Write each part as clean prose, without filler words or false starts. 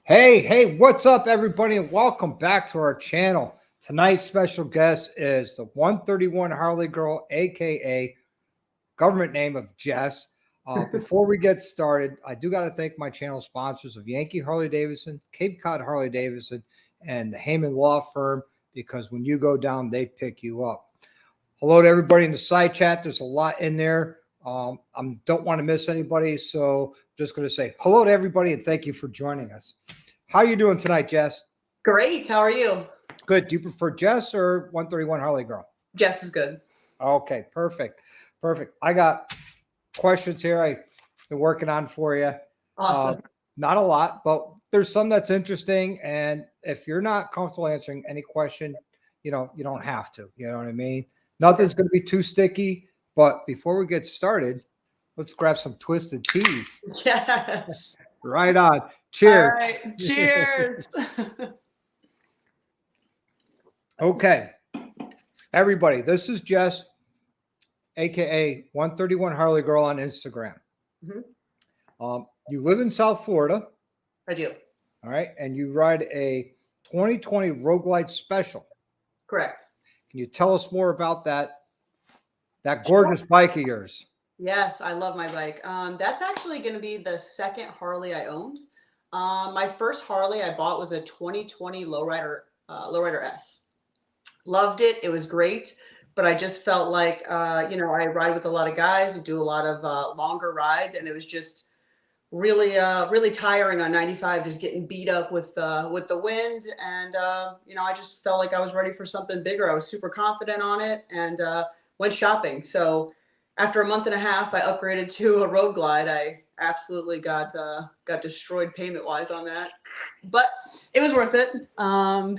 Hey, what's up, everybody, and welcome back to our channel. Tonight's special guest is the 131 Harley Girl, aka government name of Jess. Before we get started, I do got to thank my channel sponsors of Yankee Harley Davidson, Cape Cod Harley Davidson, and the Heyman Law Firm, because when you go down, they pick you up. Hello to everybody in the side chat. There's a lot in there. I don't want to miss anybody, so just going to say hello to everybody and thank you for joining us. How are you doing tonight, Jess? Great. How are you? Good. Do you prefer Jess or 131 Harley Girl? Jess is good. Okay, perfect. I got questions here I've been working on for you. Awesome. Not a lot, but there's some that's interesting. And if you're not comfortable answering any question, you don't have to. You know what I mean? Nothing's going to be too sticky. But before we get started, let's grab some twisted teas. Yes. Right on. Cheers. All right. Cheers. Okay. Everybody, this is Jess, aka 131 Harley Girl on Instagram. Mm-hmm. You live in South Florida. I do. All right. And you ride a 2020 Road Glide Special. Correct. Can you tell us more about that gorgeous bike of yours? Yes, I love my bike. That's actually going to be the second Harley I owned. My first Harley I bought was a 2020 Lowrider S. Loved it. It was great. But I just felt like, I ride with a lot of guys who do a lot of longer rides. And it was just really tiring on 95, just getting beat up with the wind. And, I just felt like I was ready for something bigger. I was super confident on it and went shopping. So after a month and a half, I upgraded to a Road Glide. I absolutely got destroyed payment wise on that, but it was worth it.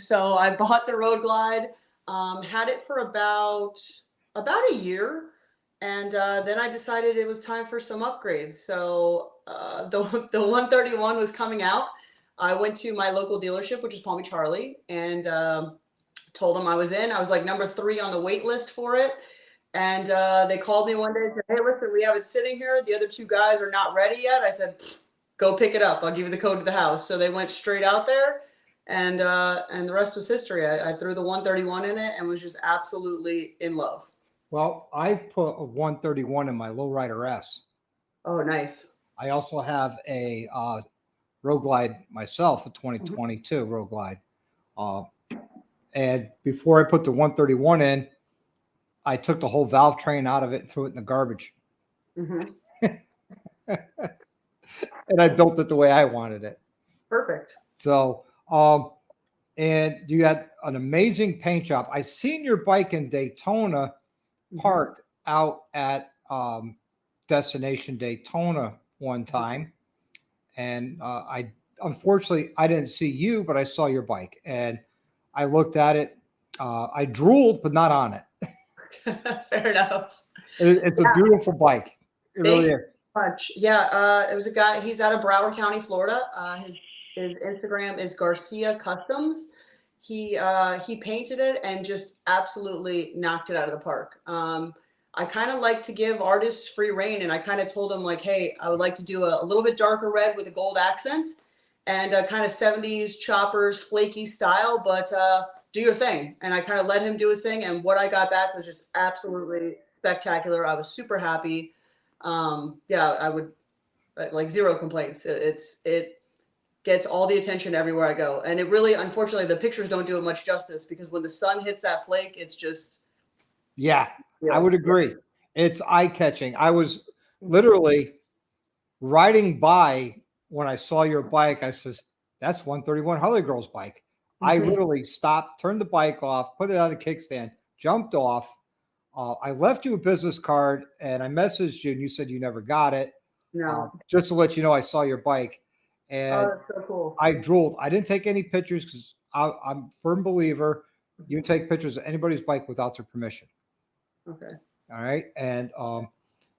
So I bought the Road Glide, had it for about a year. And then I decided it was time for some upgrades. So the 131 was coming out. I went to my local dealership, which is Palm Beach Harley, and told them I was in. I was like number 3 on the wait list for it. And they called me one day and said, "Hey, listen, we have it sitting here. The other 2 guys are not ready yet." I said, "Go pick it up. I'll give you the code to the house." So they went straight out there, and the rest was history. I threw the 131 in it and was just absolutely in love. Well, I've put a 131 in my Lowrider S. Oh, nice. I also have a Road Glide myself, a 2022 Road Glide. And before I put the 131 in, I took the whole valve train out of it and threw it in the garbage. Mm-hmm. And I built it the way I wanted it. Perfect. So, and you got an amazing paint job. I seen your bike in Daytona parked out at Destination Daytona one time. And unfortunately, I didn't see you, but I saw your bike. And I looked at it. I drooled, but not on it. Fair enough. It's a beautiful bike. It really is. Much. Yeah. It was a guy. He's out of Broward County, Florida. His Instagram is Garcia Customs. He painted it and just absolutely knocked it out of the park. I kind of like to give artists free reign, and I kind of told him like, "Hey, I would like to do a little bit darker red with a gold accent and kind of 70s choppers, flaky style, but do your thing." And I kind of let him do his thing, and what I got back was just absolutely spectacular. I was super happy. I would like zero complaints. It gets all the attention everywhere I go, and it really, unfortunately, the pictures don't do it much justice because when the sun hits that flake, it's just I would agree. It's eye-catching. I was literally riding by when I saw your bike. I said, "That's 131 Harley Girl's bike." I literally stopped, turned the bike off, put it on the kickstand, jumped off. I left you a business card and I messaged you and you said you never got it. no. Just to let you know, I saw your bike and That's so cool. I drooled. I didn't take any pictures because I'm a firm believer you take pictures of anybody's bike without their permission. Okay. All right. And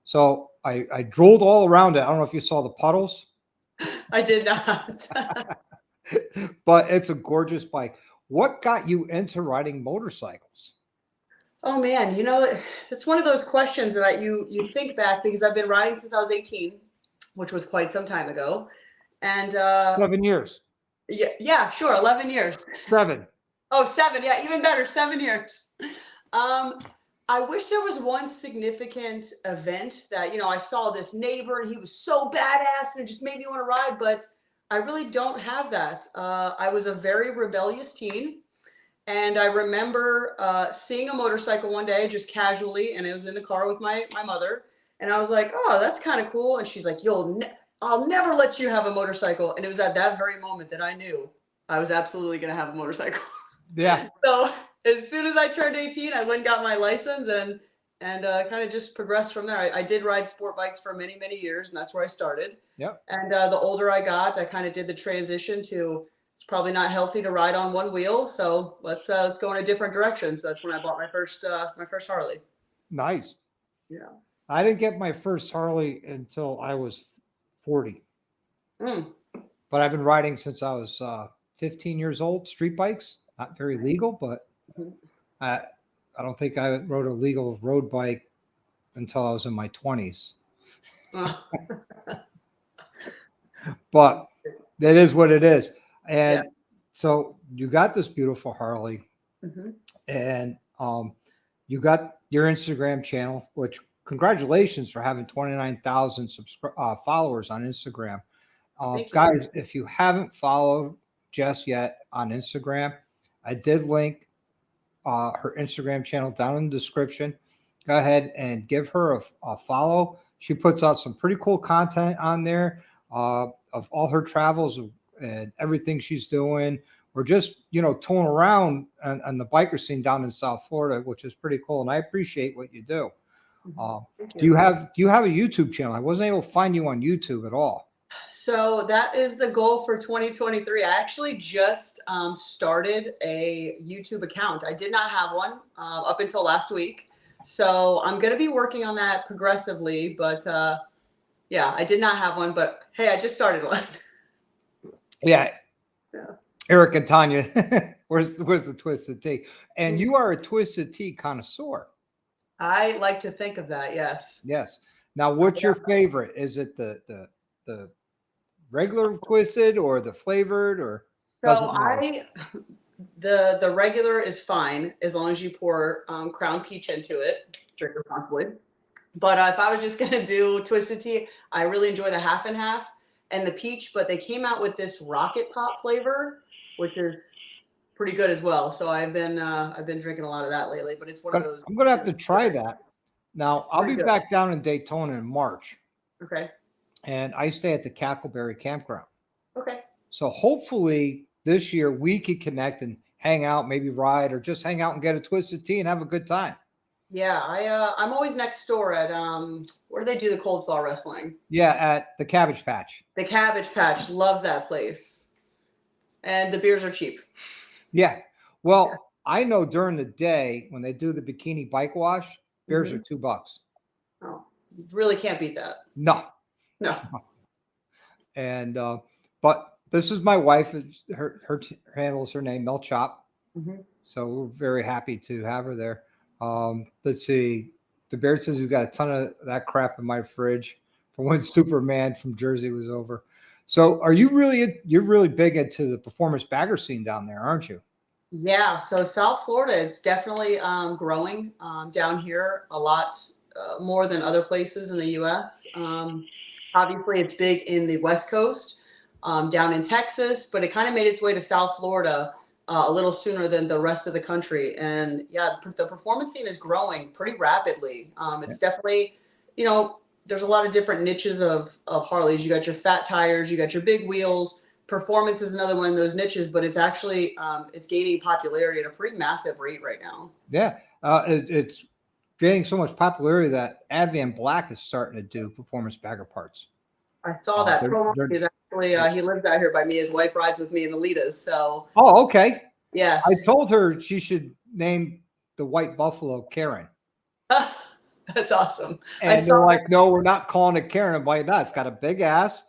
so I drooled all around it. I don't know if you saw the puddles. I did not. But it's a gorgeous bike. What got you into riding motorcycles? Oh man, it's one of those questions that you think back because I've been riding since I was 18, which was quite some time ago. And 7 years. Yeah, sure. 11 years. 7. Oh, 7. Yeah, even better. 7 years. Um, I wish there was one significant event that, I saw this neighbor and he was so badass and it just made me want to ride, but I really don't have that. I was a very rebellious teen. And I remember seeing a motorcycle one day just casually, and it was in the car with my mother. And I was like, "Oh, that's kind of cool." And she's like, I'll never let you have a motorcycle." And it was at that very moment that I knew I was absolutely going to have a motorcycle. Yeah. So as soon as I turned 18, I went and got my license and kind of just progressed from there. I did ride sport bikes for many, many years, and that's where I started. Yep. And the older I got, I kind of did the transition to it's probably not healthy to ride on one wheel, so let's go in a different direction. So that's when I bought my first Harley. Nice. Yeah. I didn't get my first Harley until I was 40. Mm. But I've been riding since I was 15 years old. Street bikes, not very legal, but I don't think I rode a legal road bike until I was in my 20s. But that is what it is. And so you got this beautiful Harley, and you got your Instagram channel, which congratulations for having 29,000 followers on Instagram. Guys, if you haven't followed Jess yet on Instagram, I did link her Instagram channel down in the description. Go ahead and give her a follow. She puts out some pretty cool content on there of all her travels and everything she's doing. We're just, tooling around on the biker scene down in South Florida, which is pretty cool. And I appreciate what you do. Do you have a YouTube channel? I wasn't able to find you on YouTube at all. So that is the goal for 2023. I actually just started a YouTube account. I did not have one up until last week. So I'm going to be working on that progressively. But I did not have one. But hey, I just started one. Yeah. Eric and Tanya, where's the Twisted Tea? And you are a Twisted Tea connoisseur. I like to think of that. Yes. Yes. Now, what's your favorite? Is it the regular twisted or the flavored, or so the regular is fine as long as you pour Crown Peach into it. Drink responsibly. But if I was just gonna do Twisted Tea, I really enjoy the half and half and the peach. But they came out with this Rocket Pop flavor, which is pretty good as well. So I've been drinking a lot of that lately. But it's one of those. I'm gonna have to try that. Now I'll be back down in Daytona in March. Okay. And I stay at the Cackleberry Campground. Okay. So hopefully this year we could connect and hang out, maybe ride, or just hang out and get a Twisted Tea and have a good time. Yeah, I'm always next door at where do they do the cold slaw wrestling? Yeah, at the Cabbage Patch. The Cabbage Patch, love that place, and the beers are cheap. Yeah, well, I know during the day when they do the bikini bike wash, beers are $2. Oh, you really can't beat that. No. And but this is my wife. Her handles her name Mel Chop. So we're very happy to have her there. Let's see. The Bear says he's got a ton of that crap in my fridge for when Superman from Jersey was over. So you're really big into the performance bagger scene down there, aren't you? Yeah. So South Florida, it's definitely growing down here a lot more than other places in the U.S. Obviously, it's big in the West Coast, down in Texas, but it kind of made its way to South Florida a little sooner than the rest of the country. And the performance scene is growing pretty rapidly. It's definitely, there's a lot of different niches of Harleys. You got your fat tires, you got your big wheels. Performance is another one of those niches, but it's actually it's gaining popularity at a pretty massive rate right now. Yeah, it's gaining so much popularity that Advan Black is starting to do performance bagger parts. I saw that. He's actually he lives out here by me. His wife rides with me in the Litas. So. Oh, okay. Yes. I told her she should name the White Buffalo Karen. That's awesome. And they're like, no, we're not calling it Karen. I'm like, no, it's got a big ass.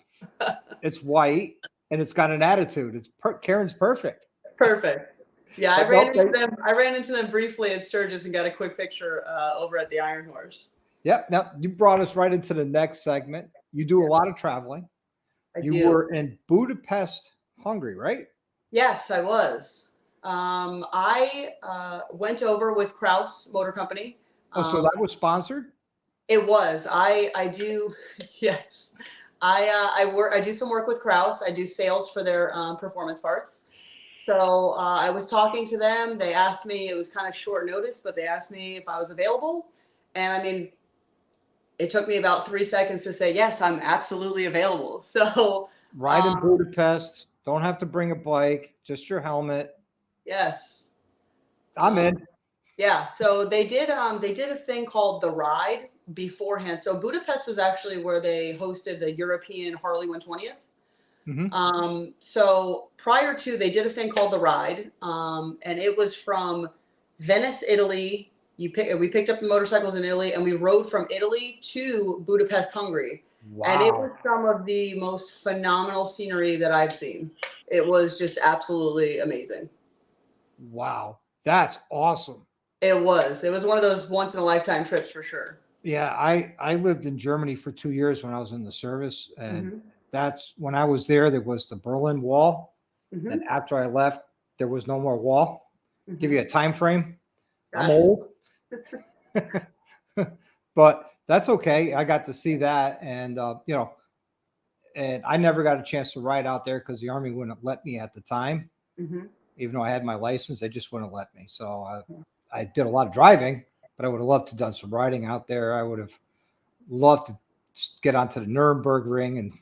It's white and it's got an attitude. Karen's perfect. Perfect. Yeah, I ran into them briefly at Sturgis and got a quick picture over at the Iron Horse. Yep. Now you brought us right into the next segment. You do a lot of traveling. You were in Budapest, Hungary, right? Yes, I was. I went over with Kraus Motor Company. Oh, so that was sponsored? It was. I do. Yes. I do some work with Kraus. I do sales for their performance parts. So I was talking to them. They asked me. It was kind of short notice, but they asked me if I was available. And I mean, it took me about 3 seconds to say yes. I'm absolutely available. So Ride in Budapest. Don't have to bring a bike. Just your helmet. yes. I'm in. Yeah, so they did a thing called the Ride beforehand. So Budapest was actually where they hosted the European Harley 120th. So prior to, they did a thing called the Ride, and it was from Venice, Italy. We picked up the motorcycles in Italy, and we rode from Italy to Budapest, Hungary. Wow. And it was some of the most phenomenal scenery that I've seen. It was just absolutely amazing. Wow. That's awesome. It was one of those once in a lifetime trips for sure. Yeah, I lived in Germany for 2 years when I was in the service, and that's when I was there. There was the Berlin Wall, and after I left, there was no more wall. Give you a time frame. I'm old, but that's okay. I got to see that, and and I never got a chance to ride out there because the Army wouldn't let me at the time. Even though I had my license, they just wouldn't let me. So I did a lot of driving, but I would have loved to have done some riding out there. I would have loved to get onto the Nuremberg ring,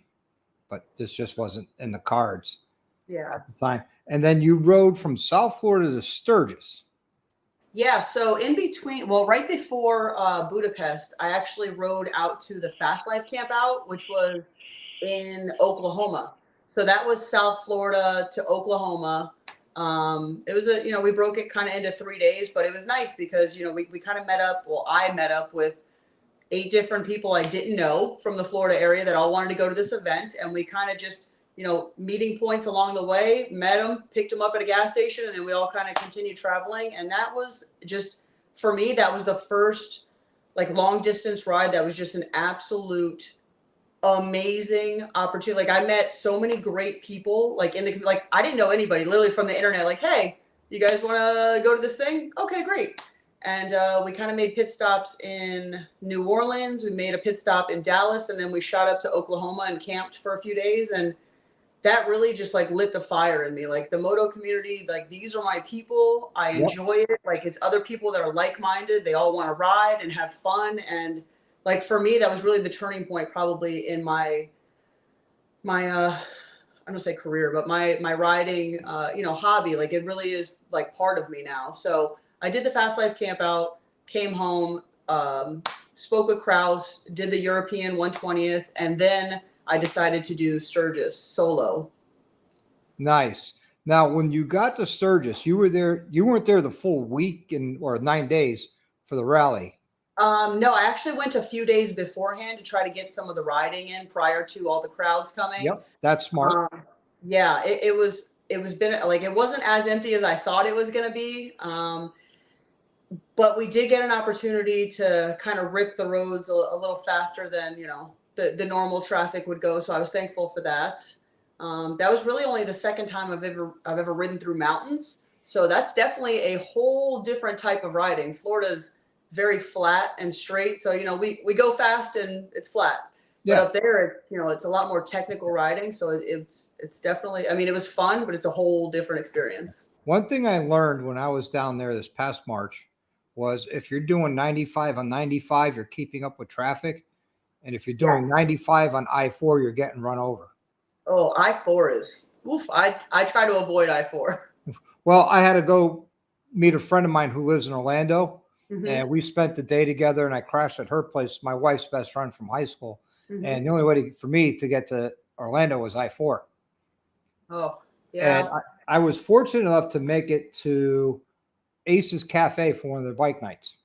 but this just wasn't in the cards at the time. And then you rode from South Florida to Sturgis. Yeah, so in between, well, right before Budapest, I actually rode out to the Fast Life Camp Out, which was in Oklahoma. So that was South Florida to Oklahoma. It was we broke it kind of into 3 days, but it was nice because, we kind of met up. Well, I met up with 8 different people I didn't know from the Florida area that all wanted to go to this event. And we kind of just, meeting points along the way, met them, picked them up at a gas station, and then we all kind of continued traveling. And that was just, for me, that was the first long distance ride. That was just an absolute amazing opportunity. I met so many great people, I didn't know anybody, literally from the internet, hey, you guys want to go to this thing? Okay, great. And we kind of made pit stops in New Orleans. We made a pit stop in Dallas, and then we shot up to Oklahoma and camped for a few days. And that really just lit the fire in me. The moto community, these are my people. I enjoy it. It's other people that are like-minded. They all want to ride and have fun. And for me, that was really the turning point probably in my I'm gonna say career, but my riding, hobby. It really is part of me now. So I did the Fast Life Camp Out, came home, spoke with Kraus, did the European 120th, and then I decided to do Sturgis solo. Nice. Now, when you got to Sturgis, you weren't there the full week or 9 days for the rally. No, I actually went a few days beforehand to try to get some of the riding in prior to all the crowds coming. Yep, that's smart. Yeah, it wasn't as empty as I thought it was going to be. But we did get an opportunity to kind of rip the roads a little faster than, the normal traffic would go. So I was thankful for that. That was really only the second time I've ever ridden through mountains. So that's definitely a whole different type of riding. Florida's very flat and straight. So, we go fast and it's flat. Yeah. But up there, it's a lot more technical riding. So it's definitely, it was fun, but it's a whole different experience. One thing I learned when I was down there this past March was if you're doing 95 on 95, you're keeping up with traffic. And if you're doing 95 on I-4, you're getting run over. Oh, I-4 is, oof. I try to avoid I-4. Well, I had to go meet a friend of mine who lives in Orlando. And we spent the day together, and I crashed at her place, my wife's best friend from high school. And the only way for me to get to Orlando was I-4. Oh, yeah. And I was fortunate enough to make it to Ace's Cafe for one of their bike nights.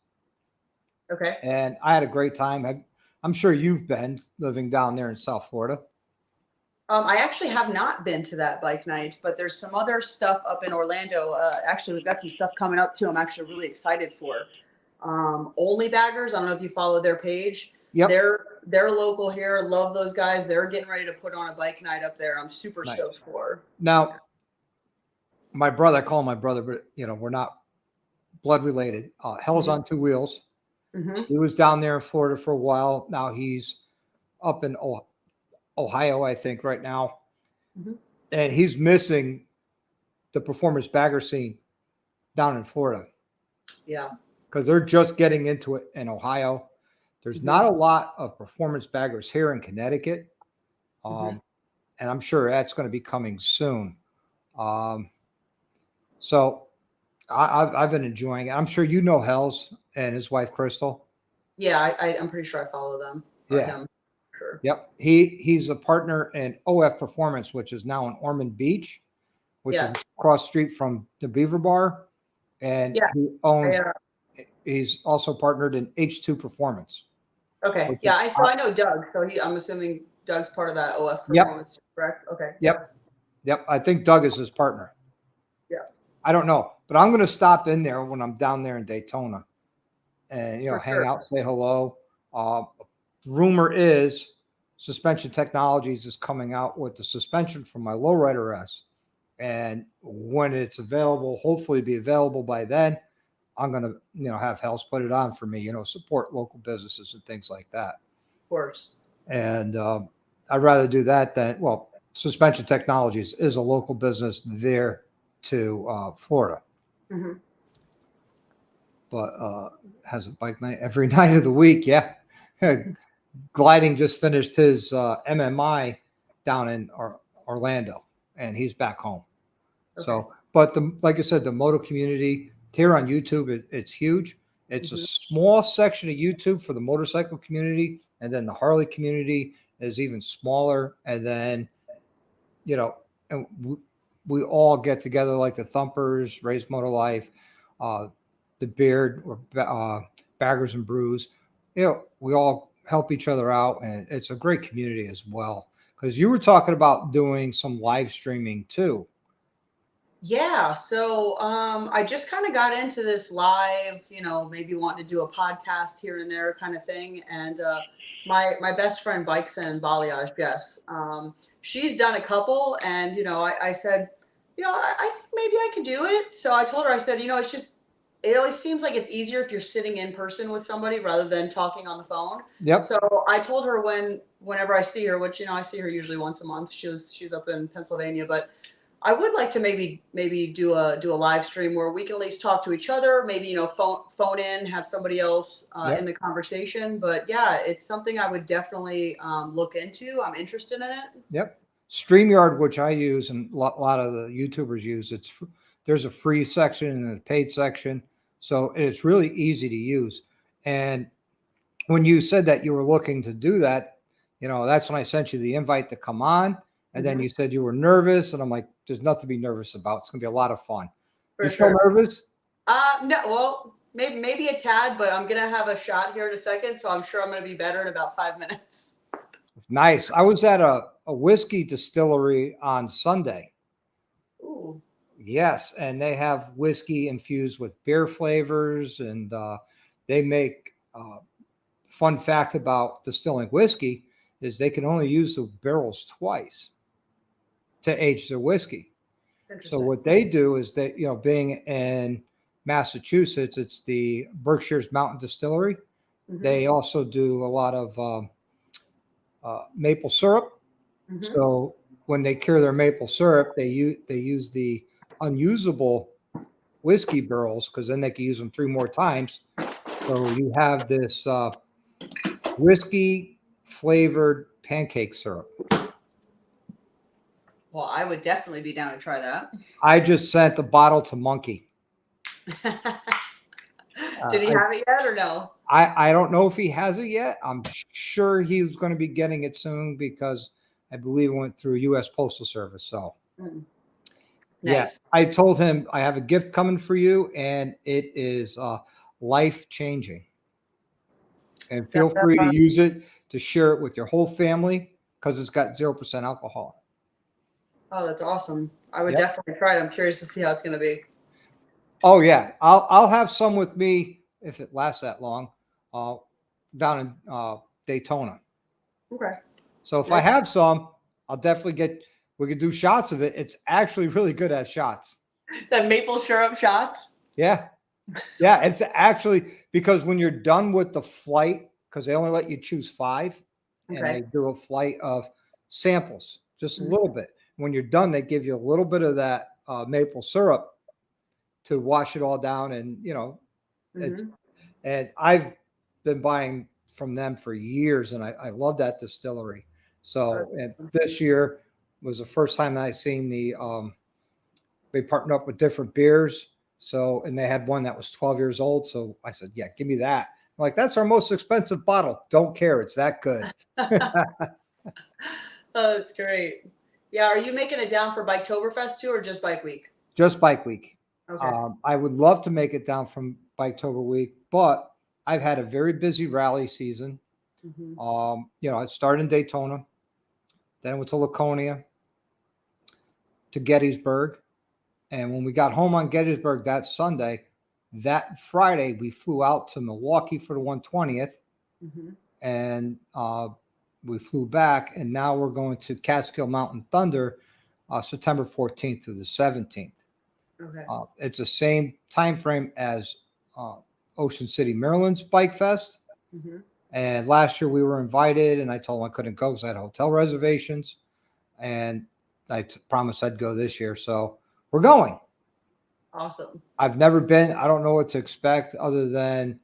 Okay. And I had a great time. I'm sure you've been living down there in South Florida. I actually have not been to that bike night, but there's some other stuff up in Orlando. Actually, we've got some stuff coming up too. I'm actually really excited for. Only Baggers, I don't know if you follow their page. Yep. They're local here. Love those guys. They're getting ready to put on a bike night up there. I'm super Nice. stoked for. Now, my brother, I call him my brother, but we're not blood related. Hell's on Two Wheels. Mm-hmm. He was down there in Florida for a while. Now he's up in Ohio, I think, right now. Mm-hmm. And he's missing the performance bagger scene down in Florida. Yeah. Because they're just getting into it in Ohio. There's not a lot of performance baggers here in Connecticut. And I'm sure that's going to be coming soon. So I've been enjoying it. I'm sure you know Hells and his wife, Crystal. Yeah, I'm pretty sure I follow them. Yeah. Him. Sure. Yep. He's a partner in OF Performance, which is now in Ormond Beach, which is across the street from the Beaver Bar. And he owns, he's also partnered in H2 Performance. Okay. Yeah. I know Doug. So I'm assuming Doug's part of that OF Performance, correct? Okay. Yep. I think Doug is his partner. Yeah. I don't know, but I'm going to stop in there when I'm down there in Daytona and, hang out, say hello. Rumor is Suspension Technologies is coming out with the suspension for my Lowrider S. And when it's available, hopefully be available by then, I'm going to, have Hells put it on for me, support local businesses and things like that. Of course. And I'd rather do that than, Suspension Technologies is a local business there to Florida. Mm-hmm. But has a bike night every night of the week. Yeah. Gliding just finished his MMI down in Orlando, and he's back home. Okay. So, but like I said, the moto community here on YouTube, it's huge. It's a small section of YouTube for the motorcycle community, and then the Harley community is even smaller. And then, and we all get together like the Thumpers, Raise Motor Life, the Beard, or Baggers and Brews. We all help each other out, and it's a great community as well. Because you were talking about doing some live streaming too. Yeah, so I just kind of got into this live, maybe wanting to do a podcast here and there kind of thing. And my best friend bikes in balayage, Jess. She's done a couple, and I said, I think maybe I could do it. So I told her, I said, it's just, it always seems like it's easier if you're sitting in person with somebody rather than talking on the phone. Yep. So I told her whenever I see her, which I see her usually once a month. She's up in Pennsylvania, but I would like to maybe do a live stream where we can at least talk to each other. Maybe phone in, have somebody else in the conversation. But yeah, it's something I would definitely look into. I'm interested in it. Yep. StreamYard, which I use and a lot of the YouTubers use, there's a free section and a paid section. So it's really easy to use. And when you said that you were looking to do that, that's when I sent you the invite to come on. And then you said you were nervous. And I'm like, there's nothing to be nervous about. It's going to be a lot of fun. You still nervous? No. Well, maybe a tad, but I'm going to have a shot here in a second. So I'm sure I'm going to be better in about 5 minutes. Nice. I was at a whiskey distillery on Sunday. Ooh. Yes, and they have whiskey infused with beer flavors, and they make fun fact about distilling whiskey is they can only use the barrels twice to age their whiskey. So what they do is that, being in Massachusetts, it's the Berkshire's Mountain Distillery. They also do a lot of maple syrup. So when they cure their maple syrup, they use the unusable whiskey barrels because then they can use them 3 more times. So you have this whiskey flavored pancake syrup. Well, I would definitely be down to try that. I just sent the bottle to Monkey. Did he have it yet or no? I don't know if he has it yet. I'm sure he's going to be getting it soon because I believe it went through U.S. Postal Service. So, Nice. Yeah, I told him I have a gift coming for you, and it is life-changing. And feel free to use it to share it with your whole family because it's got 0% alcohol. Oh, that's awesome. I would definitely try it. I'm curious to see how it's going to be. Oh, yeah. I'll have some with me if it lasts that long down in Daytona. Okay. So if I have some, I'll definitely we could do shots of it. It's actually really good at shots. The maple syrup shots. Yeah. Yeah. It's actually, because when you're done with the flight, because they only let you choose 5, and they do a flight of samples, just a little bit. When you're done, they give you a little bit of that maple syrup to wash it all down. And, and I've been buying from them for years, and I love that distillery. So, and this year was the first time I seen they partnered up with different beers. So, and they had one that was 12 years old. So I said, yeah, give me that. I'm like, that's our most expensive bottle. Don't care. It's that good. Oh, that's great. Yeah. Are you making it down for Biketoberfest too, or just Bike Week? Just Bike Week. Okay. I would love to make it down from Biketober Week, but I've had a very busy rally season. I started in Daytona, then I went to Laconia, to Gettysburg. And when we got home on Gettysburg that Sunday, that Friday, we flew out to Milwaukee for the 120th. And we flew back, and now we're going to Catskill Mountain Thunder September 14th through the 17th. Okay. It's the same time frame as Ocean City, Maryland's Bike Fest. And last year we were invited, and I told them I couldn't go because I had hotel reservations. And I promised I'd go this year. So we're going. Awesome. I've never been. I don't know what to expect other than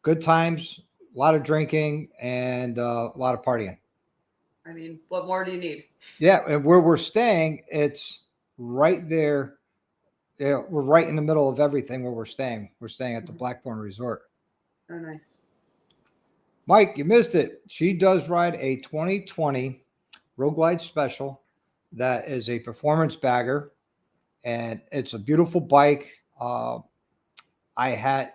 good times, a lot of drinking, and a lot of partying. I mean, what more do you need? Yeah. And where we're staying, it's right there. Yeah, we're right in the middle of everything where we're staying. We're staying at the Blackthorn Resort. Oh, nice. Mike, you missed it. She does ride a 2020 Road Glide Special that is a performance bagger, and it's a beautiful bike. I had,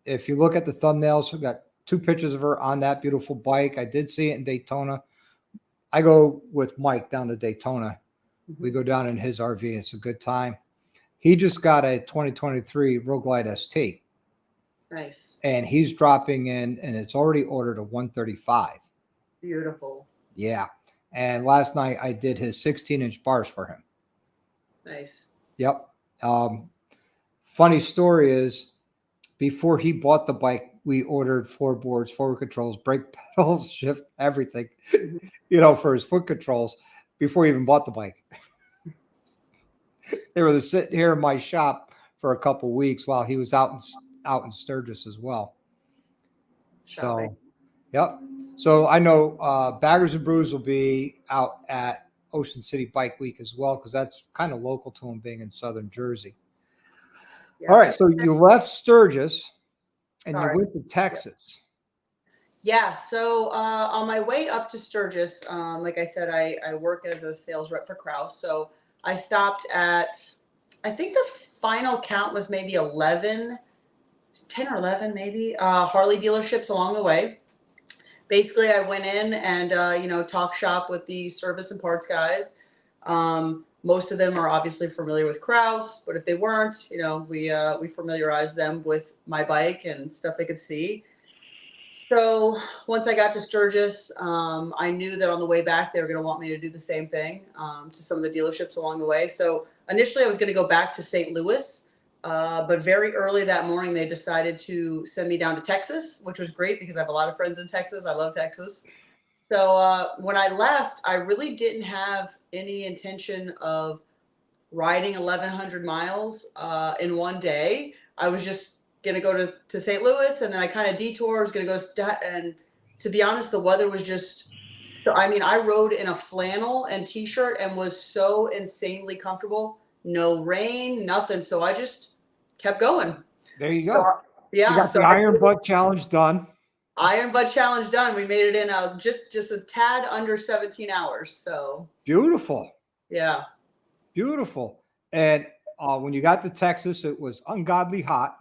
if you look at the thumbnails, we've got 2 pictures of her on that beautiful bike. I did see it in Daytona. I go with Mike down to Daytona. We go down in his RV. It's a good time. He just got a 2023 Road Glide ST. Nice. And he's dropping in, and it's already ordered a 135. Beautiful. Yeah. And last night I did his 16-inch bars for him. Nice. Yep. Funny story is, before he bought the bike, we ordered floorboards, forward controls, brake pedals, shift, everything, for his foot controls before he even bought the bike. They were sitting here in my shop for a couple of weeks while he was out in Sturgis as well. Shopping. So, yep. So I know Baggers and Brews will be out at Ocean City Bike Week as well, because that's kind of local to him, being in Southern Jersey. Yeah. All right. So you left Sturgis and you went to Texas. Yeah. So on my way up to Sturgis, like I said, I work as a sales rep for Kraus. So I stopped at, I think the final count was maybe 10 or 11 maybe, Harley dealerships along the way. Basically, I went in and, talk shop with the service and parts guys. Most of them are obviously familiar with Kraus, but if they weren't, we familiarized them with my bike and stuff they could see. So once I got to Sturgis, I knew that on the way back, they were going to want me to do the same thing to some of the dealerships along the way. So initially I was going to go back to St. Louis, but very early that morning, they decided to send me down to Texas, which was great because I have a lot of friends in Texas. I love Texas. So when I left, I really didn't have any intention of riding 1,100 miles in one day. I was just going to go to St. Louis, and then I kind of detoured. I was going to go, and to be honest, the weather was just, I rode in a flannel and t-shirt and was so insanely comfortable. No rain, nothing. So I just kept going. There you go. Yeah. You got the Iron Butt Challenge done. Iron Butt Challenge done. We made it in just a tad under 17 hours. So beautiful. Yeah. Beautiful. And when you got to Texas, it was ungodly hot.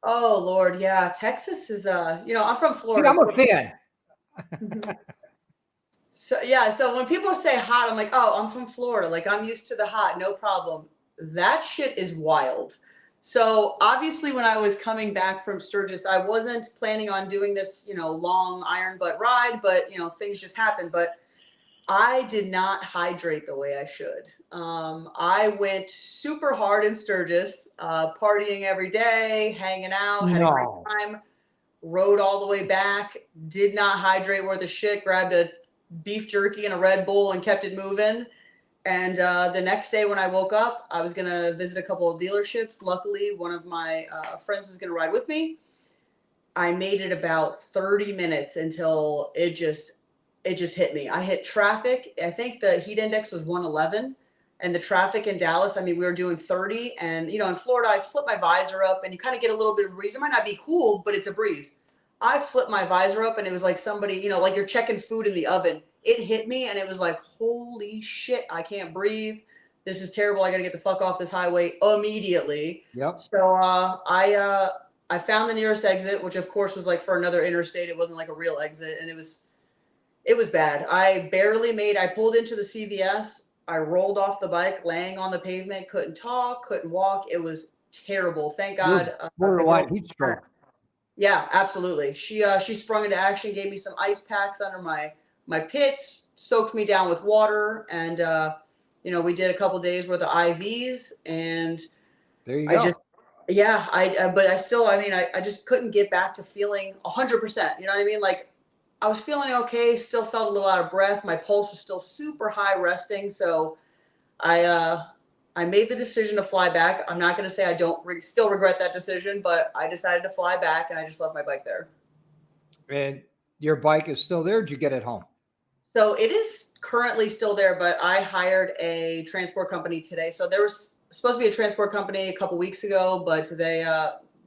Oh Lord, yeah. Texas is I'm from Florida. See, I'm a fan. So when people say hot, I'm like, oh, I'm from Florida. Like, I'm used to the hot, no problem. That shit is wild. So obviously when I was coming back from Sturgis, I wasn't planning on doing this, long iron butt ride, but things just happened. But I did not hydrate the way I should. I went super hard in Sturgis, partying every day, hanging out, had a great No. time, rode all the way back, did not hydrate worth a shit, grabbed a beef jerky and a Red Bull and kept it moving. And the next day when I woke up, I was going to visit a couple of dealerships. Luckily, one of my friends was going to ride with me. I made it about 30 minutes until it just hit me. I hit traffic. I think the heat index was 111, and the traffic in Dallas, I mean, we were doing 30, and in Florida, I flip my visor up and you kind of get a little bit of a breeze. It might not be cool, but it's a breeze. I flipped my visor up and it was like somebody, like you're checking food in the oven. It hit me and it was like, holy shit, I can't breathe. This is terrible. I got to get the fuck off this highway immediately. Yep. So I found the nearest exit, which of course was like for another interstate. It wasn't like a real exit, and it was bad. I pulled into the CVS. I rolled off the bike, laying on the pavement, couldn't talk, couldn't walk. It was terrible. Thank God. Borderline heat stroke. Yeah, absolutely. She sprung into action, gave me some ice packs under my pits, soaked me down with water, and we did a couple days worth of IVs, and there you go. But I still, I just couldn't get back to feeling 100%. You know what I mean? Like, I was feeling okay, still felt a little out of breath. My pulse was still super high resting. So I made the decision to fly back. I'm not going to say I don't still regret that decision, but I decided to fly back and I just left my bike there. And your bike is still there? Did you get it home? So it is currently still there, but I hired a transport company today. So there was supposed to be a transport company a couple weeks ago, but they,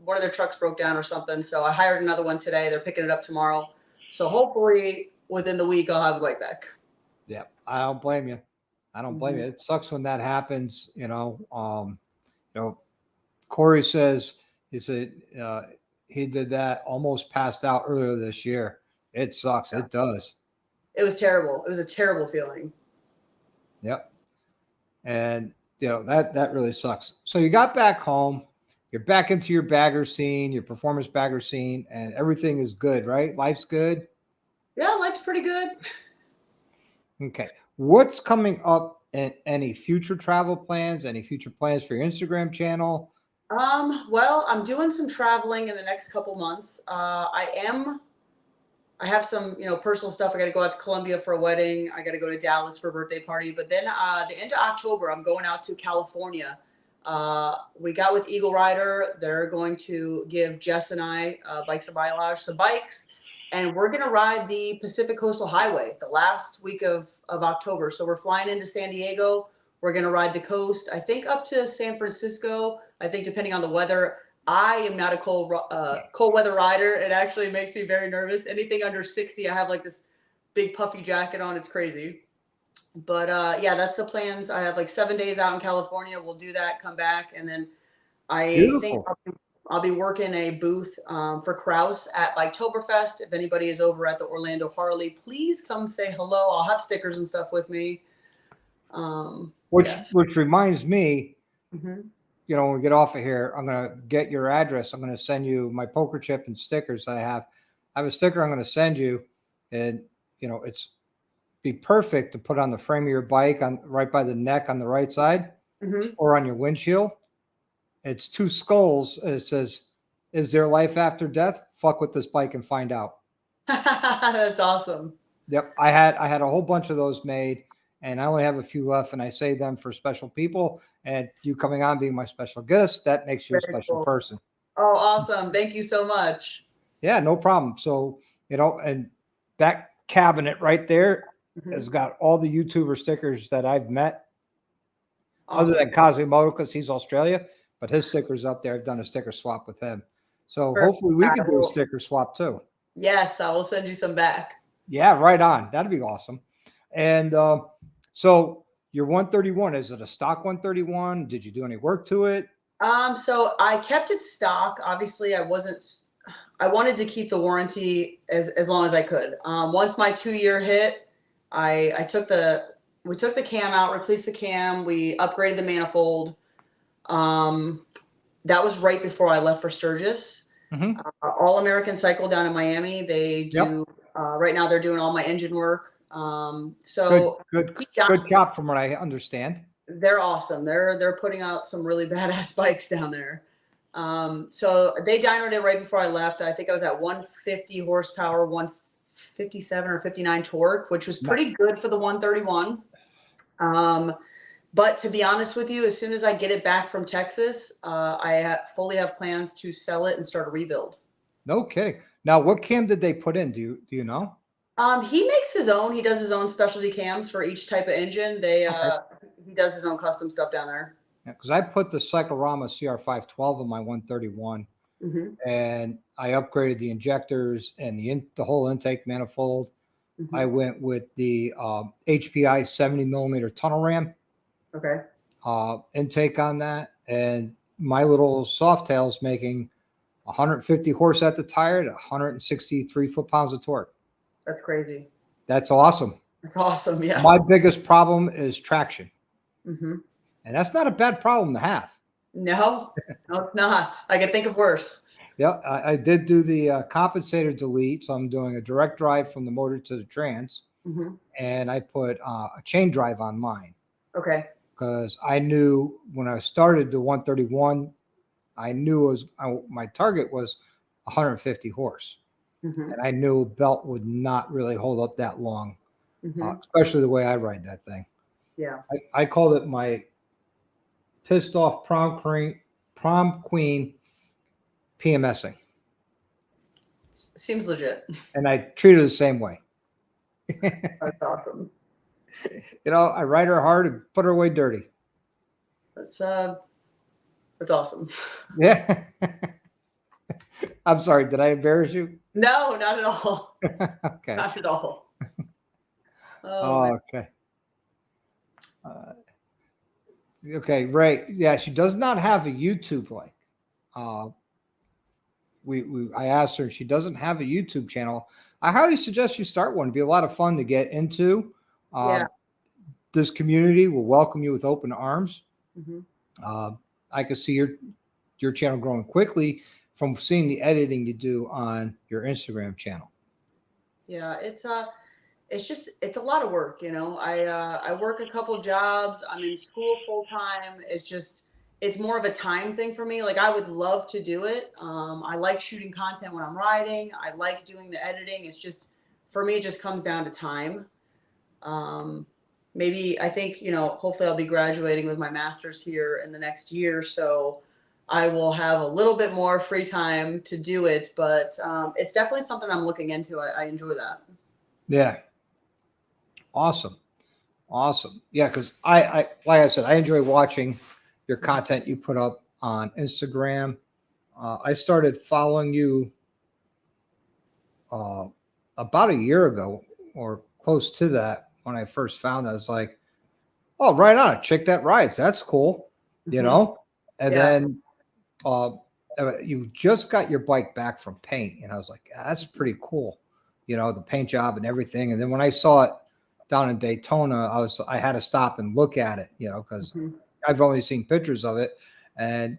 one of their trucks broke down or something. So I hired another one today. They're picking it up tomorrow. So hopefully within the week, I'll have the bike back. Yeah, I don't blame you. I don't blame you. It sucks when that happens. Corey says he did that, almost passed out earlier this year. It sucks. Yeah. It does. It was terrible. It was a terrible feeling. Yep. And that really sucks. So you got back home. You're back into your bagger scene, your performance bagger scene, and everything is good, right? Life's good? Yeah, life's pretty good. Okay. What's coming up in any future travel plans, any future plans for your Instagram channel? Well, I'm doing some traveling in the next couple months. I have some, personal stuff. I got to go out to Colombia for a wedding. I got to go to Dallas for a birthday party. But then the end of October, I'm going out to California. We got with Eagle Rider. They're going to give Jess and I, Bikes of Mileage, some bikes. And we're going to ride the Pacific Coastal Highway the last week of October. So we're flying into San Diego. We're going to ride the coast, I think up to San Francisco. I think depending on the weather. I am not a cold weather rider. It actually makes me very nervous. Anything under 60, I have like this big puffy jacket on. It's crazy. But that's the plans. I have like 7 days out in California. We'll do that, come back. And then I think I'll be working a booth for Kraus at Biketoberfest. If anybody is over at the Orlando Harley, please come say hello. I'll have stickers and stuff with me. Which reminds me, when we get off of here, I'm going to get your address. I'm going to send you my poker chip and stickers I have. I have a sticker I'm going to send you, and it's be perfect to put on the frame of your bike right by the neck on the right side, or on your windshield. It's two skulls. It says, "Is there life after death? Fuck with this bike and find out." That's awesome. Yep. I had a whole bunch of those made, and I only have a few left, and I save them for special people. And you coming on being my special guest, that makes you a special person. Oh, awesome. Thank you so much. Yeah, no problem. So, and that cabinet right there has got all the YouTuber stickers that I've met, other than Quasimodo, because he's Australia, but his sticker's up there. I've done a sticker swap with him. So hopefully we can do a sticker swap too. Yes, I will send you some back. Yeah, right on. That'd be awesome. And so your 131, is it a stock 131? Did you do any work to it? So I kept it stock. Obviously, I wanted to keep the warranty as long as I could. Once my 2-year hit, we took the cam out, replaced the cam, we upgraded the manifold. That was right before I left for Sturgis. Mm-hmm. All American Cycle down in Miami. They do right now. They're doing all my engine work. So Good job from what I understand. they're awesome. They're putting out some really badass bikes down there. So they dynoed it right before I left. I think I was at 150 horsepower, 157 or 59 torque, which was pretty good for the 131. But to be honest with you, as soon as I get it back from Texas, I fully have plans to sell it and start a rebuild. No kidding. Now, what cam did they put in? Do you know? He makes his own. He does his own specialty cams for each type of engine. He does his own custom stuff down there. Yeah, because I put the Cyclorama CR512 in my 131, and I upgraded the injectors and the whole intake manifold. I went with the HPI 70 millimeter tunnel ram. Okay. Intake on that, and my little Softail's making 150 horse at the tire at 163 foot-pounds of torque. That's crazy. That's awesome. That's awesome. Yeah. My biggest problem is traction. And that's not a bad problem to have. No, it's not. I can think of worse. Yeah, I did do the compensator delete. So I'm doing a direct drive from the motor to the trans. And I put a chain drive on mine. Okay. Because I knew when I started the 131, I knew my target was 150 horse. And I knew belt would not really hold up that long, especially the way I ride that thing. Yeah. I called it my pissed off prom queen PMSing. Seems legit. And I treat her the same way. That's awesome. You know, I ride her hard and put her away dirty. That's awesome. Yeah. I'm sorry. Did I embarrass you? No, not at all. Okay. Not at all. Okay. Okay, Ray. Yeah, she does not have a YouTube link. I asked her, and she doesn't have a YouTube channel. I highly suggest you start one. It'd be a lot of fun to get into. This community will welcome you with open arms. I could see your channel growing quickly from seeing the editing you do on your Instagram channel. Yeah, it's a lot of work, you know. I work a couple jobs. I'm in school full time. It's more of a time thing for me. Like, I would love to do it. I like shooting content when I'm riding. I like doing the editing. It's just, for me, it just comes down to time. Maybe, I think, you know, hopefully I'll be graduating with my master's here in the next year. So I will have a little bit more free time to do it, but it's definitely something I'm looking into. I enjoy that. Yeah. Awesome. Yeah, because I like I said, I enjoy watching your content you put up on Instagram. I started following you about a year ago or close to that. When I first found that, I was like, oh, right on, a chick that rides. That's cool, you know? And then you just got your bike back from paint. And I was like, that's pretty cool, you know, the paint job and everything. And then when I saw it down in Daytona, I had to stop and look at it, you know, because I've only seen pictures of it. And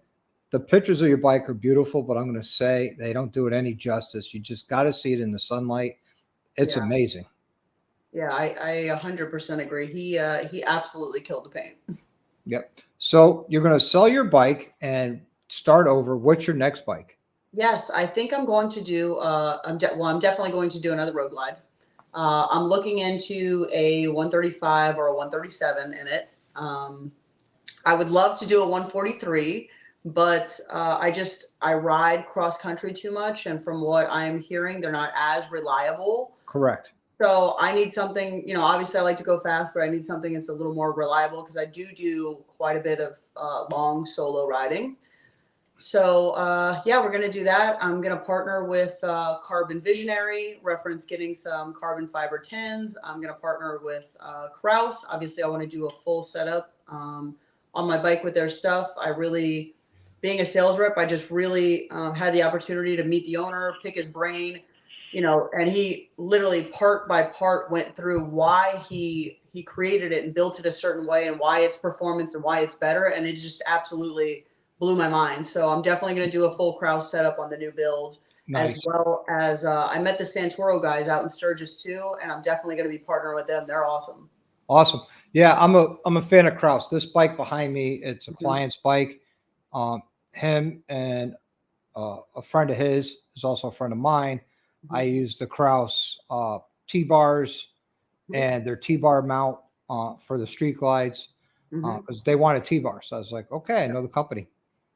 the pictures of your bike are beautiful, but I'm going to say they don't do it any justice. You just got to see it in the sunlight. It's amazing. Yeah, I 100% agree. He absolutely killed the paint. Yep. So you're going to sell your bike and start over. What's your next bike? Yes, I think I'm going to do. I'm definitely going to do another road glide. I'm looking into a 135 or a 137 in it. I would love to do a 143, but I ride cross country too much, and from what I'm hearing, they're not as reliable. Correct. So I need something, you know, obviously I like to go fast, but I need something that's a little more reliable because I do quite a bit of long solo riding. So we're going to do that. I'm going to partner with Carbon Visionary, reference getting some carbon fiber tins. I'm going to partner with Kraus. Obviously, I want to do a full setup on my bike with their stuff. Being a sales rep, I just really had the opportunity to meet the owner, pick his brain. You know, and he literally part by part went through why he created it and built it a certain way and why it's performance and why it's better. And it's just absolutely blew my mind. So I'm definitely going to do a full Kraus setup on the new build, Nice. as well as I met the Santoro guys out in Sturgis too, and I'm definitely going to be partnering with them. They're awesome. Awesome. Yeah, I'm a fan of Kraus. This bike behind me, it's a Mm-hmm. client's bike. Him and a friend of his is also a friend of mine. Mm-hmm. I use the Kraus T-bars and their T-bar mount for the street glides because they wanted T-bar. So I was like, okay, I know the company.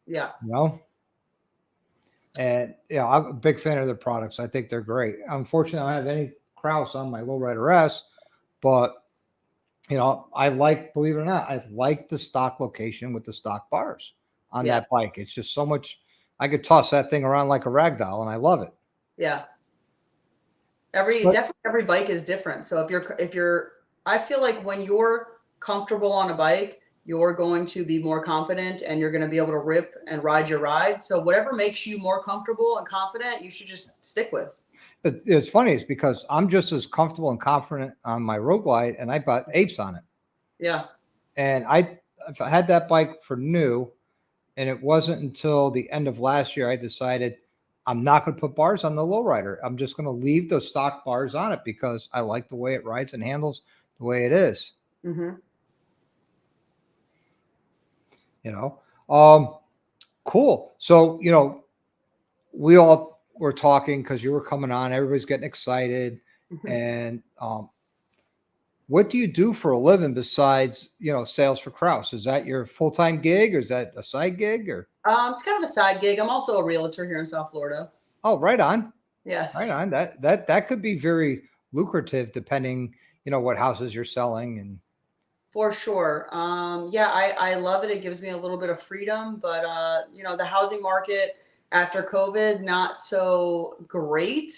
Yeah. You know? And yeah, I'm a big fan of their products. I think they're great. Unfortunately, I don't have any Kraus on my Lowrider S, but you know, I like, believe it or not, I like the stock location with the stock bars on that bike. It's just so much. I could toss that thing around like a rag doll, and I love it. Yeah. Definitely every bike is different. So I feel like when you're comfortable on a bike, you're going to be more confident and you're going to be able to rip and ride your ride. So whatever makes you more comfortable and confident, you should just stick with. It's funny, it's because I'm just as comfortable and confident on my road glide, and I bought apes on it. Yeah. And I had that bike for new, and it wasn't until the end of last year I decided I'm not going to put bars on the lowrider. I'm just going to leave the stock bars on it because I like the way it rides and handles the way it is. Mm-hmm. You know, cool. So, you know, we all were talking because you were coming on. Everybody's getting excited. Mm-hmm. And what do you do for a living besides, you know, sales for Kraus? Is that your full-time gig, or is that a side gig, or? It's kind of a side gig. I'm also a realtor here in South Florida. Oh, right on. Yes. Right on. That could be very lucrative depending, you know, what houses you're selling. And for sure. Yeah, I love it. It gives me a little bit of freedom, but you know, the housing market after COVID, not so great.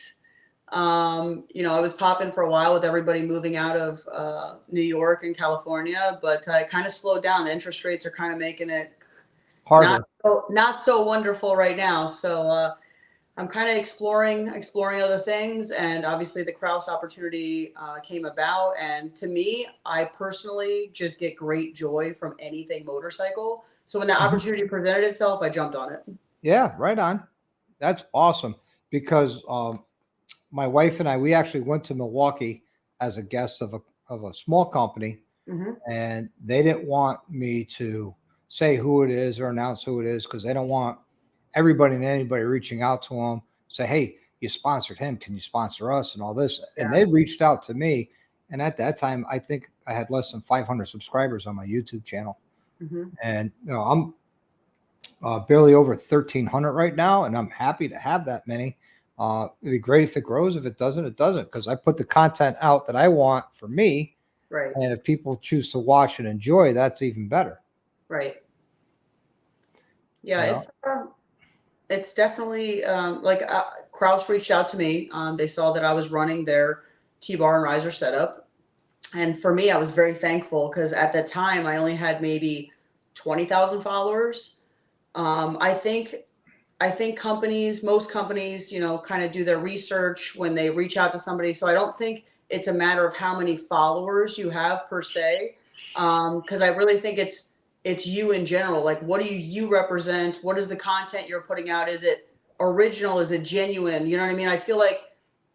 You know, I was popping for a while with everybody moving out of New York and California, but it kind of slowed down. The interest rates are kind of making it harder. not so wonderful right now. So I'm kind of exploring other things, and obviously the Kraus opportunity came about. And to me, I personally just get great joy from anything motorcycle. So when the opportunity presented itself, I jumped on it. Yeah, right on. That's awesome because my wife and I, we actually went to Milwaukee as a guest of a small company, and they didn't want me to say who it is or announce who it is because they don't want everybody and anybody reaching out to them, say, hey, you sponsored him, can you sponsor us, and all this. And they reached out to me. And at that time, I think I had less than 500 subscribers on my YouTube channel. And, you know, I'm barely over 1,300 right now, and I'm happy to have that many. It'd be great if it grows. If it doesn't, it doesn't, because I put the content out that I want for me. Right. And if people choose to watch and enjoy, that's even better. Right. Yeah, it's definitely like Kraus reached out to me. They saw that I was running their T-bar and riser setup, and for me, I was very thankful because at the time I only had maybe 20,000 followers. I think most companies, you know, kind of do their research when they reach out to somebody. So I don't think it's a matter of how many followers you have per se, because I really think it's you in general. Like, what do you represent? What is the content you're putting out? Is it original? Is it genuine? You know what I mean? I feel like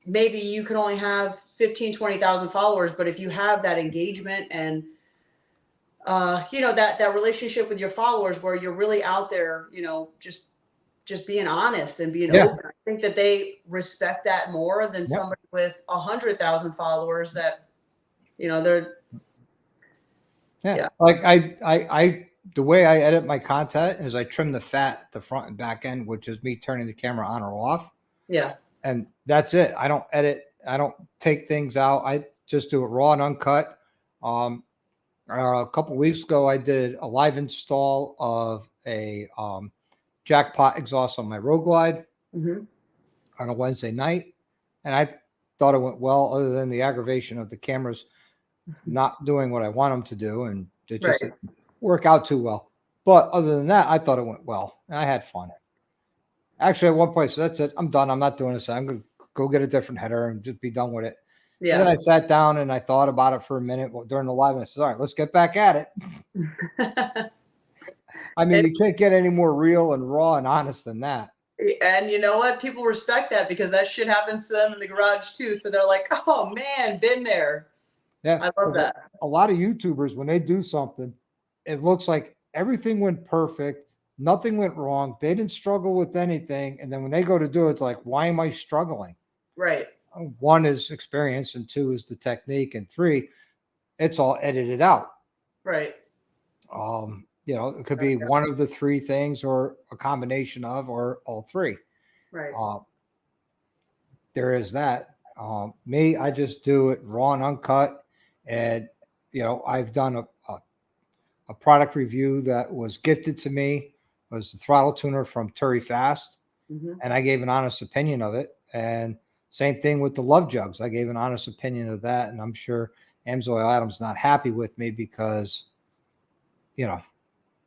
maybe you could only have 15, 20,000 followers, but if you have that engagement and you know, that relationship with your followers where you're really out there, you know, just being honest and being open. I think that they respect that more than somebody with 100,000 followers that, you know, they're. Like I the way I edit my content is I trim the fat at the front and back end, which is me turning the camera on or off. Yeah. And that's it. I don't edit. I don't take things out. I just do it raw and uncut. A couple weeks ago, I did a live install of a jackpot exhaust on my Road Glide on a Wednesday night. And I thought it went well, other than the aggravation of the cameras not doing what I want them to do. And it just didn't work out too well. But other than that, I thought it went well. And I had fun. Actually, at one point, so that's it. I'm done. I'm not doing this. I'm going to go get a different header and just be done with it. Yeah. And then I sat down and I thought about it for a minute during the live. And I said, all right, let's get back at it. I mean, you can't get any more real and raw and honest than that. And you know what? People respect that because that shit happens to them in the garage too. So they're like, oh man, been there. Yeah. I love that. A lot of YouTubers, when they do something, it looks like everything went perfect. Nothing went wrong. They didn't struggle with anything. And then when they go to do it, it's like, why am I struggling? Right. One is experience, and two is the technique, and three, it's all edited out. Right. It could be one of the three things or a combination of, or all three. Right. There is that. Me, I just do it raw and uncut. And, I've done a product review that was gifted to me. It was the throttle tuner from Turi Fast. And I gave an honest opinion of it. And same thing with the love jugs. I gave an honest opinion of that. And I'm sure Amsoil Adams not happy with me because,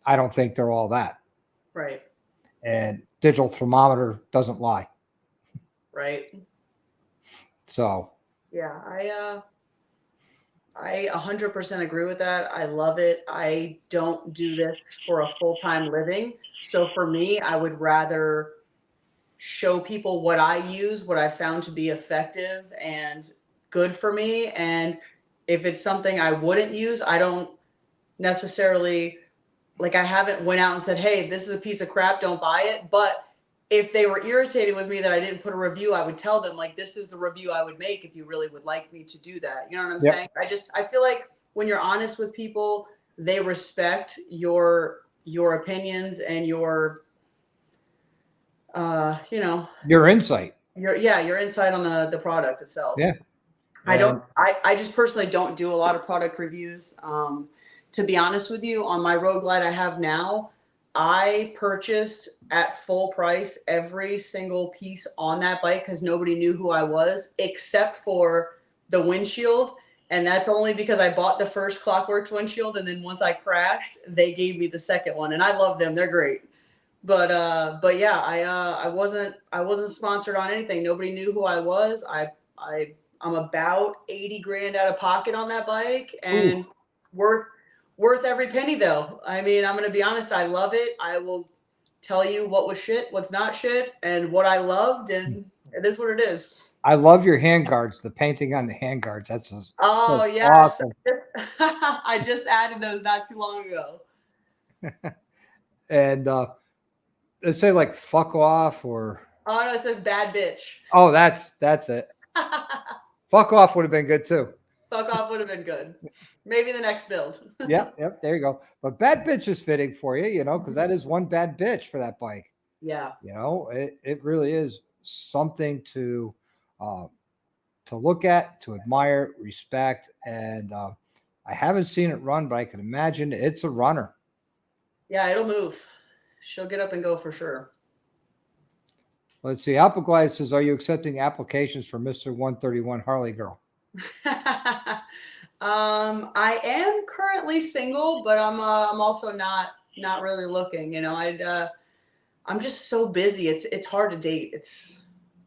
I don't think they're all that. Right. And digital thermometer doesn't lie. Right. So. Yeah, I 100% agree with that. I love it. I don't do this for a full-time living. So for me, I would rather show people what I use, what I found to be effective and good for me. And if it's something I wouldn't use, I don't necessarily, like, I haven't went out and said, hey, this is a piece of crap, don't buy it. But if they were irritated with me that I didn't put a review, I would tell them, like, this is the review I would make if you really would like me to do that. You know what I'm saying? I feel like when you're honest with people, they respect your opinions and your your insight. Your insight on the product itself. Yeah. I just personally don't do a lot of product reviews. To be honest with you, on my Road Glide I have now, I purchased at full price every single piece on that bike because nobody knew who I was except for the windshield. And that's only because I bought the first Clockworks windshield. And then once I crashed, they gave me the second one. And I love them. They're great. But yeah, I wasn't sponsored on anything. Nobody knew who I was. I'm about 80 grand out of pocket on that bike, and worth every penny though. I mean, I'm going to be honest. I love it. I will tell you what was shit, what's not shit, and what I loved, and it is what it is. I love your handguards, the painting on the handguards. That's yeah, awesome. I just added those not too long ago. And they say like fuck off or no, it says bad bitch. Oh, that's it. Fuck off would have been good too. Fuck off would have been good. Maybe the next build. Yep, there you go. But bad bitch is fitting for you, because that is one bad bitch for that bike. Yeah. It really is something to look at, to admire, respect. And I haven't seen it run, but I can imagine it's a runner. Yeah, it'll move. She'll get up and go for sure. Let's see. Appleglide says, are you accepting applications for Mr. 131 Harley Girl? I am currently single, but I'm also not really looking. I'm just so busy. It's hard to date.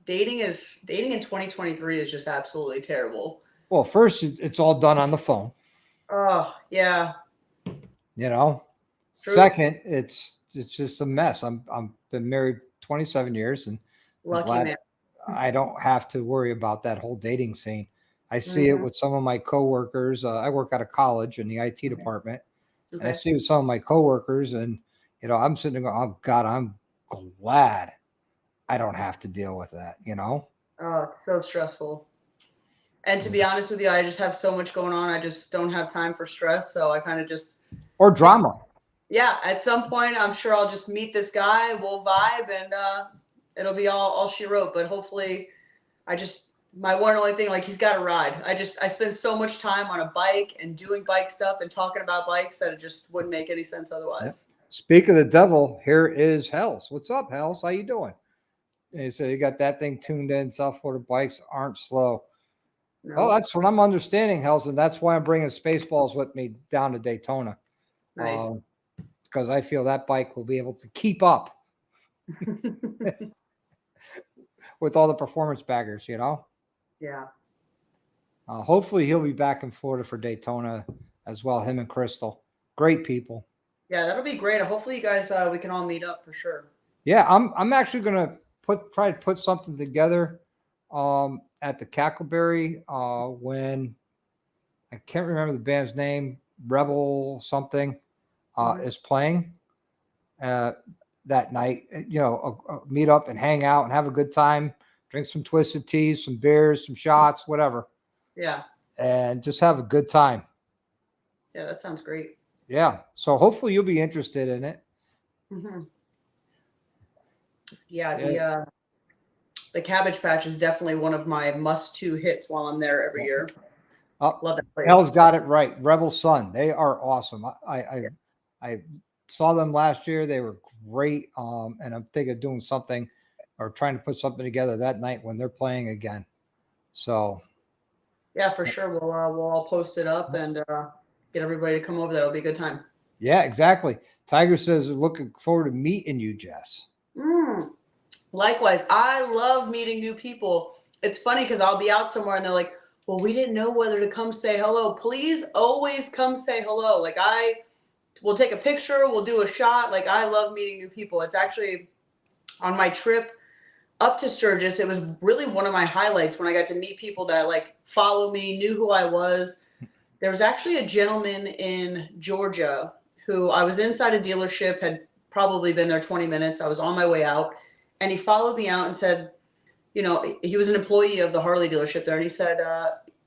Dating in 2023 is just absolutely terrible. Well, first it's all done on the phone. Oh yeah. True. Second, it's just a mess. I'm been married 27 years and lucky man. I don't have to worry about that whole dating scene. I see it with some of my coworkers. I work out of college in the IT department. Okay. And I see it with some of my coworkers, and I'm sitting there going, oh God, I'm glad I don't have to deal with that. Oh, it's so stressful. And to be honest with you, I just have so much going on. I just don't have time for stress. So I kind of just or drama. Yeah, at some point, I'm sure I'll just meet this guy. We'll vibe, and it'll be all she wrote. But hopefully, my one and only thing, like, he's got a ride. I spend so much time on a bike and doing bike stuff and talking about bikes that it just wouldn't make any sense otherwise. Yep. Speak of the devil, here is Hells. What's up, Hells? How you doing? And so you got that thing tuned in. South Florida bikes aren't slow. No. Well, that's what I'm understanding, Hells, and that's why I'm bringing Spaceballs with me down to Daytona. Nice. Because I feel that bike will be able to keep up with all the performance baggers, Yeah. Hopefully he'll be back in Florida for Daytona as well, him and Crystal. Great people. Yeah, that'll be great. Hopefully, you guys, we can all meet up for sure. Yeah, I'm actually gonna try to put something together at the Cackleberry when I can't remember the band's name, Rebel something is playing that night. You know, meet up and hang out and have a good time, drink some twisted teas, some beers, some shots, whatever, Yeah. and just have a good time. Yeah, that sounds great. Yeah. So hopefully you'll be interested in it. Yeah, the Cabbage Patch is definitely one of my must-to hits while I'm there every year. Love that place. Elle's got it right. Rebel Sun. They are awesome. I saw them last year. They were great. And I'm thinking of doing something or trying to put something together that night when they're playing again. So yeah, for sure. We'll all post it up and get everybody to come over there. It'll be a good time. Yeah, exactly. Tiger says looking forward to meeting you, Jess. Likewise, I love meeting new people. It's funny because I'll be out somewhere and they're like, well, we didn't know whether to come say hello. Please always come say hello. Like we'll take a picture, we'll do a shot. Like I love meeting new people. It's actually on my trip up to Sturgis. It was really one of my highlights when I got to meet people that like follow me, knew who I was. There was actually a gentleman in Georgia who I was inside a dealership, had probably been there 20 minutes. I was on my way out and he followed me out and said, you know, he was an employee of the Harley dealership there. And he said,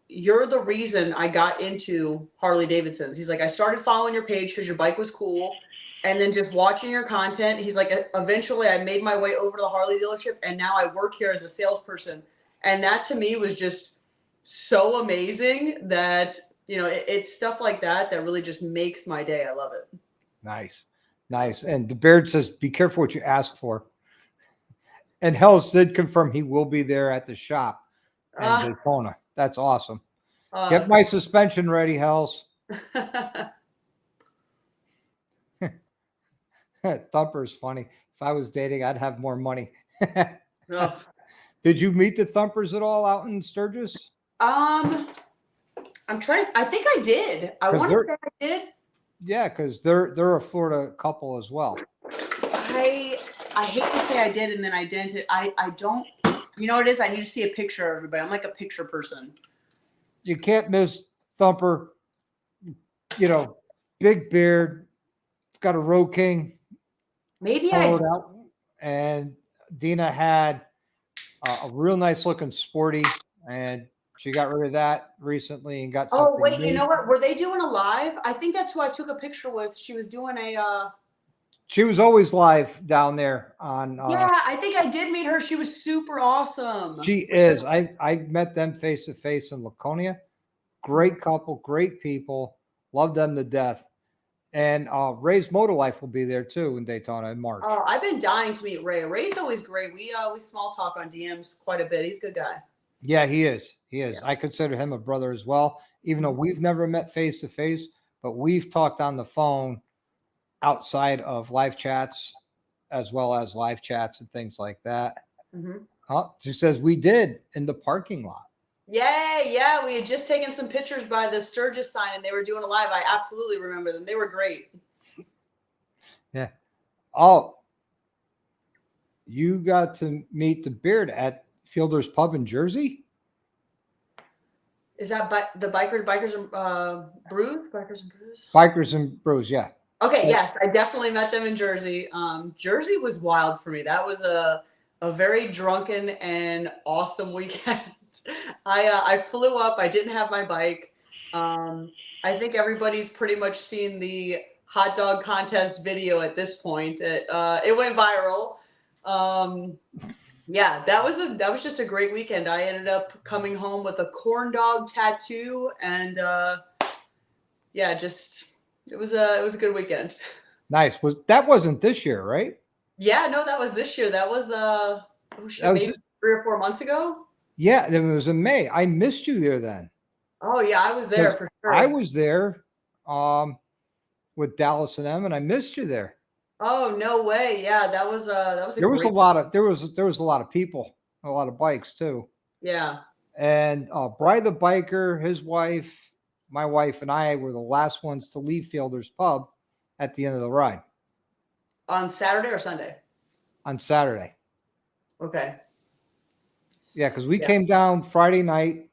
you're the reason I got into Harley Davidsons. He's like, I started following your page because your bike was cool. And then just watching your content, he's like, eventually I made my way over to the Harley dealership and now I work here as a salesperson. And that to me was just so amazing that, you know, it's stuff like that that really just makes my day. I love it. Nice. Nice. And the Beard says, be careful what you ask for. And Hells did confirm he will be there at the shop in Daytona. That's awesome. Get my suspension ready, Hells. Thumper is funny. If I was dating, I'd have more money. Did you meet the Thumpers at all out in Sturgis? I'm trying. I think I did. I want to say I did. Yeah, because they're a Florida couple as well. I hate to say I did and then I didn't. I don't. You know what it is? I need to see a picture of everybody. I'm like a picture person. You can't miss Thumper. You know, big beard. It's got a Road King. Maybe I did. Out. And Dina had a real nice looking sporty, and she got rid of that recently and got something. Oh wait, new. you know what? Were they doing a live? I think that's who I took a picture with. She was doing a. She was always live down there on. Yeah, I think I did meet her. She was super awesome. She is. I met them face to face in Laconia. Great couple, great people. Love them to death. And Ray's Motor Life will be there too in Daytona in March. Oh, I've been dying to meet Ray. Ray's always great. We small talk on DMs quite a bit. He's a good guy. Yeah, he is. He is. Yeah. I consider him a brother as well, even though we've never met face to face, but we've talked on the phone outside of live chats as well as live chats and things like that. She says we did in the parking lot. Yeah. We had just taken some pictures by the Sturgis sign and they were doing a live. I absolutely remember them. They were great. Yeah. Oh, you got to meet the Beard at Fielder's Pub in Jersey? Is that the Bikers and Brews? Bikers and Brews? Bikers and Brews, yeah. Okay, yes, I definitely met them in Jersey. Jersey was wild for me. That was a very drunken and awesome weekend. I flew up. I didn't have my bike. I think everybody's pretty much seen the hot dog contest video at this point. It went viral. Yeah, that was just a great weekend. I ended up coming home with a corn dog tattoo, and yeah, just it was a good weekend. Nice. That wasn't this year, right? Yeah, no, that was this year. That was maybe 3 or 4 months ago. Yeah, it was in May. I missed you there then. Oh yeah, I was there for sure. I was there with Dallas and them, and I missed you there. Oh no way! Yeah, that was there was a lot of people, a lot of bikes too. Yeah. And Bry the biker, his wife, my wife, and I were the last ones to leave Fielder's Pub at the end of the ride On Saturday or Sunday? on Saturday. Okay. Yeah, because we Yeah. came down Friday night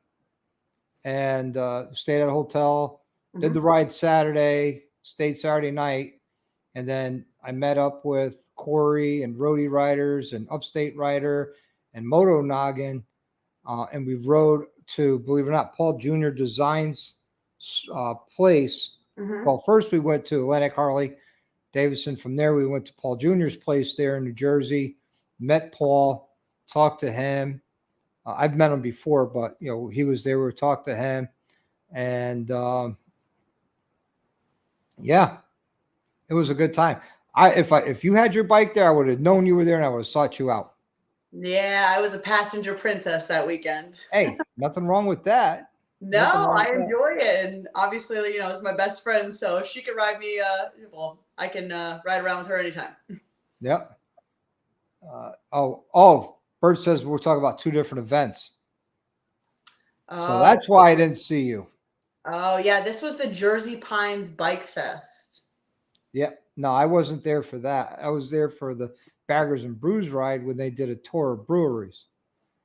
and stayed at a hotel, did the ride Saturday, stayed Saturday night, and then I met up with Corey and Roadie Riders and Upstate Rider and Moto Noggin, and we rode to, believe it or not, Paul Jr. Designs place. Well, first we went to Atlantic Harley Davidson. From there, we went to Paul Jr.'s place there in New Jersey, met Paul, talked to him. I've met him before, but he was there. We talked to him, and yeah, it was a good time. If you had your bike there, I would have known you were there, and I would have sought you out. Yeah, I was a passenger princess that weekend. Hey, nothing wrong with that. No, I enjoy it, and obviously, it's my best friend, so she can ride me. Well, I can ride around with her anytime. Yep. Bert says we're talking about two different events. So that's why I didn't see you. Oh, yeah. This was the Jersey Pines Bike Fest. Yep. No, I wasn't there for that. I was there for the Baggers and Brews ride when they did a tour of breweries.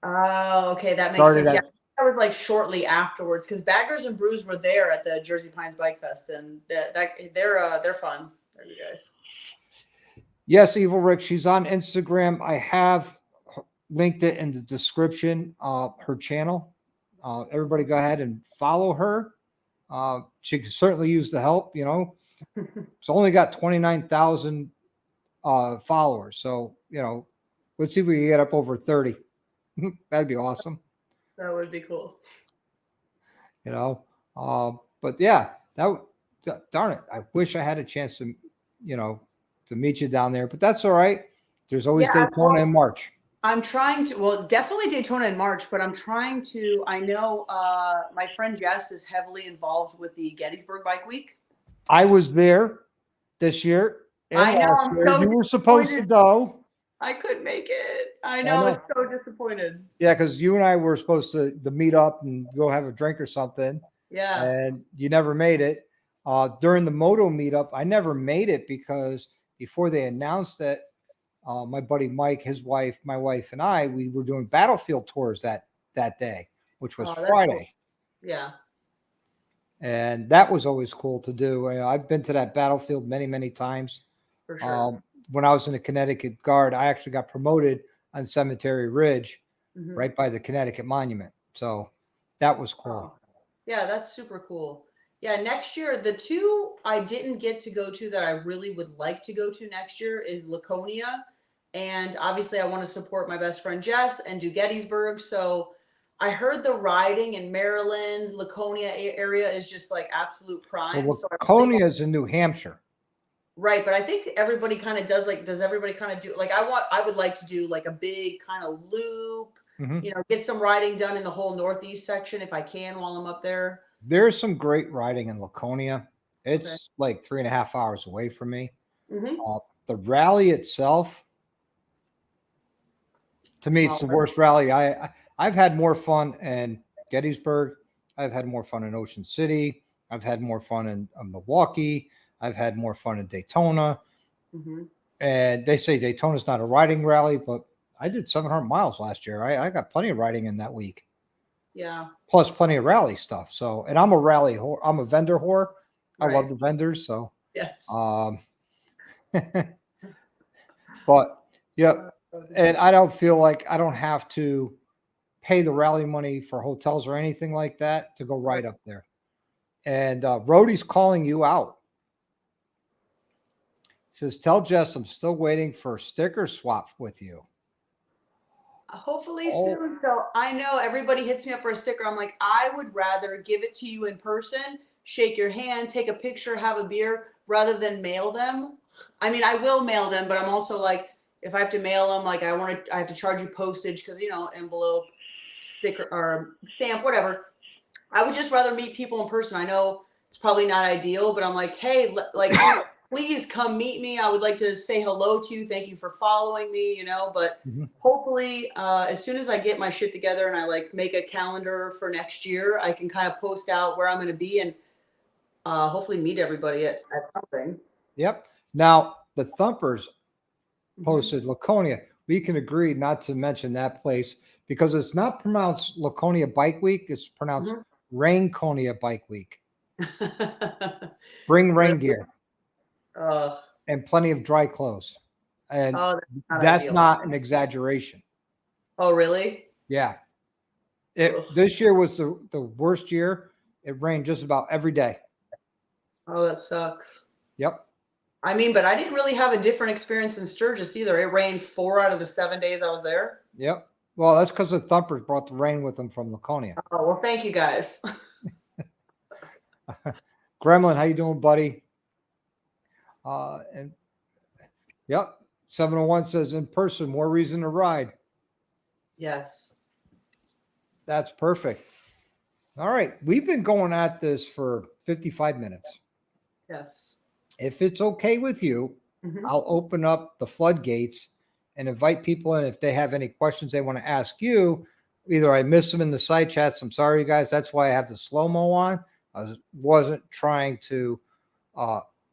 Oh, okay. That makes sense. Yeah, that was like shortly afterwards because Baggers and Brews were there at the Jersey Pines Bike Fest, and they're fun. There you guys. Yes, Evil Rick. She's on Instagram. I have linked it in the description. Her channel. Everybody, go ahead and follow her. She can certainly use the help. It's only got 29,000 followers. So let's see if we can get up over 30. That'd be awesome. That would be cool. But yeah, darn it. I wish I had a chance to, to meet you down there, but that's all right. There's always Daytona in March. I'm trying to, well, definitely Daytona in March, but I'm trying to, I know my friend Jess is heavily involved with the Gettysburg Bike Week. I was there this year. I know. You were supposed to go. I couldn't make it. I know. I was so disappointed. Yeah, because you and I were supposed to meet up and go have a drink or something. Yeah. And you never made it. During the moto meetup, I never made it because before they announced it, my buddy Mike, his wife, my wife, and I, we were doing battlefield tours that day, which was Friday. Cool. Yeah. And that was always cool to do. I've been to that battlefield many, many times. For sure. When I was in the Connecticut Guard, I actually got promoted on Cemetery Ridge, right by the Connecticut Monument. So that was cool. Yeah, that's super cool. Yeah, next year, the two I didn't get to go to that I really would like to go to next year is Laconia. And obviously, I want to support my best friend Jess and do Gettysburg. So I heard the riding in Maryland, Laconia area is just like absolute prime. Well, Laconia is in New Hampshire. Right, but I think everybody kind of does does everybody kind of do I would like to do like a big kind of loop, get some riding done in the whole Northeast section if I can while I'm up there. There's some great riding in Laconia. It's like 3.5 hours away from me. The rally itself, to me, it's the worst rally. I've had more fun in Gettysburg. I've had more fun in Ocean City. I've had more fun in Milwaukee. I've had more fun in Daytona. And they say Daytona's not a riding rally, but I did 700 miles last year. I got plenty of riding in that week. Yeah. Plus plenty of rally stuff. So, and I'm a rally whore. I'm a vendor whore. I love the vendors. So, yes. But yeah, and I don't feel like I don't have to pay the rally money for hotels or anything like that to go right up there. And Rhodey's calling you out. Says, tell Jess I'm still waiting for a sticker swap with you. Hopefully soon. So I know everybody hits me up for a sticker. I'm like, I would rather give it to you in person, shake your hand, take a picture, have a beer, rather than mail them. I mean, I will mail them, but I'm also like, if I have to mail them, like I have to charge you postage because, envelope, sticker or stamp, whatever. I would just rather meet people in person. I know it's probably not ideal, but I'm like, hey, please come meet me. I would like to say hello to you. Thank you for following me, but hopefully as soon as I get my shit together and I make a calendar for next year, I can kind of post out where I'm going to be and hopefully meet everybody at something. Yep. Now the Thumpers posted Laconia. We can agree not to mention that place because it's not pronounced Laconia Bike Week. It's pronounced Rainconia Bike Week. Bring rain gear and plenty of dry clothes. And that's not an exaggeration. Oh, really? Yeah. This year was the worst year. It rained just about every day. Oh, that sucks. Yep. I mean, but I didn't really have a different experience in Sturgis either. It rained 4 out of the 7 days I was there. Yep. Well, that's because the Thumpers brought the rain with them from Laconia. Oh, well, thank you guys. Gremlin, how you doing, buddy? And yep, 701 says in person, more reason to ride. Yes. That's perfect. All right. We've been going at this for 55 minutes. Yes. If it's okay with you, I'll open up the floodgates and invite people in if they have any questions they want to ask you. Either I miss them in the side chats. I'm sorry, you guys. That's why I have the slow-mo on. I wasn't trying to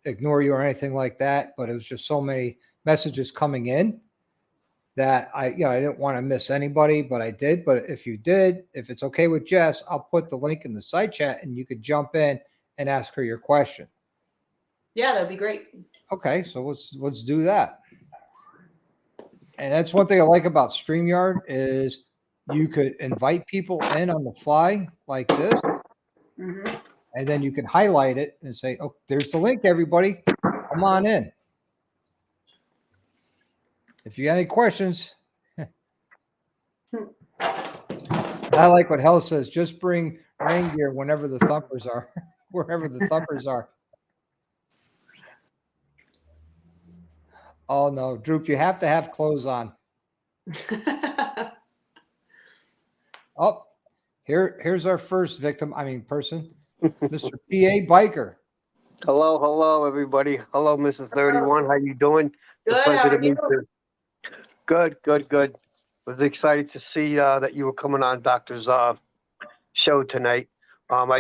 ignore you or anything like that, but it was just so many messages coming in that I didn't want to miss anybody, but I did. But if you did, if it's okay with Jess, I'll put the link in the side chat and you could jump in and ask her your question. Yeah, that'd be great. Okay, so let's do that. And that's one thing I like about StreamYard is you could invite people in on the fly like this, and then you can highlight it and say, "Oh, there's the link, everybody. Come on in." If you got any questions, I like what Hell says. Just bring rain gear whenever the Thumpers are, wherever the Thumpers are. Oh no, Droop, you have to have clothes on. Oh, here's our first victim. I mean person, Mr. PA Biker. Hello, everybody. Hello, Mrs. 31. How you doing? Good. How are you? Good. Was excited to see that you were coming on Doctor's show tonight. I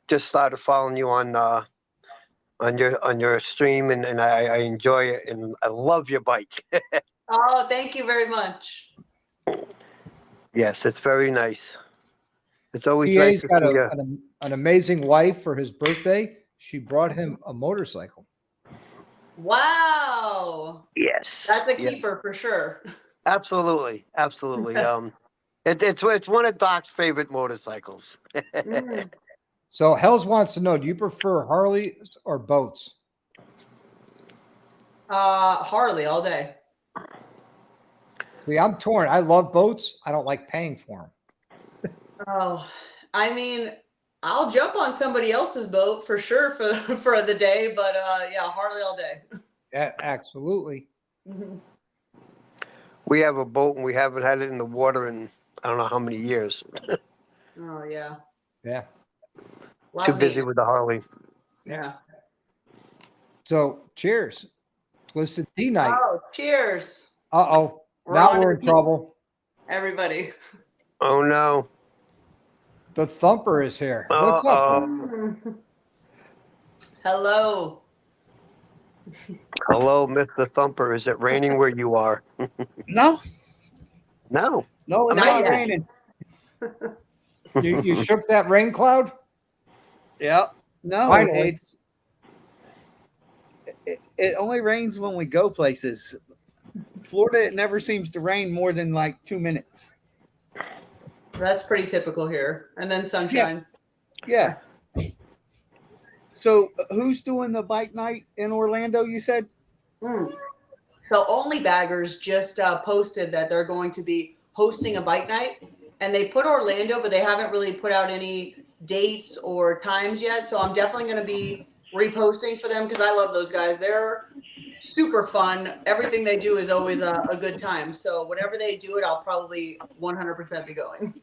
just started following you on your stream, and I enjoy it, and I love your bike. Oh, thank you very much. Yes, it's very nice. It's always PA's nice to got see an amazing wife for his birthday. She brought him a motorcycle. Wow. Yes. That's a keeper for sure. Absolutely. It's one of Doc's favorite motorcycles. So Hells wants to know, do you prefer Harleys or boats? Harley all day. See, I'm torn. I love boats. I don't like paying for them. Oh, I mean, I'll jump on somebody else's boat for sure for the day, but yeah, Harley all day. Yeah, absolutely. We have a boat and we haven't had it in the water in I don't know how many years. Oh yeah. Yeah. Too busy with the Harley. Yeah. So cheers. Twisted Tea night. Oh, cheers. Uh-oh. Now we're in trouble. Everybody. Oh no. The Thumper is here. What's up? Hello. Hello, Mr. Thumper. Is it raining where you are? No, No. it's not raining. You shook that rain cloud? Yep. No, Finally. it only rains when we go places. Florida, it never seems to rain more than like 2 minutes. That's pretty typical here. And then sunshine. Yeah. So who's doing the bike night in Orlando, you said? So Only Baggers just posted that they're going to be hosting a bike night. And they put Orlando, but they haven't really put out any dates or times yet. So I'm definitely going to be reposting for them because I love those guys. They're super fun. Everything they do is always a good time. So whenever they do it, I'll probably 100% be going.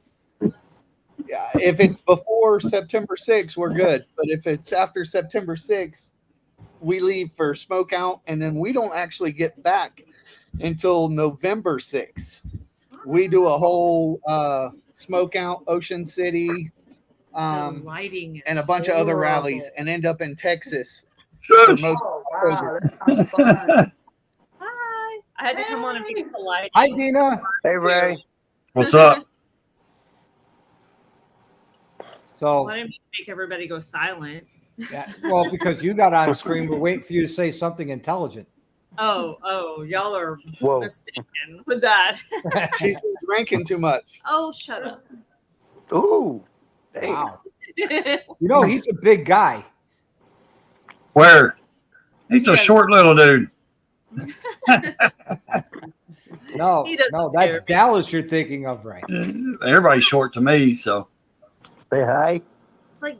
Yeah. If it's before September 6th, we're good. But if it's after September 6th, we leave for smoke out, and then we don't actually get back until November 6th. We do a whole smoke out, Ocean City, lighting and a bunch of other rallies, and end up in Texas for Shush. most. Oh, wow. That sounds fun. Hi. I had to come on and be polite. Hi, Dina. Hey, Ray. What's up? So, Why didn't you make everybody go silent? yeah, well, because you got on screen, we're waiting for you to say something intelligent. Oh, y'all are Whoa. mistaken with that. She's been drinking too much. Oh, shut up. Ooh. Hey. Wow. You know, he's a big guy. Where? He's a Yeah. short little dude. No, He doesn't no, scare that's me. Dallas you're thinking of, right? Everybody's short to me, so Say hi. It's like,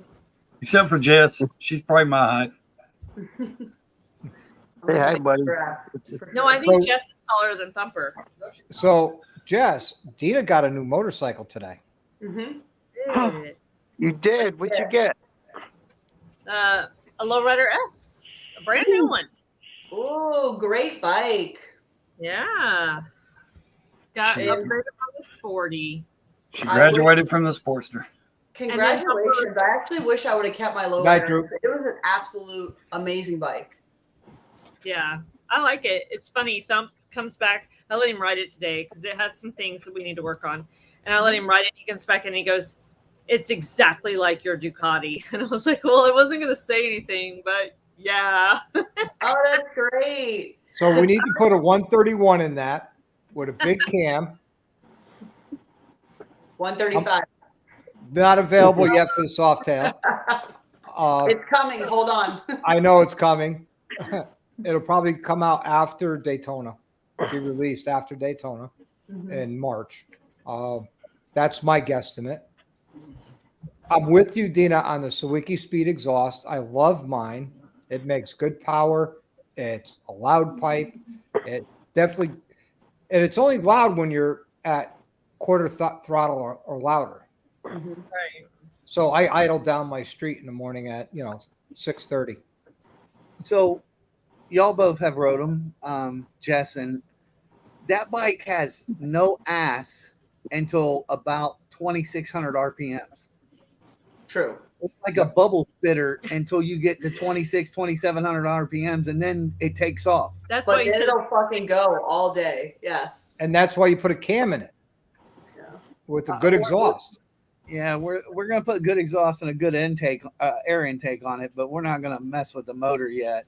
except for Jess. She's probably my height. Say hi, buddy. no, I think So- Jess is taller than Thumper. So, Jess, Dina got a new motorcycle today. Mhm. You did. What'd you get? A Lowrider S, a brand new one. Ooh, great bike. Yeah. Got She- upgraded from the Sporty. She I graduated from the Sportster. Congratulations. I actually wish I would have kept my low Night, rider. Drew. It was an absolute amazing bike. Yeah, I like it. It's funny. Thump comes back. I let him ride it today because it has some things that we need to work on. And I let him ride it. He comes back and he goes, "It's exactly like your Ducati." And I was like, "Well, I wasn't going to say anything, but yeah." Oh, that's great. So we need to put a 131 in that with a big cam. 135. Not available yet for the soft tail. It's coming. Hold on. I know it's coming. It'll probably come out after Daytona, be released after Daytona in March. That's my guesstimate. I'm with you, Dina, on the Sawicki Speed exhaust. I love mine. It makes good power. It's a loud pipe. It definitely, and it's only loud when you're at quarter throttle or louder. Right. So I idle down my street in the morning at 6:30. So, y'all both have rode them, Jess, and that bike has no ass until about 2,600 RPMs. True. It's like a bubble spitter until you get to 2,700 RPMs, and then it takes off. That's why But you then said it'll fucking go all day. Yes. And that's why you put a cam in it Yeah. with a good exhaust. Yeah, we're gonna put good exhaust and a good intake, air intake on it, but we're not gonna mess with the motor yet.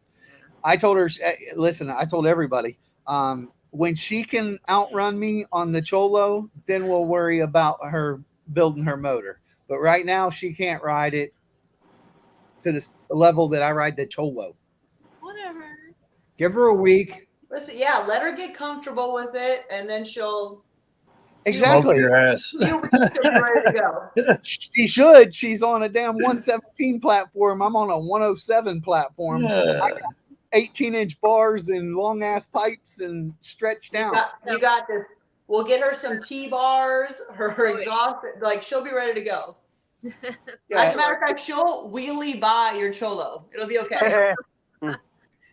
I told her, listen, I told everybody, when she can outrun me on the Cholo, then we'll worry about her building her motor. But right now, she can't ride it to the level that I ride the Cholo. whatever. Give her a week. Listen, yeah, let her get comfortable with it, and then she'll Smoke Exactly. your ass. she'll be ready to go. She should. She's on a damn 117 platform. I'm on a 107 platform. Yeah. 18-inch bars and long ass pipes and stretched out. You got this. We'll get her some T-bars, her exhaust, like she'll be ready to go. As Yeah, a matter of fact, she'll wheelie by your Cholo. It'll be okay.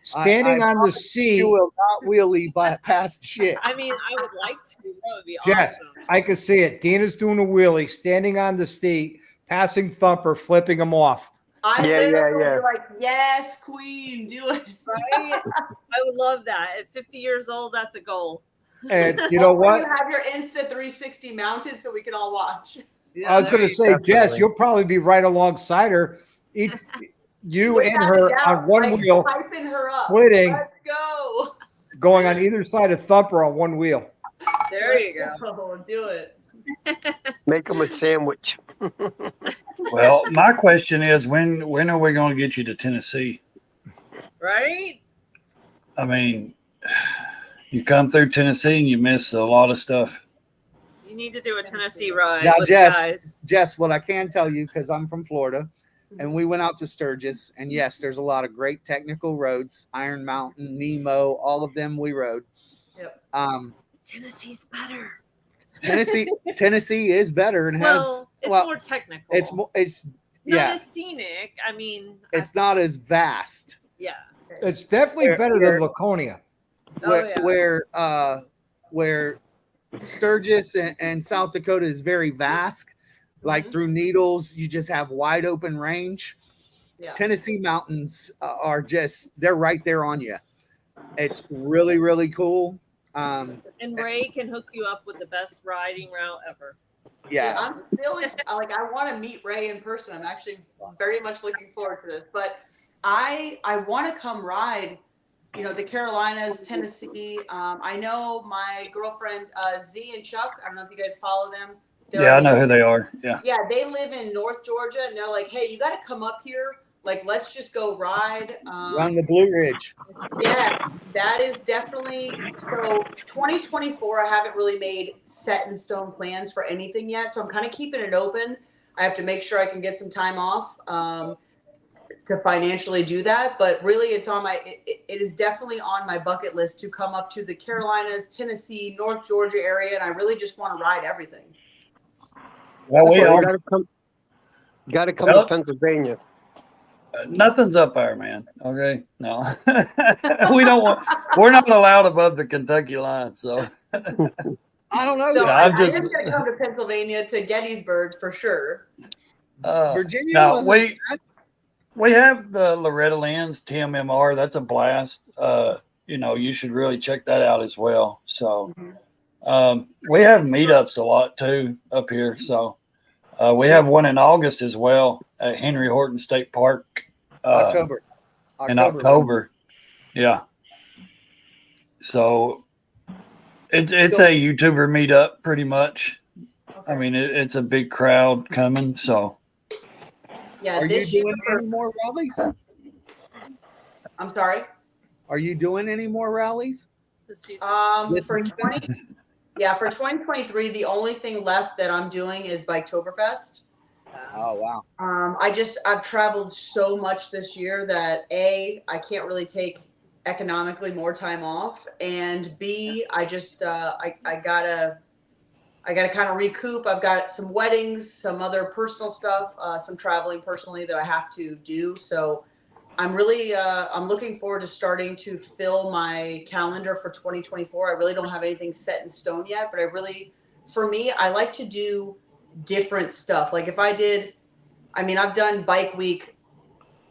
Standing I on the you seat, will not wheelie by past shit. I mean, I would like to. That would be Jess, awesome. I can see it. Dina's doing a wheelie, standing on the seat, passing Thumper, flipping him off. I Yeah, literally yeah. be like, yes, queen, do it. Right? I would love that. At 50 years old, that's a goal. And you know Hopefully what? You have your Insta 360 mounted so we can all watch. Yeah, I was going to there say, Definitely. Jess, you'll probably be right alongside her. You and Without a her doubt, on one like, wheel, hyping her up. splitting, Let's go. going on either side of Thumper on one wheel. There you go. Oh, do it. Make them a sandwich. Well, my question is, when are we going to get you to Tennessee? Right? I mean, you come through Tennessee and you miss a lot of stuff. You need to do a Tennessee ride Now, with Jess, the guys. Jess, what I can tell you, because I'm from Florida, and we went out to Sturgis, and yes, there's a lot of great technical roads, Iron Mountain, Nemo, all of them we rode. Yep. Tennessee's better. Tennessee is better and has Well, it's more technical. it's not yeah, as scenic. I mean, it's not as vast. yeah. It's definitely better than Laconia. Where Sturgis and South Dakota is very vast, like Mhm. through Needles, you just have wide open range. Yeah. Tennessee mountains are they're right there on you. It's really, really cool. And Ray can hook you up with the best riding route ever. Yeah, Yeah. I'm feeling like I want to meet Ray in person. I'm actually very much looking forward to this. But I want to come ride, the Carolinas, Tennessee. I know my girlfriend Z and Chuck. I don't know if you guys follow them. Yeah, I know who they are. Yeah. Yeah, they live in North Georgia, and they're like, hey, you got to come up here. Like, let's just go ride. Run the Blue Ridge. Yes, that is definitely so. 2024, I haven't really made set in stone plans for anything yet, so I'm kind of keeping it open. I have to make sure I can get some time off to financially do that, but really, it's on it is definitely on my bucket list to come up to the Carolinas, Tennessee, North Georgia area, and I really just want to ride everything. Well, we So all, you got to come to Pennsylvania. nothing's up there, man. Okay, no, we don't want. We're not allowed above the Kentucky line, so. I don't know. So Yeah, I I'm am just- going to come to Pennsylvania to Gettysburg for sure. Virginia no, wasn't bad. we have the Loretta Lynn's TMMR. That's a blast. You should really check that out as well. So, we have meetups a lot too up here. So, we have one in August as well at Henry Horton State Park. October. In October. Yeah. So it's a YouTuber meetup pretty much. I mean, it's a big crowd coming. So Yeah, Are you this year. doing any more rallies? I'm sorry. Are you doing any more rallies? This season. This For season? 2023, the only thing left that I'm doing is Biketoberfest. Oh wow. I've traveled so much this year that I can't really take economically more time off, and B, I gotta kind of recoup. I've got some weddings, some other personal stuff, some traveling personally that I have to do. So I'm really I'm looking forward to starting to fill my calendar for 2024. I really don't have anything set in stone yet, but for me, I like to do different stuff. Like I've done Bike Week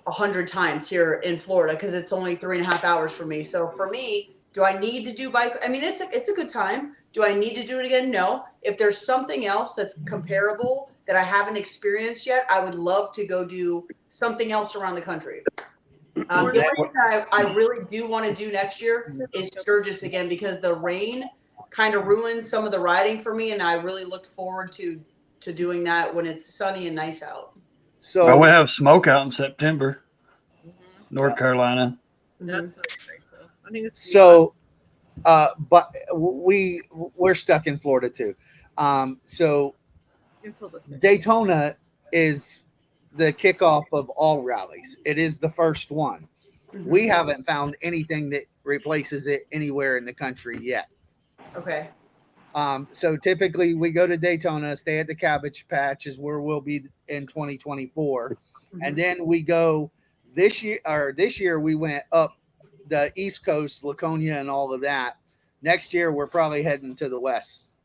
100 times here in Florida because it's only 3.5 hours for me. So for me, do I need to do bike? I mean, it's a good time. Do I need to do it again? No. If there's something else that's comparable that I haven't experienced yet, I would love to go do something else around the country. The only thing I really do want to do next year is Sturgis again because the rain kind of ruins some of the riding for me, and I really look forward to doing that when it's sunny and nice out. So we have smoke out in September, North Carolina. That's really great, though. I think it's so but we're stuck in Florida too. So until this year. Daytona is the kickoff of all rallies. It is the first one. We haven't found anything that replaces it anywhere in the country yet. Okay. So typically we go to Daytona, stay at the Cabbage Patch is where we'll be in 2024. And then we go this year we went up the East Coast, Laconia and all of that. Next year we're probably heading to the west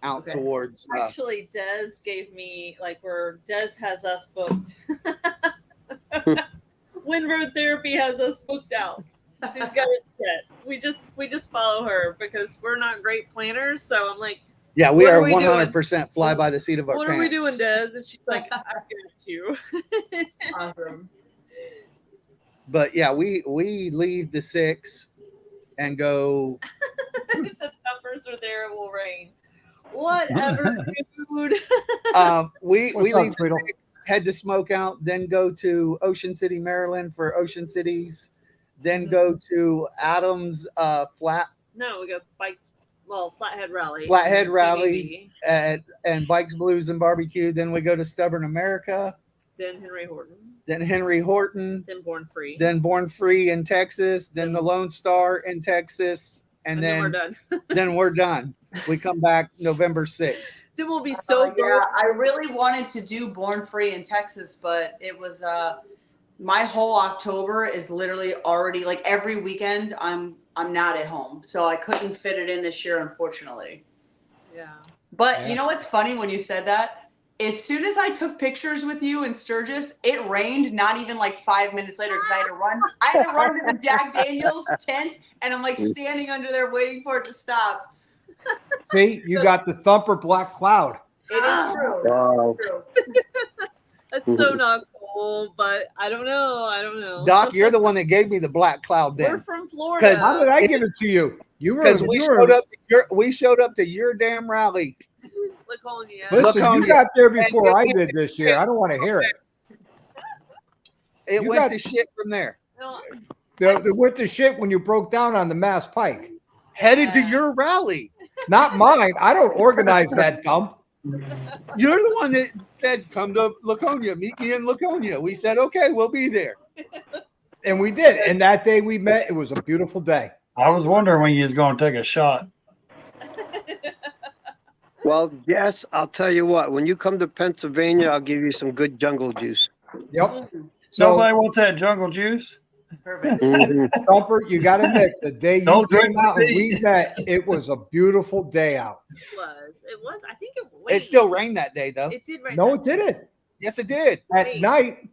out towards Actually, Des gave me where Des has us booked. Wind Road Therapy has us booked out. She's got it set. We just follow her because we're not great planners. So I'm like, yeah, we what are are we 100% fly by the seat of our what pants. are we doing, Des? And she's like, I got you. Awesome. But yeah, we leave the 6 and go. If the thumpers are there, it will rain. Whatever, dude. We What's up, leave the Tweedle? 6, head to Smokeout, then go to Ocean City, Maryland for Ocean Cities, then go to Adams Flat No, we go bikes. Well, Flathead Rally. Flathead Rally and Bikes, Blues, and Barbecue. Then we go to Stubborn America. Then Henry Horton. Then Henry Horton. Then Born Free. Then Born Free in Texas. Then the Lone Star in Texas. And then we're done. then we're done. We come back November 6th. Then we'll be so Yeah, broke. I really wanted to do Born Free in Texas, but it was my whole October is literally already every weekend I'm not at home, so I couldn't fit it in this year, unfortunately. Yeah. But you know what's funny when you said that? As soon as I took pictures with you in Sturgis, it rained not even like 5 minutes later because I had to run. I had to run to the Jack Daniels tent, and I'm like standing under there waiting for it to stop. See, you got the thumper black cloud. It is true. Wow. It's true. That's so not cool, but I don't know. I don't know. Doc, you're the one that gave me the black cloud We're then. from Florida. 'Cause How did I give it to you? You were Because we you showed were- up. We showed up to your damn rally. Laconia. Listen, Look on you you. got there before I did this year. I don't want to hear it. It You went got- to shit from there. No, The went to shit when you broke down on the Mass Pike. Headed to your rally. Not mine. I don't organize that dump. You're the one that said, "Come to Laconia. Meet me in Laconia." We said, "Okay, we'll be there." And we did. And that day we met, it was a beautiful day. I was wondering when you was going to take a shot. Well, Jess, I'll tell you what. When you come to Pennsylvania, I'll give you some good jungle juice. Yep. So, Nobody wants that jungle juice. Perfect. Thumper, you got to admit, the day you Don't came drink out and the we met, it was a beautiful day out. it was. It was. I think it. It still rained that day, though. It did rain. No, that it didn't. Yes, it did. At Wait. night,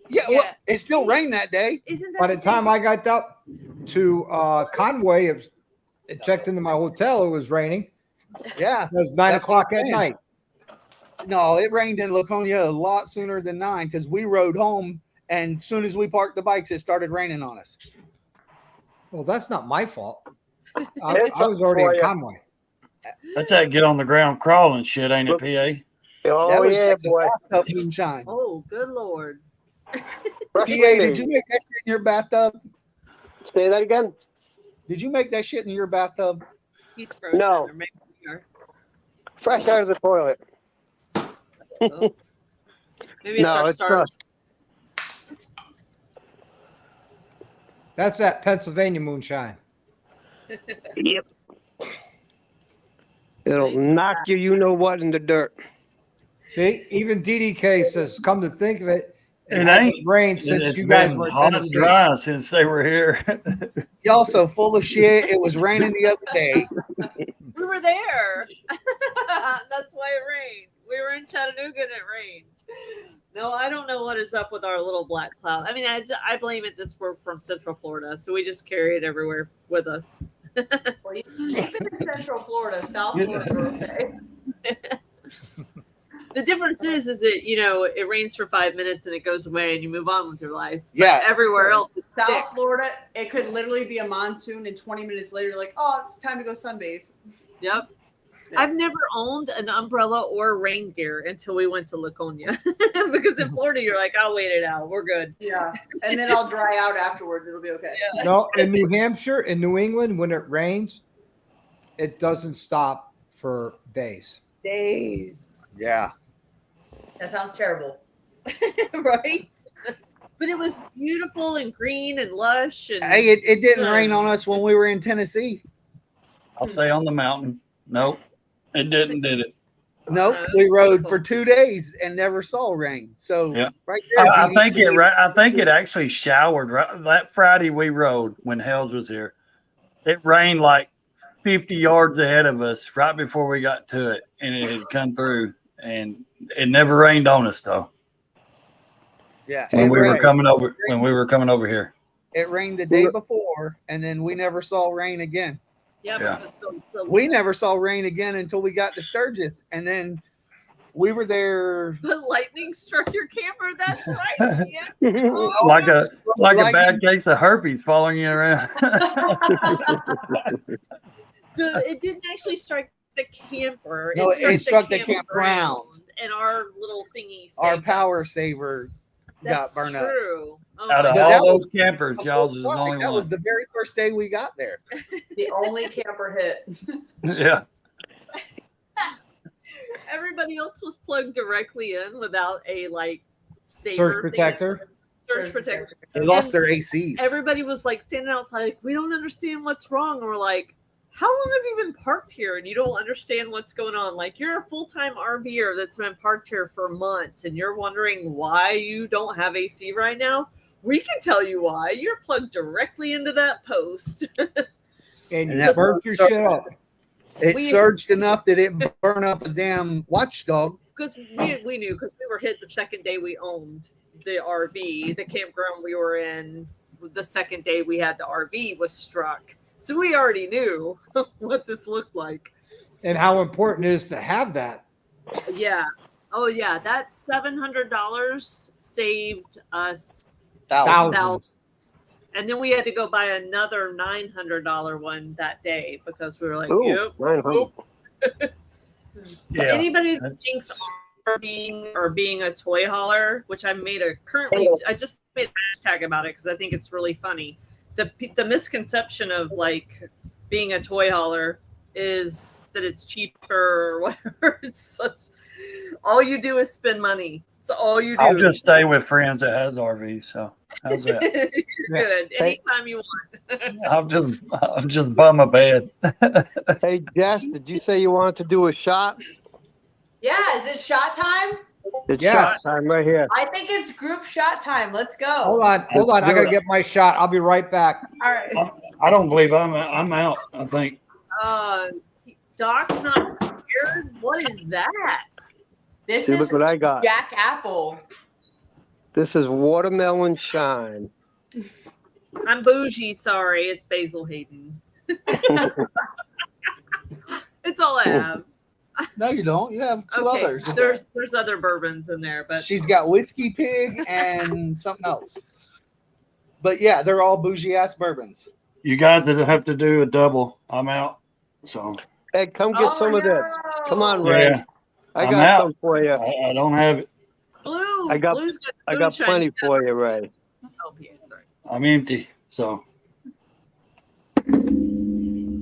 Yeah, Yeah. well, it still rained that day. Isn't that by the time I got up to Conway, it checked into my hotel, it was raining. Yeah. It was 9 That's o'clock what I'm at saying. night. No, it rained in Laconia a lot sooner than 9 because we rode home, and as soon as we parked the bikes, it started raining on us. Well, that's not my fault. I There's was something already for in you. Conway. That's that get on the ground crawling shit, ain't it, PA? Oh, That was yeah, that's a boy. bathtub moonshine. Oh, good lord! Fresh PA, did lemonade. you make that shit in your bathtub? Say that again? Did you make that shit in your bathtub? He's frozen. No. Or maybe we are. Fresh out of the toilet. Oh. Maybe it's No, our it's start. That's that Pennsylvania moonshine. Yep. It'll knock you know what in the dirt. See, even DDK says, come to think of it, it It hasn't ain't. rained since It's you guys been were in hot and Tennessee. dry since they were here. Y'all so full of shit. It was raining the other day. We were there. That's why it rained. We were in Chattanooga and it rained. No, I don't know what is up with our little black cloud. I mean, I blame it that we're from Central Florida, so we just carry it everywhere with us. Well, you keep it in Central Florida, South Florida, we're okay. The difference is that it rains for 5 minutes and it goes away and you move on with your life. Yeah. But everywhere else, it's South thick. Florida, it could literally be a monsoon, and 20 minutes later, you're like, oh, it's time to go sunbathe. Yep. I've never owned an umbrella or rain gear until we went to Laconia. Because in Florida, you're like, I'll wait it out. We're good. Yeah. And then I'll dry out afterwards. It'll be okay. Yeah. No, in New Hampshire, in New England, when it rains, it doesn't stop for days. Days. Yeah. That sounds terrible. Right? But it was beautiful and green and lush. And Hey, it didn't rain on us when we were in Tennessee. I'll stay on the mountain. Nope. It didn't, did it? Nope. That's We rode beautiful. for 2 days and never saw rain. So Yeah. right there. I DDK, think it actually showered right that Friday we rode when Hells was here. It rained like 50 yards ahead of us right before we got to it, and it had come through, and it never rained on us though. Yeah. When It we were rained. coming over here. It rained the day before, and then we never saw rain again. Yeah, Yeah. because the We never saw rain again until we got to Sturgis, and then we were there. the lightning struck your camper. That's right. Yeah. Oh, Like a Lightning- bad case of herpes following you around. it didn't actually strike the camper. No, it struck the campground. And our little thingy. Our saved power us. saver That's got burned up. true. Oh Out of my But all that those was- campers, y'all's is the Right, only that was one. the very first day we got there. The only camper hit. Yeah. Everybody else was plugged directly in without a saver Surge thing. protector. Surge protector. They lost And their ACs. Everybody was standing outside, we don't understand what's wrong. And we're like, how long have you been parked here and you don't understand what's going on? You're a full-time RVer that's been parked here for months and you're wondering why you don't have AC right now. We can tell you why. You're plugged directly into that post. And you that burnt your surge- shit up. It we- surged enough that it burned up a damn watchdog. because we knew because we were hit the second day we owned the RV, the campground we were in. The second day we had the RV was struck, so we already knew what this looked like. And how important it is to have that. Yeah. Oh yeah, that $700 saved us Thousands. and then we had to go buy another $900 one that day because we were like, Ooh, yep. 900. Yeah, Anybody that that's- thinks being a toy hauler, which I just made a hashtag about it because I think it's really funny. The misconception of like being a toy hauler is that it's cheaper or whatever. It's such all you do is spend money. It's all you do. I'll just stay with friends that has RVs. So how's that? Good. Anytime you want. I'll just bum a bed. Hey, Jess, did you say you wanted to do a shot? Yeah, is it shot time? It's Yes. shot time right here. I think it's group shot time. Let's go. Hold on. I gotta get my shot. I'll be right back. All right. I don't believe I'm out. I think. Doc's not here. What is that? This See, is look what I got. Jack Apple. This is watermelon shine. I'm bougie. Sorry, it's Basil Hayden. It's all I have. No, you don't. You have two Okay, others. there's other bourbons in there, but She's got Whiskey Pig and something else. But yeah, they're all bougie ass bourbons. You guys that have to do a double. I'm out. So Hey, come get some of this. Come on, no. Ray. yeah, I I'm got out. some for you. I don't have it. blue. I got- Blue's good. I got Moonshine plenty has for a- you, Ray. Oh, yeah, sorry. I'm empty. So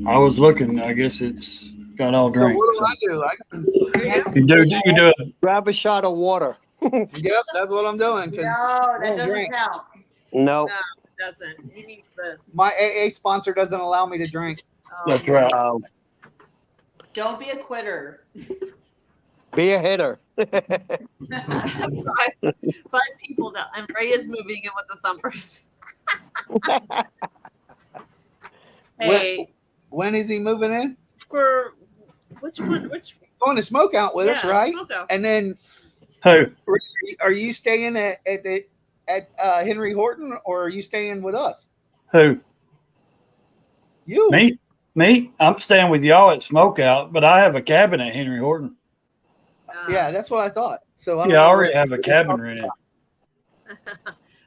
I was looking. I guess it's got all So drink. what So do I do? There you go. you do it. Grab a shot of water. Yep, that's what I'm doing. 'Cause No, I that don't doesn't drink. count. No. No, it doesn't. He needs this. My AA sponsor doesn't allow me to drink. Oh, That's right. Don't be a quitter. Be a hitter. Five people now, and Ray is moving in with the thumpers. Hey, When is he moving in? for which one? Which Going to smoke out with us, right? Smoke out. And then Who? are you staying at Henry Horton or are you staying with us? Who? You. Me? I'm staying with y'all at Smokeout, but I have a cabin at Henry Horton. Yeah, that's what I thought. So I don't Yeah, I know already what- have a cabin rented.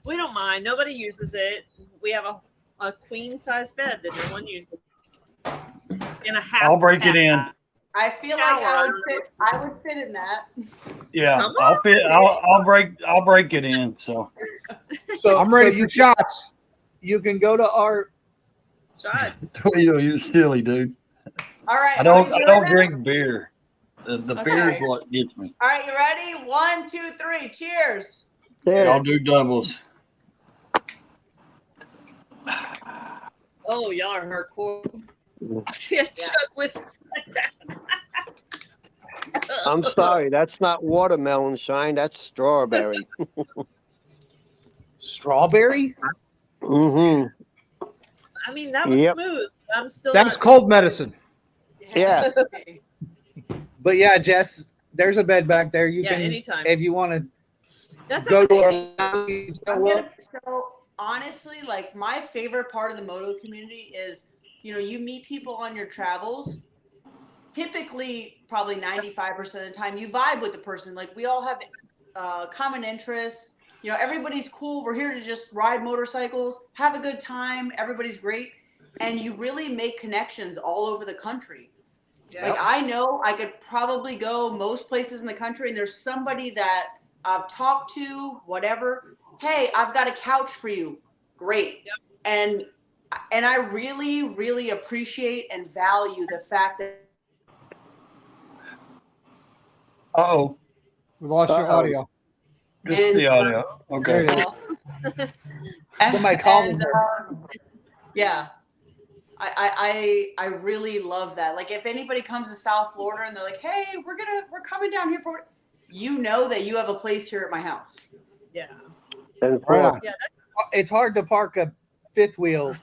We don't mind. Nobody uses it. We have a queen size bed that no one uses. And a half. I'll break it in. I feel like I would fit in that. Yeah, Come I'll on. fit. I'll break it in. So So I'm ready so for shots. you can go to our Shots. you silly dude. All right. I don't are you ready? drink beer. The beer is Okay. what gets me. All right, you ready? 1, 2, 3. Cheers. Y'all do doubles. Oh, y'all are hardcore. Yeah, chug whiskey like that. I'm sorry. That's not watermelon shine. That's strawberry. strawberry. Mm-hmm. I mean, that was Yep. smooth. I'm still. That's not- cold medicine. Yeah. But yeah, Jess, there's a bed back there. You Yeah, can anytime. if you want to That's go to okay. our So honestly, like my favorite part of the moto community is, you meet people on your travels. Typically, probably 95% of the time, you vibe with the person. Like we all have common interests. Everybody's cool. We're here to just ride motorcycles, have a good time. Everybody's great. And you really make connections all over the country. Like I know I could probably go most places in the country and there's somebody that I've talked to, whatever. Hey, I've got a couch for you. Great. Yep. And I really, really appreciate and value the fact that Oh, We lost your Uh-oh. audio. just And- the audio. There Okay. it is. Somebody called and, her. yeah. I really love that. Like if anybody comes to South Florida and they're like, hey, we're coming down here for it. You know that you have a place here at my house. Yeah. And Right on. It's hard to park a fifth wheel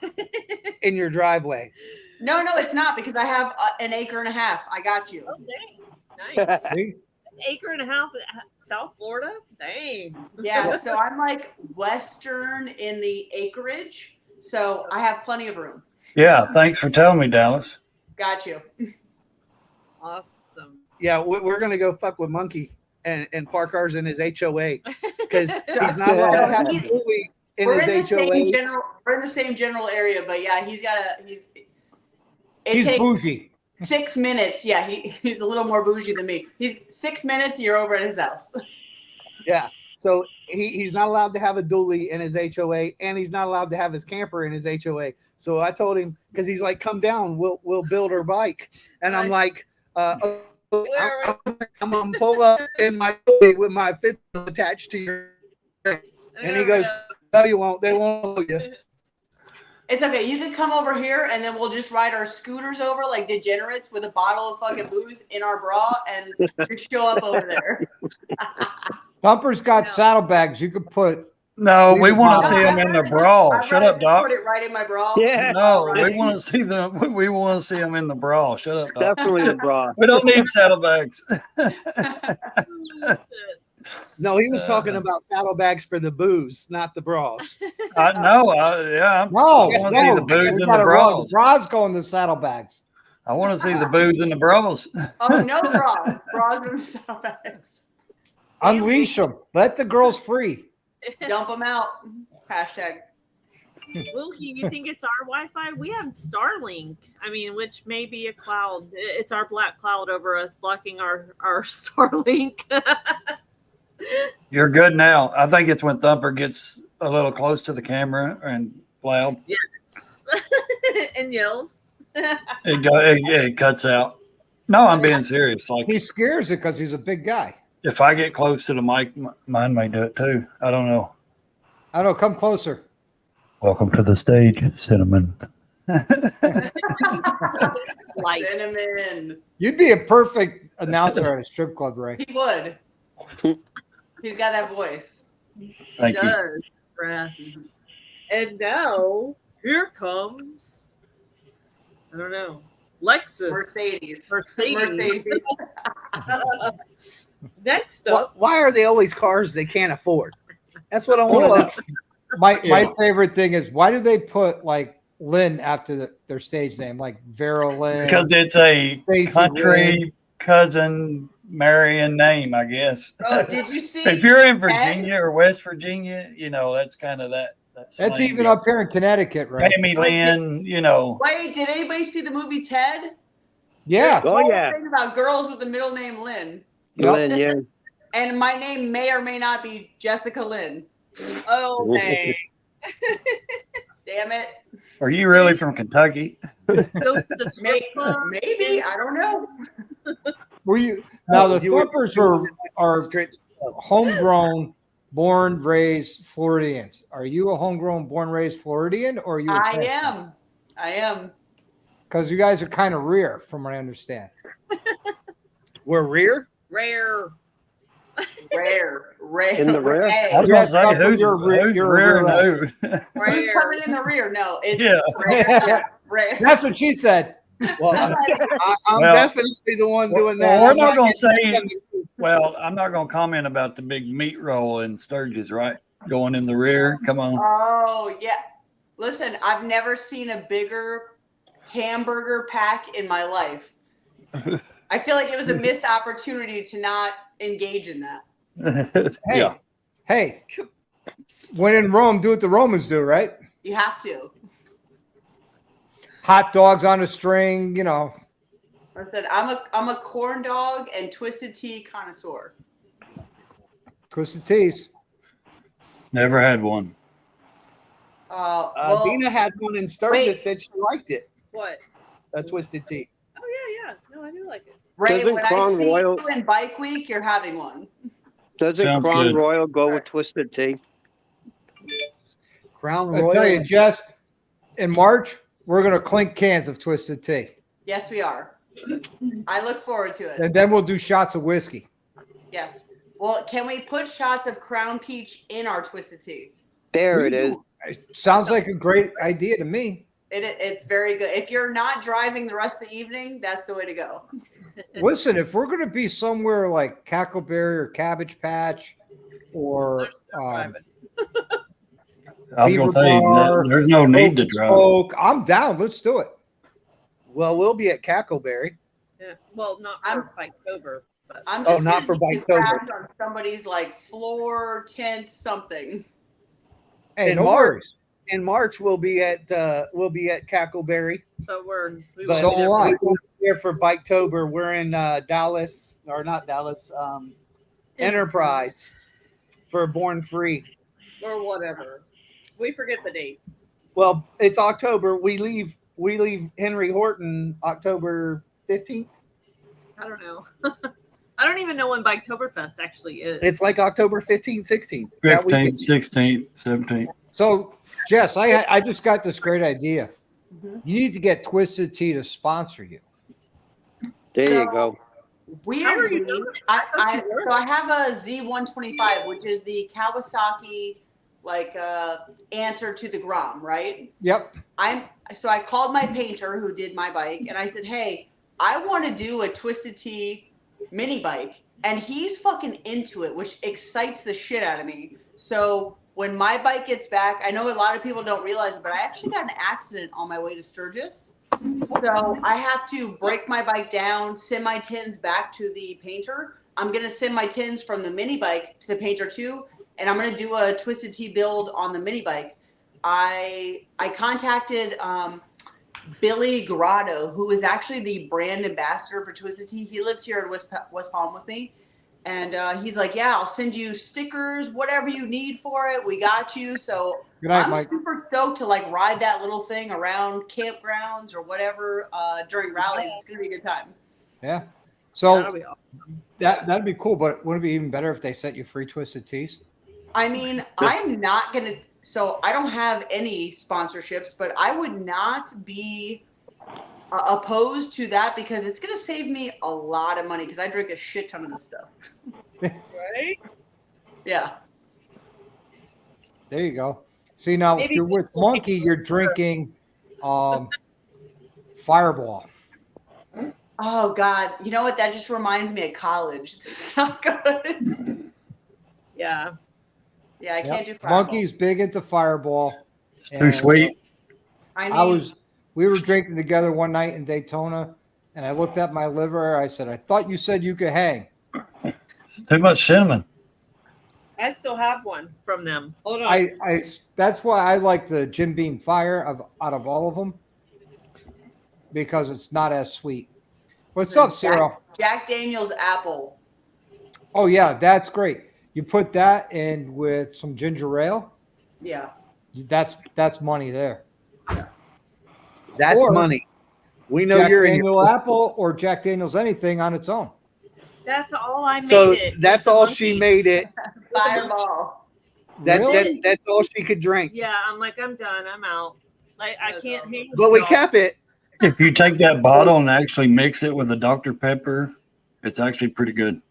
in your driveway. No, it's not because I have an acre and a half. I got you. Oh, dang. Nice. See? acre and a half, South Florida. Dang. Yeah, so I'm like western in the acreage, so I have plenty of room. Yeah, thanks for telling me, Dallas. Got you. Awesome. Yeah, we're gonna go fuck with Monkey and park ours in his HOA because he's not allowed to have a bully in We're in the his HOA. same general. We're in the same general area, but yeah, he's got a. It He's takes bougie. 6 minutes. Yeah, he's a little more bougie than me. He's 6 minutes. You're over at his house. Yeah, so he's not allowed to have a dually in his HOA, and he's not allowed to have his camper in his HOA. So I told him because he's like, "Come down, we'll build our bike," and I'm like, I'm gonna pull up in my dually with my fifth wheel attached to your. And he goes, "No, you won't. They won't know you." It's okay. You can come over here, and then we'll just ride our scooters over like degenerates with a bottle of fucking booze in our bra, and just show up over there. Thumper's got saddlebags. You could put. No, we want to No, see them in the bra. I Shut up, Doc. Put it right in my bra. Yeah, No, Right. we want to see them. We want to see them in the bra. Shut up, Doc. definitely the bra. We don't need saddlebags. No, he was talking about saddlebags for the booze, not the bras. I know. Yeah. No, I want to see no, the booze we in gotta the run. bras. Bras go in the saddlebags. I want to see the booze in the bras. Oh, no bras. Bras and saddlebags. Unleash them. Let the girls free. Dump them out. Hashtag. Wilkie, you think it's our Wi-Fi? We have Starlink. I mean, which may be a cloud. It's our black cloud over us blocking our Starlink. You're good now. I think it's when Thumper gets a little close to the camera and loud. Yes. And yells. It cuts out. No, I'm being serious. Like He scares it because he's a big guy. if I get close to the mic, mine may do it too. I don't know. I don't know. Come closer. Welcome to the stage, Cinnamon. Lights. Cinnamon. You'd be a perfect announcer at a strip club, Ray. He would. He's got that voice. Thank you. Does, Brass. And now here comes, I don't know, Lexus. Mercedes. Mercedes. Next up, Why are they always cars they can't afford? That's what I want to know. My favorite thing is why do they put like Lynn after their stage name, like Vera Lynn? Because it's a Stacey country Lynn. cousin Marion name, I guess. Oh, did you see? If you're in Virginia or West Virginia, you know, that's kind of that. That's slang. even up here in Connecticut, right? Tammy Lynn, you know. Wait, did anybody see the movie Ted? Yeah. There's a Oh, whole yeah. thing about girls with the middle name Lynn. Lynn, yeah. And my name may or may not be Jessica Lynn. oh dang. Damn it. Are you really from Kentucky? Go to the strip club. Maybe. I don't know. Were you now the You were- Thumpers are homegrown, born, raised Floridians. Are you a homegrown, born, raised Floridian, or are you? I am. Because you guys are kind of rear, from what I understand. We're rear. Rare. Rare. In the rear? I was Yes, going to say, Tucker, who's you're rear rear new? Who's Rare. coming in the rear? No, it's Yeah. rare. Rare. That's what she said. Well, I'm Well, definitely the one doing that. Well, we're I'm not going to getting- say, well, I'm not going to comment about the big meat roll in Sturgis, right? Going in the rear. Come on. Oh, yeah. Listen, I've never seen a bigger hamburger pack in my life. I feel like it was a missed opportunity to not engage in that. Hey, Yeah. hey, when in Rome, do what the Romans do, right? You have to. Hot dogs on a string, you know. Listen, I'm a corn dog and twisted tea connoisseur. Twisted teas. Never had one. Well, Dina had one in Sturgis, wait. said she liked it. What? A twisted tea. Oh yeah. No, I do like it. Ray, Doesn't when I Crown see Royal- you in Bike Week, you're having one. Doesn't Sounds Crown good. Royal go with Twisted Tea? Crown I Royal. tell you, Jess, in March, we're going to clink cans of Twisted Tea. Yes, we are. I look forward to it. And then we'll do shots of whiskey. Yes. Well, can we put shots of Crown Peach in our twisted tea? There it is. It sounds like a great idea to me. It's very good. If you're not driving the rest of the evening, that's the way to go. Listen, if we're going to be somewhere like Cackleberry or Cabbage Patch or Private. I was Beaver gonna tell you, Bar, there's no need to Oak drive. Smoke, I'm down. Let's do it. Well, we'll be at Cackleberry. Yeah. Well, not for Bikeover, but I'm Oh, just not gonna for need to Bikeover. crash on somebody's like floor, tent, something. Hey, In no March. worries. In March, we'll be at Cackleberry. so we But So will I. we won't be here for Biketober. We're in Dallas, or not Dallas, Enterprise for Born Free. or whatever. We forget the dates. Well, it's October. We leave Henry Horton October 15th. I don't know. I don't even know when Biketoberfest actually is. It's like October 15th, 16th. that 15th, weekend. 16th, 17th. So, Jess, I just got this great idea. Mhm. You need to get Twisted Tea to sponsor you. There So- you go. How are you Weirdly, doing it? I thought you were. so I have a Z125, which is the Kawasaki answer to the Grom, right? Yep. So I called my painter who did my bike and I said, hey, I want to do a Twisted Tea mini bike. And he's fucking into it, which excites the shit out of me. So when my bike gets back, I know a lot of people don't realize it, but I actually got in an accident on my way to Sturgis. So I have to break my bike down, send my tins back to the painter. I'm going to send my tins from the mini bike to the painter too. And I'm going to do a Twisted Tea build on the mini bike. I contacted Billy Grotto, who is actually the brand ambassador for Twisted Tea. He lives here in West Palm with me. And he's like, yeah, I'll send you stickers, whatever you need for it. We got you. So Good night, I'm Mike. super stoked to like ride that little thing around campgrounds or whatever during rallies. It's going to be a good time. Yeah. That'll So be awesome. that'd be cool, but wouldn't it be even better if they sent you free Twisted Teas? I mean, I'm not going to, so I don't have any sponsorships, but I would not be opposed to that because it's going to save me a lot of money because I drink a shit ton of this stuff. Right? Yeah. There you go. See, now if Maybe you're with we'll Monkey, you're drinking Fireball. Oh God. You know what? That just reminds me of college. It's not good. Yeah. Yeah, I Yep. can't do Fireball. Monkey's big into Fireball. It's too And, sweet. we were drinking together one night in Daytona, and I looked at my liver. I said, I thought you said you could hang. It's too much cinnamon. I still have one from them. Hold on. That's why I like the Jim Beam Fire out of all of them, because it's not as sweet. What's up, Cyril? Jack Daniel's Apple. Oh yeah, that's great. You put that in with some ginger ale. Yeah. That's money there. That's Or money. We know Jack you're in Daniel your. Apple or Jack Daniel's anything on its own. That's all I made So it. that's The all she monkeys. made it. Fireball. Really? That's all she could drink. Yeah, I'm like, I'm done. I'm out. Like, I can't hang with But we y'all. cap it. If you take that bottle and actually mix it with the Dr. Pepper, it's actually pretty good.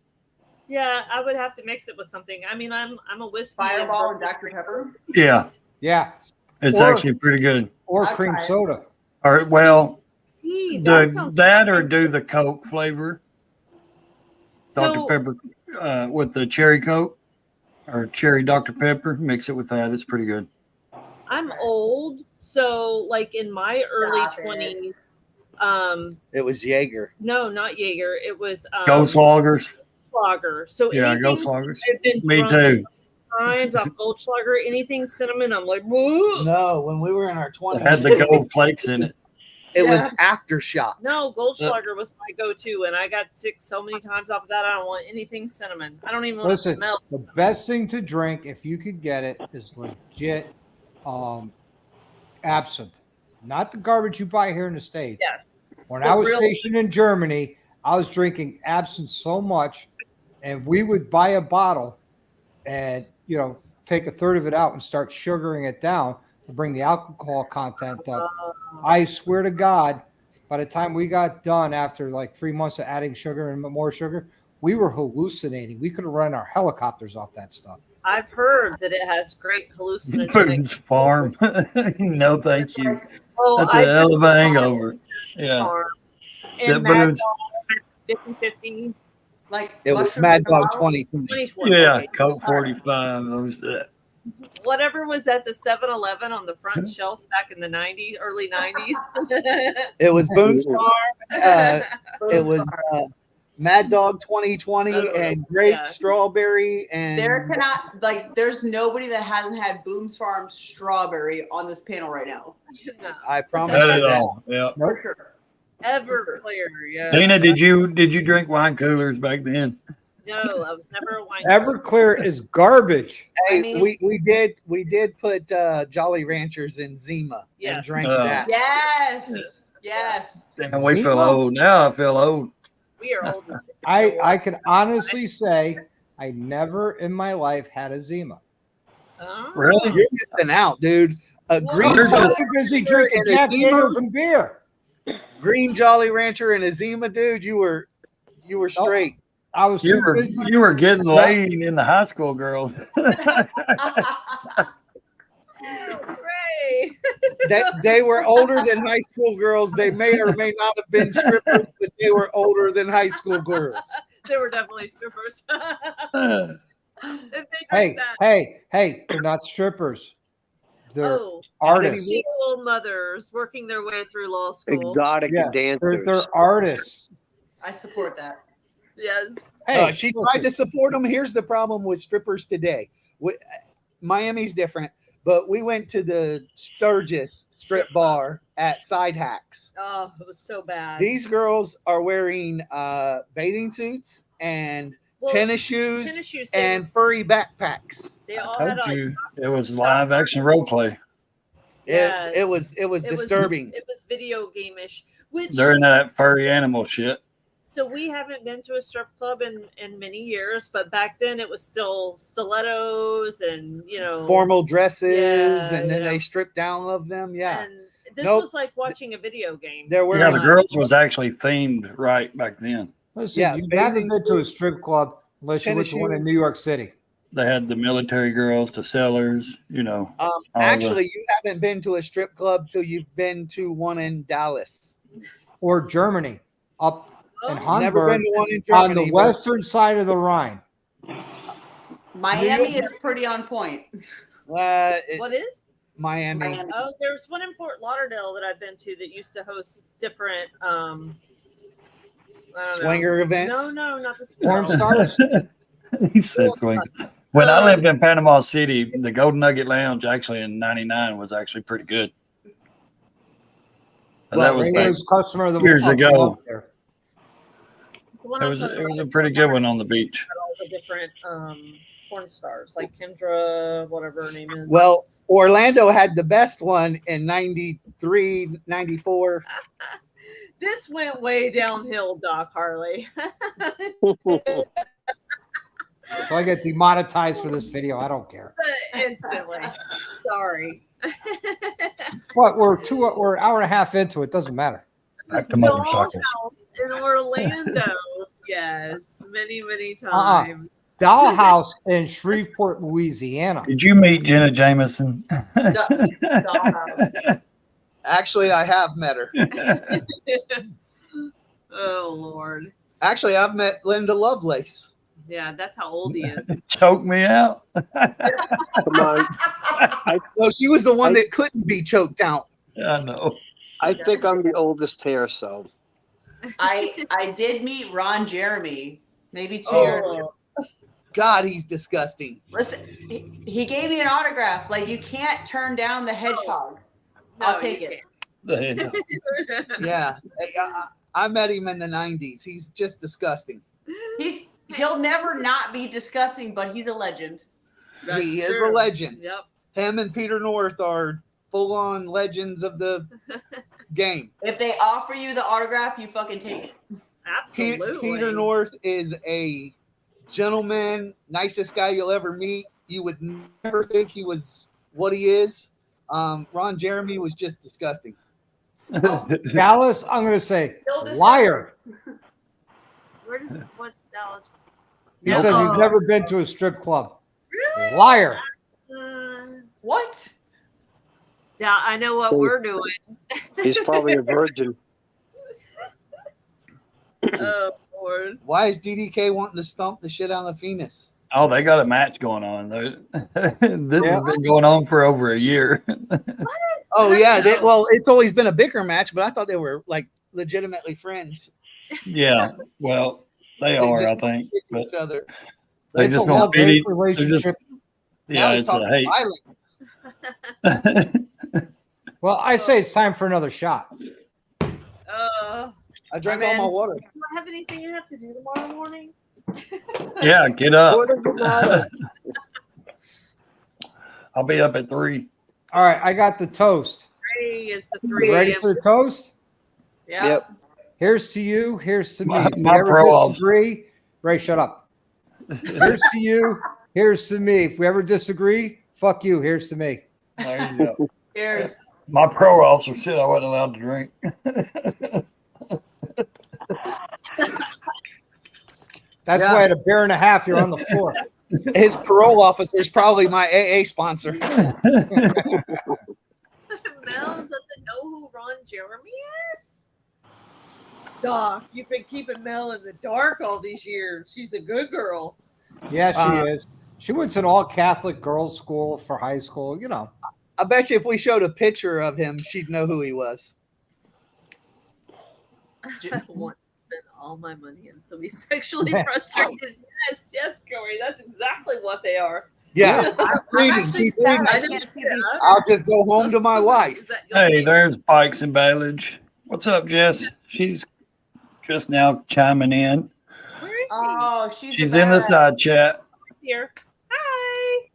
Yeah, I would have to mix it with something. I mean, I'm a whiskey. Fireball and Dr. Pepper. Yeah, Yeah. it's Or- actually pretty good. Or I'll cream try it. soda. All right, well, Gee, that sounds that or do the Coke flavor, so, Dr. Pepper with the cherry Coke or cherry Dr. Pepper. Mix it with that. It's pretty good. I'm old, so like in my early Stop it. 20s, It was Jaeger. no, not Jaeger. It was Go Sloggers. Goldschlager. So Yeah, anything Go Sloggers. I've been Me drunk too. times off Goldschlager, anything cinnamon, I'm like, whoa. No, when we were in our It 20s, had the gold flakes in it. it was Yeah. aftershock. No, Goldschlager was my go-to, and I got sick so many times off of that. I don't want anything cinnamon. I don't even want to Listen, smell. the best thing to drink, if you could get it, is legit absinthe. Not the garbage you buy here in the States. Yes. When The I was real- stationed in Germany, I was drinking absinthe so much, and we would buy a bottle and, take a third of it out and start sugaring it down to bring the alcohol content up. I swear to God, by the time we got done after like 3 months of adding sugar and more sugar, we were hallucinating. We could have run our helicopters off that stuff. I've heard that it has great hallucinogenic. Boone's Farm. No, thank you. Oh, That's a hell of a hangover. Yeah. Farm. That And Mad Boone's. Dog 50-50. Like It was mushroom Mad Dog tomorrow? 2020. 2020. Yeah, Okay. Coke 45. Those that. Whatever was at the 7-Eleven on the front shelf back in the 90s, early 90s. It was Boone's Farm. It Boone's was Farm. Mad Dog 2020 and grape Yeah. strawberry and There's nobody that hasn't had Boone's Farm strawberry on this panel right now. No, I promise Not you at that. all. Yeah. For sure. Everclear. Yeah. Dana, did you drink wine coolers back then? No, I was never a wine. Everclear is garbage. Hey, I mean- we did put Jolly Ranchers in Zima and Yes. drank Oh. that. Yes. And we feel old. Now I feel old. We are old. As I can honestly say I never in my life had a Zima. Oh. Really? You're missing out, dude. A Well, green You're You're just just- busy drinking and a Jack Zima? Daniels and beer. Green Jolly Rancher and a Zima, dude. You were straight. I was You too were busy. getting laid in the high school girls. Hooray. They were older than high school girls. They may or may not have been strippers, but they were older than high school girls. They were definitely strippers. If they Hey, drank that. hey, they're not strippers. They're Oh, artists. single mothers working their way through law school. Exotic Yes, dancers. they're artists. I support that. Yes. Hey, She tried to support them. Here's the problem with strippers today. Miami's different, but we went to the Sturgis strip bar at Side Hacks. Oh, it was so bad. These girls are wearing bathing suits and Well, tennis shoes tennis shoes. and furry backpacks. They all I had told like, you it was live action role play. It was disturbing. It was video game-ish. Which They're in that furry animal shit. so we haven't been to a strip club in many years, but back then it was still stilettos and Formal dresses, Yeah, and then yeah. they stripped down of them. Yeah, And this Nope. was like watching a video game. they're wearing. Yeah, the girls was actually themed right back then. listen, Yeah, you bathing haven't been to a suits, strip club unless you went tennis to one in shoes. New York City. They had the military girls, the sellers, Actually, you haven't been to a strip club till you've been to one in Dallas. Or Germany, up in Oh, Never been Hamburg, to one in on Germany. the but western side of the Rhine. Miami is pretty on point. what is? Miami. Miami. Oh, there's one in Fort Lauderdale that I've been to that used to host different I don't know. Swinger events. No, not the Porn swinger. stars. he said swing. When I lived in Panama City, the Golden Nugget Lounge actually in '99 was actually pretty good. Well, that was back. Radio's customer of the years month ago. up there. The one It I'm was talking it was a about pretty good one on the beach. had all the different porn stars like Kendra, whatever her name is. Well, Orlando had the best one in 93, 94. This went way downhill, Doc Harley. So I get demonetized for this video. I don't care. Instantly. Sorry. What? We're an hour and a half into it. Doesn't matter. Back to motorcycles. Dollhouse in Orlando. Yes, many times. Dollhouse in Shreveport, Louisiana. Did you meet Jenna Jameson? Dollhouse. Actually, I have met her. Oh Lord. Actually, I've met Linda Lovelace. Yeah, that's how old he is. Choke me out. Come on. Well, she was the one that couldn't be choked out. I know. I think I'm the oldest here, so. I did meet Ron Jeremy maybe 2 years ago. God, he's disgusting. Listen, he gave me an autograph. Like, you can't turn down the hedgehog. I'll No, take you it. Yeah, I met him in the 90s. He's just disgusting. He'll never not be disgusting, but he's a legend. That's He is true. a legend. Yep. Him and Peter North are full-on legends of the game. If they offer you the autograph, you fucking take it. Absolutely. Peter North is a gentleman, nicest guy you'll ever meet. You would never think he was what he is. Ron Jeremy was just disgusting. Dallas, I'm going to say liar. What's Dallas? He said you've never been to a strip club. Really? Liar. What? Yeah, I know what we're doing. He's probably a virgin. Oh Lord. Why is DDK wanting to stomp the shit out of Phoenix? Oh, they got a match going on. This Yeah. has been going on for over a year. Oh yeah, well, it's always been a bicker match, but I thought they were like legitimately friends. Yeah, well, they are, I think, Hit but each other. they It's just a gonna love-hate beat. They're relationship. just, Now yeah, he's it's a talking hate. violent. Well, I say it's time for another shot. I drank all I'm my in. water. Do I have anything I have to do tomorrow morning? Yeah, get up. What does it matter? I'll be up at 3. All right, I got the toast. 3 is the You 3 ready a.m. for the toast? Yeah. Yep. Here's to you. Here's to me. My If we ever pro-ops. disagree, Ray, shut up. Here's to you. Here's to me. If we ever disagree, fuck you. Here's to me. There you go. Cheers. My pro officer said I wasn't allowed to drink. That's Yeah. why at a beer and a half, you're on the floor. His parole officer is probably my AA sponsor. Mel doesn't know who Ron Jeremy is? Doc, you've been keeping Mel in the dark all these years. She's a good girl. Yeah, she is. She went to an all Catholic girls' school for high school. You know. I bet you if we showed a picture of him, she'd know who he was. I want to spend all my money and still be sexually frustrated. Yes, Corey, that's exactly what they are. Yeah, I'm reading. actually Keep sad reading. I can't see these. I'll just go home to my Is wife. that you'll Hey, see- there's Bikes and Bailage. What's up, Jess? She's just now chiming in. Where is she? Oh, She's in the best. side chat. Here. Hi.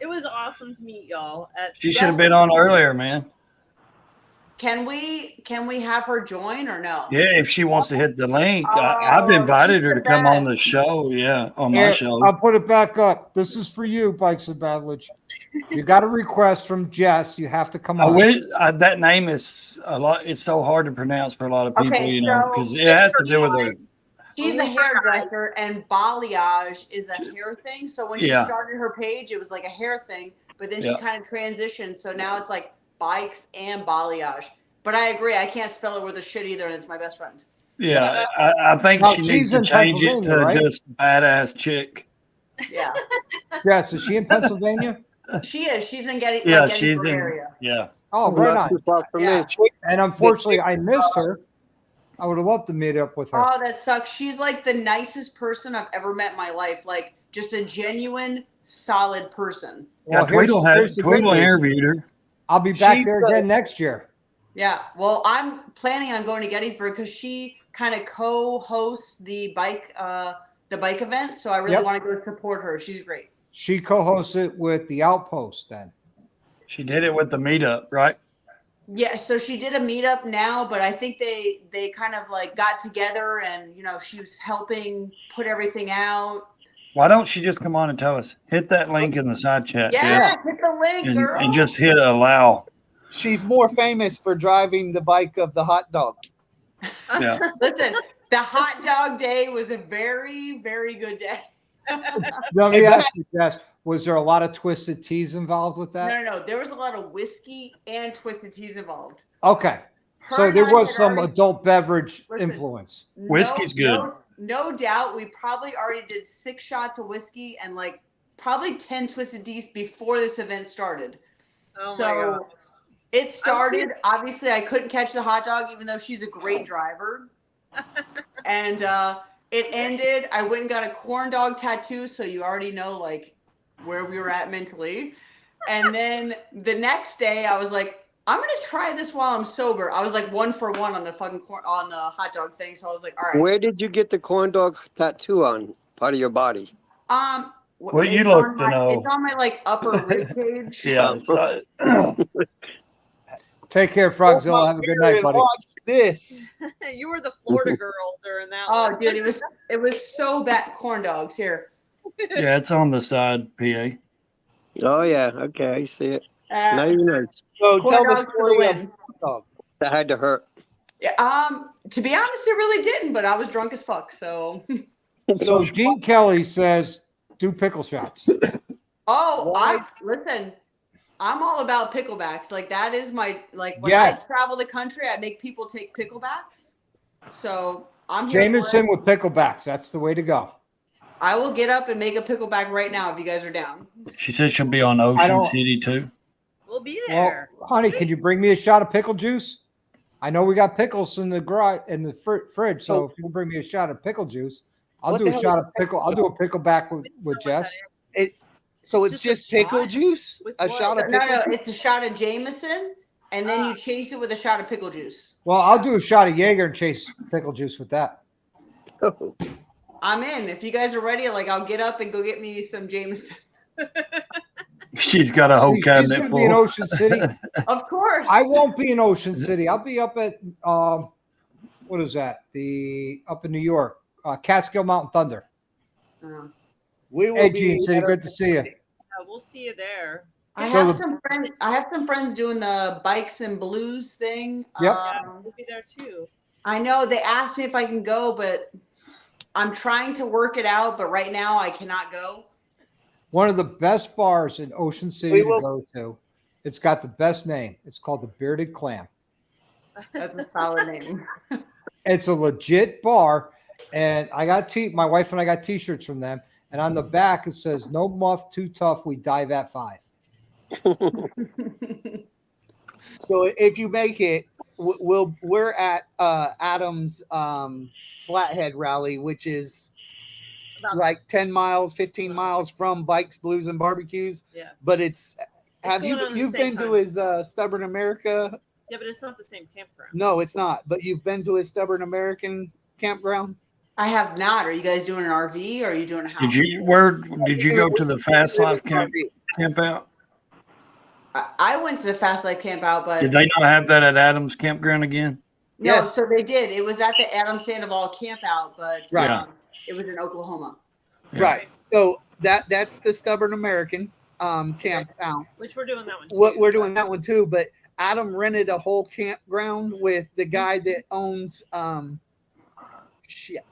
It was awesome to meet y'all at She should have been on earlier, man. Can we have her join or no? Yeah, if she wants to hit the link. Oh, I've invited she's her to the come on best. the show. Yeah, on my Here, show. I'll put it back up. This is for you, Bikes and Badledge. You got a request from Jess. You have to come I on. wish that name is a lot. It's so hard to pronounce for a lot of people, Okay, you know, so because it has to do with her. She's a hairdresser, and balayage is a hair thing. So when she Yeah. started her page, it was like a hair thing, but then Yeah. she kind of transitioned. So now it's like bikes and balayage. But I agree, I can't spell it with a shit either, and it's my best friend. Yeah, I think Now, she needs she's to in change it to Pennsylvania, right? just badass chick. Yeah, Jess, is she in Pennsylvania? she is. She's in Getty, Yeah, like she's Gettysburg in. area. Yeah, Oh, right Not too on. far from Yeah. me. And unfortunately, I missed her. I would have loved to meet up with her. Oh, that sucks. She's like the nicest person I've ever met in my life. Like just a genuine, solid person. yeah. here's Tweedle the good news. interviewed her. I'll be back She's there the- again next year. Yeah. Well, I'm planning on going to Gettysburg because she kind of co-hosts the bike event. So I really Yep. want to go support her. She's great. She co-hosts it with the Outpost then. She did it with the meetup, right? Yeah. So she did a meetup now, but I think they kind of like got together and she was helping put everything out. Why don't she just come on and tell us? Hit that link in the side chat, Yeah. Jess, Hit the link, girl. and just hit allow. She's more famous for driving the bike of the hot dog. Yeah. Listen, the hot dog day was a very, very good day. Let me Hey, ask you, Jess, was there a lot of twisted teas involved with that? No. There was a lot of whiskey and twisted teas involved. Okay. Her So and there I was had some already- adult beverage Listen. influence. Whiskey's good. No doubt. We probably already did 6 shots of whiskey and like probably 10 twisted teas before this event started. Oh my so God. it started. Obviously, I couldn't catch the hot dog, even though she's a great driver. And it ended. I went and got a corn dog tattoo, so you already know like where we were at mentally. And then the next day, I was like, I'm gonna try this while I'm sober. I was like 1 for 1 on the fucking on the hot dog thing. So I was like, all right. Where did you get the corn dog tattoo on? Part of your body? Well, you it's look on to my- know. It's on my like upper rib cage. Yeah. It's not, Take care, Frogzilla. Have a good night, And buddy. watch this. You were the Florida girl during that Oh, one. dude, it was so bad. Corn dogs here. yeah, it's on the side, PA. Oh, yeah. Okay, I see it. Nice, nice. So corn tell the dogs for story the of win. hot dog. That had to hurt. Yeah, to be honest, it really didn't, but I was drunk as fuck. So So Gene Kelly says, do pickle shots. Oh, Why? Listen. I'm all about picklebacks. Like that is my like when Yes. I travel the country, I make people take picklebacks. So I'm here for Jameson it. with picklebacks. That's the way to go. I will get up and make a pickleback right now if you guys are down. She said she'll be on Ocean City too. We'll be Well, there. honey, can you bring me a shot of pickle juice? I know we got pickles in the garage in the fridge, so if you can bring me a shot of pickle juice, I'll What do the a hell shot is of pickle. I'll do a pickleback with Jess. So It's it's just just a pickle shot? juice? With A what? shot of No, pickle no, juice? it's a shot of Jameson, and then you chase it with a shot of pickle juice. Well, I'll do a shot of Jaeger and chase pickle juice with that. I'm in. If you guys are ready, like I'll get up and go get me some Jameson. She's got a whole She's cabinet gonna be in full. Ocean City. Of course. I won't be in Ocean City. I'll be up at what is that? Up in New York, Catskill Mountain Thunder. We will Hey, be Gene City, at good to see you. Yeah, we'll see you there. I So have the- some friends. I have some friends doing the bikes and blues thing. Yep. Yeah, we'll be there too. I know they asked me if I can go, but I'm trying to work it out. But right now I cannot go. One of the best bars in Ocean City We to will- go to. It's got the best name. It's called the Bearded Clam. That's a solid name. It's a legit bar, and I got my wife and I got T-shirts from them, and on the back it says, "No muff too tough. We dive at 5." So if you make it, we're at Adam's Flathead Rally, which is like 10 miles, 15 miles from Bikes, Blues, and Barbecues. Yeah. But have going on at the you've same been to time. his Stubborn America? Yeah, but it's not the same campground. No, it's not. But you've been to his Stubborn American campground? I have not. Are you guys doing an RV or are you doing a house? Did you go to the Fast Life camp out? I went to the Fast Life camp out, but Did they not have that at Adams Campground again? no. Yes. So they did. It was at the Adam Sandoval camp out, but Right. it was in Oklahoma. Yeah. Right. So that's the Stubborn American camp out. Which we're doing that one too. We're doing that one too, but Adam rented a whole campground with the guy that owns shit.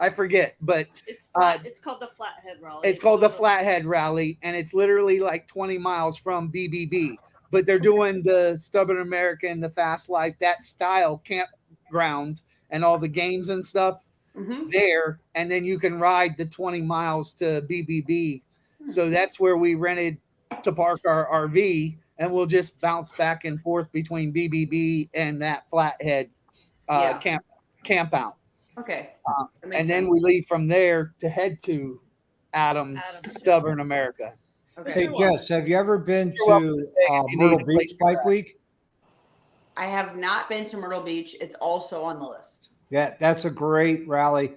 I forget, but It's it's called the Flathead Rally. it's called the Flathead Rally, and it's literally like 20 miles from BBB. But they're doing the Stubborn American, the Fast Life, that style campground, and all the games and stuff Mm-hmm. there, and then you can ride the 20 miles to BBB. So that's where we rented to park our RV, and we'll just bounce back and forth between BBB and that Flathead Yeah. camp out. Okay. That And makes then sense. we leave from there to head to Adam's Stubborn America. Okay. Hey, Jess, have you ever been You're welcome to to stay if you need Myrtle a place Beach to Bike ride. Week? I have not been to Myrtle Beach. It's also on the list. Yeah, that's a great rally.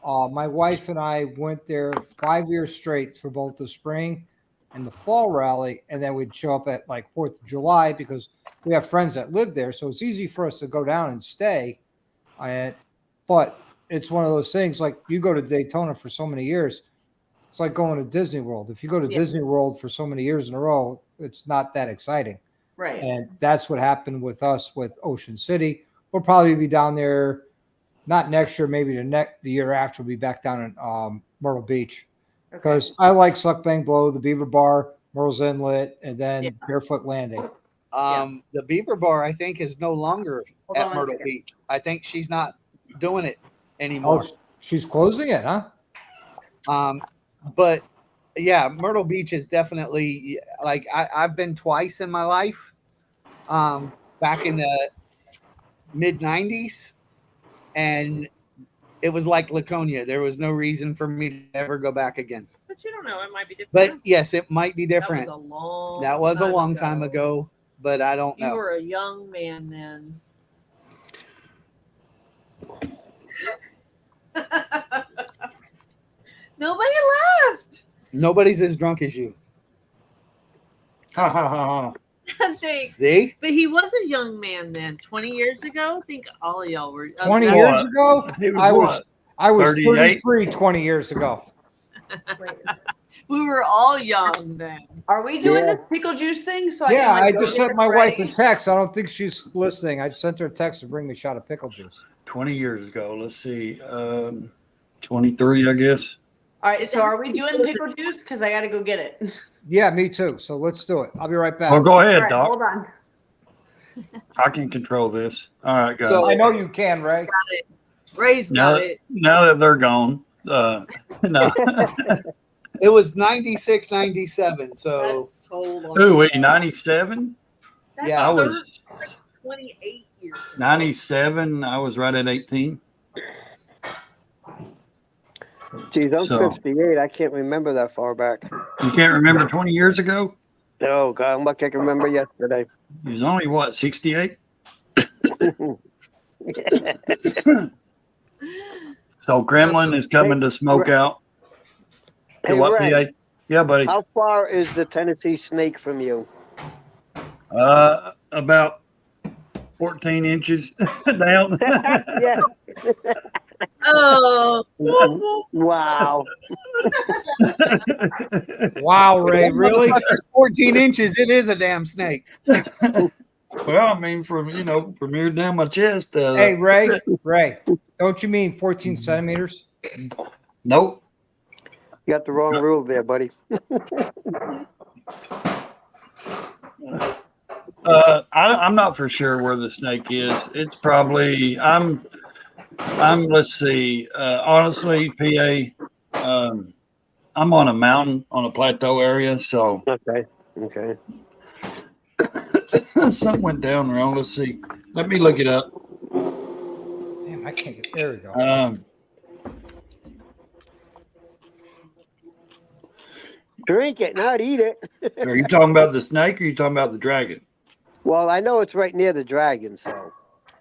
My wife and I went there 5 years straight for both the spring and the fall rally, and then we'd show up at like 4th of July because we have friends that live there, so it's easy for us to go down and stay. But it's one of those things, like you go to Daytona for so many years, it's like going to Disney World. If you go to Yeah. Disney World for so many years in a row, it's not that exciting. Right. And that's what happened with us with Ocean City. We'll probably be down there, not next year, maybe the year after. We'll be back down in Myrtle Beach because I like Suck Bang Blow, the Beaver Bar, Myrtle's Inlet, and then Barefoot Landing. The Beaver Bar, I think, is no longer Hold on at one Myrtle second. Beach. I think she's not doing it anymore. Oh, she's closing it, huh? But yeah, Myrtle Beach is definitely like I've been twice in my life. Back in the mid 90s, and it was like Laconia. There was no reason for me to ever go back again. But you don't know. It might be different. But yes, it might be That different. was a long. That was a long time ago, but I don't You know. were a young man then. Nobody left. Nobody's as drunk as you. Thanks. See? But he was a young man then. 20 years ago, I think all of y'all were. 20 that- years ago, It was I was what? I was 38? 33 20 years ago. We were all young then. Are we doing Yeah. this pickle juice thing? So Yeah, I I can, like, just go sent get my this wife a ready? text. I don't think she's listening. I sent her a text to bring me a shot of pickle juice. 20 years ago. Let's see. 23, I guess. All right, so are we doing pickle juice? Because I got to go get it. Yeah, me too. So let's do it. I'll be right back. Well, go ahead, All right, Doc. hold on. I can control this. All right, guys. So- I know you can, Ray. Ray's now, got it. now that they're gone, no. It was 96, 97. So That's so long. Ooh, wait, ago. 97? That's Yeah. I was 28 years ago. 97. I was right at 18. Geez, I'm So- 58. I can't remember that far back. You can't remember 20 years ago? Oh, God, I'm lucky I can remember yesterday. He was only, what, 68? So Gremlin is coming to smoke out. To Hey, what, Ray, PA? Yeah, buddy. how far is the Tennessee snake from you? About 14 inches down. Yeah. Oh, Wow. Wow, Ray, really? there's 14 inches. It is a damn snake. Well, I mean, from here down my chest. Hey, Ray, don't you mean 14 centimeters? Nope. You got the wrong rule there, buddy. I'm not for sure where the snake is. It's probably let's see. Honestly, PA, I'm on a mountain on a plateau area, so Okay. Okay. something went down wrong. Let's see. Let me look it up. Damn, I can't get there. We go. Drink it, not eat it. Are you talking about the snake or are you talking about the dragon? Well, I know it's right near the dragon, so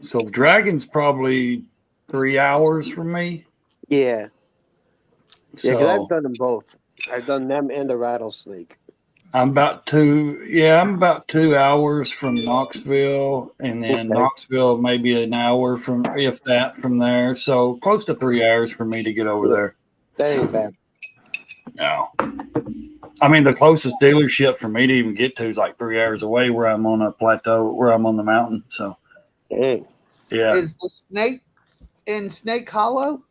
So the dragon's probably 3 hours from me. yeah. Yeah, because So I've done them both. I've done them and the rattlesnake. I'm about 2 hours from Knoxville, and then Okay. Knoxville maybe an hour from, if that, from there. So close to 3 hours for me to get over there. That ain't bad. No. I mean, the closest dealership for me to even get to is like 3 hours away where I'm on a plateau, where I'm on the mountain. So, Dang. yeah. Is the snake in Snake Hollow?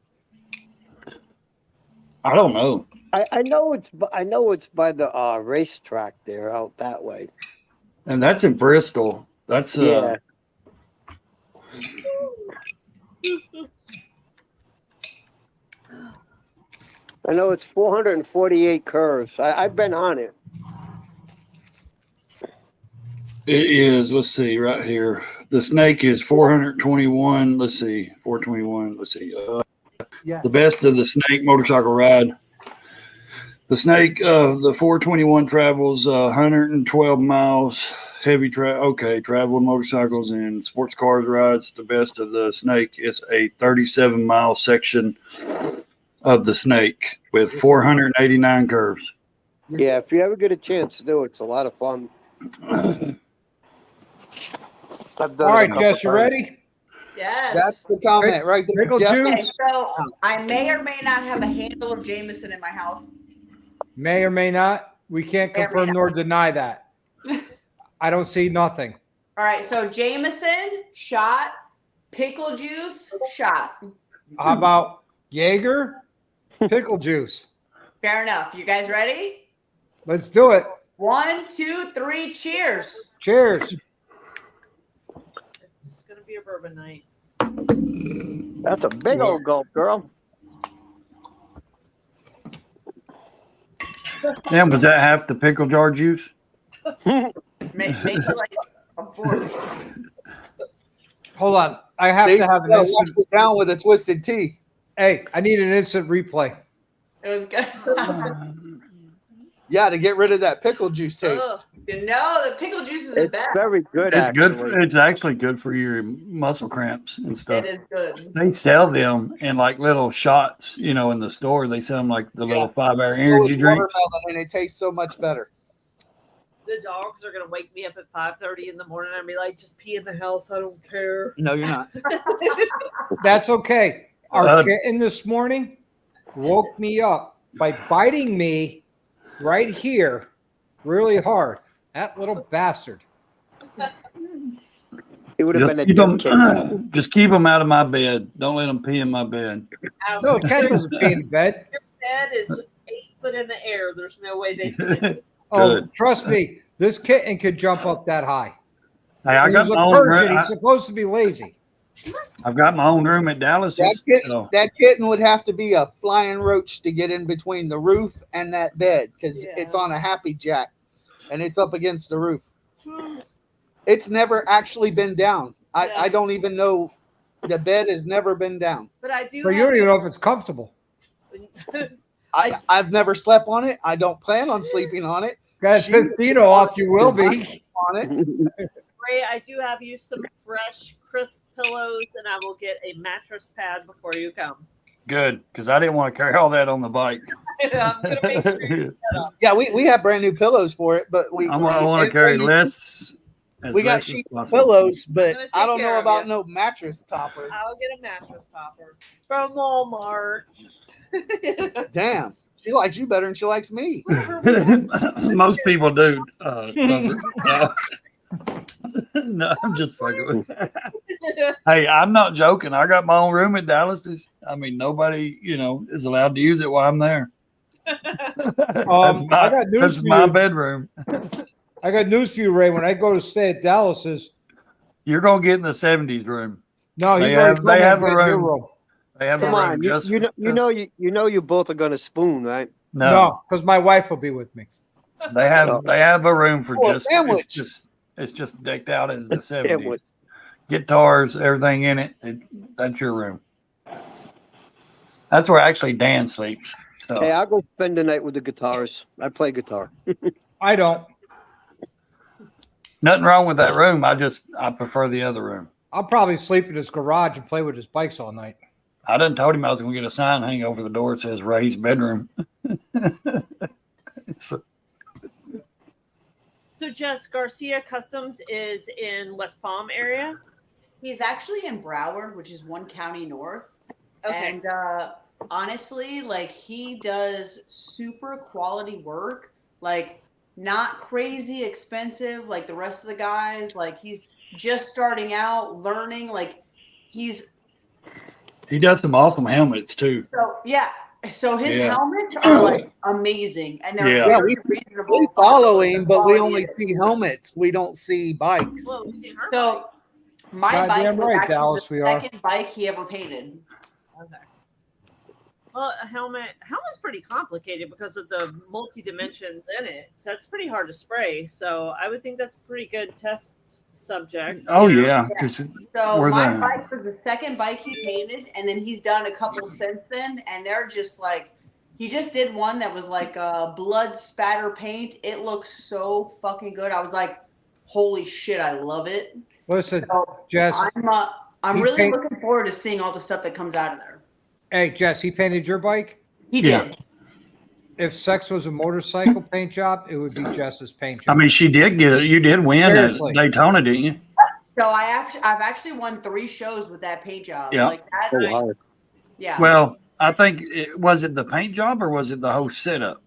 I don't know. I know it's by the racetrack there out that way. And that's in Bristol. That's, Yeah. I know it's 448 curves. I've been on it. it is. Let's see, right here. The snake is 421. Let's see, 421. Let's see. Yeah. The best of the snake motorcycle ride. The snake, the 421 travels 112 miles. Heavy travel motorcycles and sports cars rides. The best of the snake is a 37-mile section of the snake with 489 curves. Yeah, if you ever get a chance to do it, it's a lot of fun. I've done All it a right, couple Jess, you times. ready? Yes. That's the comment right there. Pickle Jeff. juice? Okay, so I may or may not have a handle of Jameson in my house. May or may not. We can't May or may confirm not. nor deny that. I don't see nothing. All right, so Jameson, shot. Pickle juice, shot. How about Jaeger? Pickle juice. Fair enough. You guys ready? Let's do it. 1, 2, 3, cheers. Cheers. it's just gonna be a bourbon night. That's a big old gulp, girl. Damn, was that half the pickle jar juice? Make it like a 4. Hold on. I have See, to have an you gotta wash instant. it down with a twisted tea. Hey, I need an instant replay. It was good. Yeah, to get rid of that pickle juice taste. Ugh. No, the pickle juice is the It's best. very good. It's good. actually. It's actually good for your muscle cramps and stuff. It is good. They sell them in like little shots, in the store. They sell them like the little 5-hour So energy is drinks. watermelon, and it tastes so much better. The dogs are gonna wake me up at 5:30 in the morning and be like, "Just pee in the house. I don't care." No, you're not. That's okay. Our Uh, kitten this morning woke me up by biting me right here really hard. That little bastard. It would have Just been a keep, good kid. just keep them out of my bed. Don't let them pee in my bed. No, cat doesn't pee in bed. bed is 8 foot in the air. There's no way they can. Oh, Good. trust me, this kitten could jump up that high. Hey, I got He's a my own Persian. room. He's supposed to be lazy. I've got my own room at Dallas. That kitten would have to be a flying roach to get in between the roof and that bed because it's on a happy jack and it's up against the roof. It's never actually been down. I don't even know. The bed has never been down. But I do. But you don't even know if it's comfortable. I've never slept on it. I don't plan on sleeping on it. Got Festino off, you will be. On it. Ray, I do have you some fresh, crisp pillows, and I will get a mattress pad before you come. Good, because I didn't want to carry all that on the bike. I'm gonna make sure you get up. Yeah, we have brand new pillows for it, but I want to carry less. We got less as cheap possible. pillows, but I'm gonna I take don't care know of about you. no mattress topper. I'll get a mattress topper from Walmart. Damn, she likes you better than she likes me. Most people do. No, I'm just fucking with you. Hey, I'm not joking. I got my own room at Dallas. I mean, nobody, is allowed to use it while I'm there. I got news That's for my you. bedroom. I got news for you, Ray. When I go to stay at Dallas's, You're gonna get in the 70s room. no, They he's already have- they told me have to a get in your room. They have Come a room on, just you know you both are gonna spoon, right? No, because my wife will be with me. They have a room for Oh, a just sandwich. it's just decked out as the Sandwich. 70s. Guitars, everything in it. That's your room. That's where actually Dan sleeps. So Hey, I'll go spend the night with the guitars. I play guitar. I don't. nothing wrong with that room. I prefer the other room. I'll probably sleep in his garage and play with his bikes all night. I done told him I was gonna get a sign hang over the door that says Ray's bedroom. So, So, Jess, Garcia Customs is in West Palm area. He's actually in Broward, which is one county north. Okay. And honestly, like he does super quality work, like not crazy expensive like the rest of the guys. Like he's just starting out learning. Like he does some awesome helmets too. so yeah. So his Yeah. helmets are like amazing, and they're Yeah. very We reasonable. follow him, but we Quality only is- see helmets. We don't see bikes. Well, we've seen her. So my Goddamn bike was right, actually Dallas, the we are. second bike he ever painted. Okay. Well, helmet's pretty complicated because of the multi dimensions in it. So it's pretty hard to spray. So I would think that's a pretty good test subject. Oh you know? yeah. 'Cause So we're my there. bike was the second bike he painted, and then he's done a couple since then, and they're just like he just did one that was like a blood spatter paint. It looks so fucking good. I was like, holy shit, I love it. Listen, So Jess. I'm he really paint- looking forward to seeing all the stuff that comes out of there. Hey, Jess, he painted your bike? He Yeah. did. If sex was a motorcycle paint job, it would be Jess's paint I job. mean, she did get it. You did win at Seriously. Daytona, didn't you? So I've actually won 3 shows with that paint job. Yeah. Like that's Oh, wow. yeah. Well, I think was it the paint job or was it the whole setup?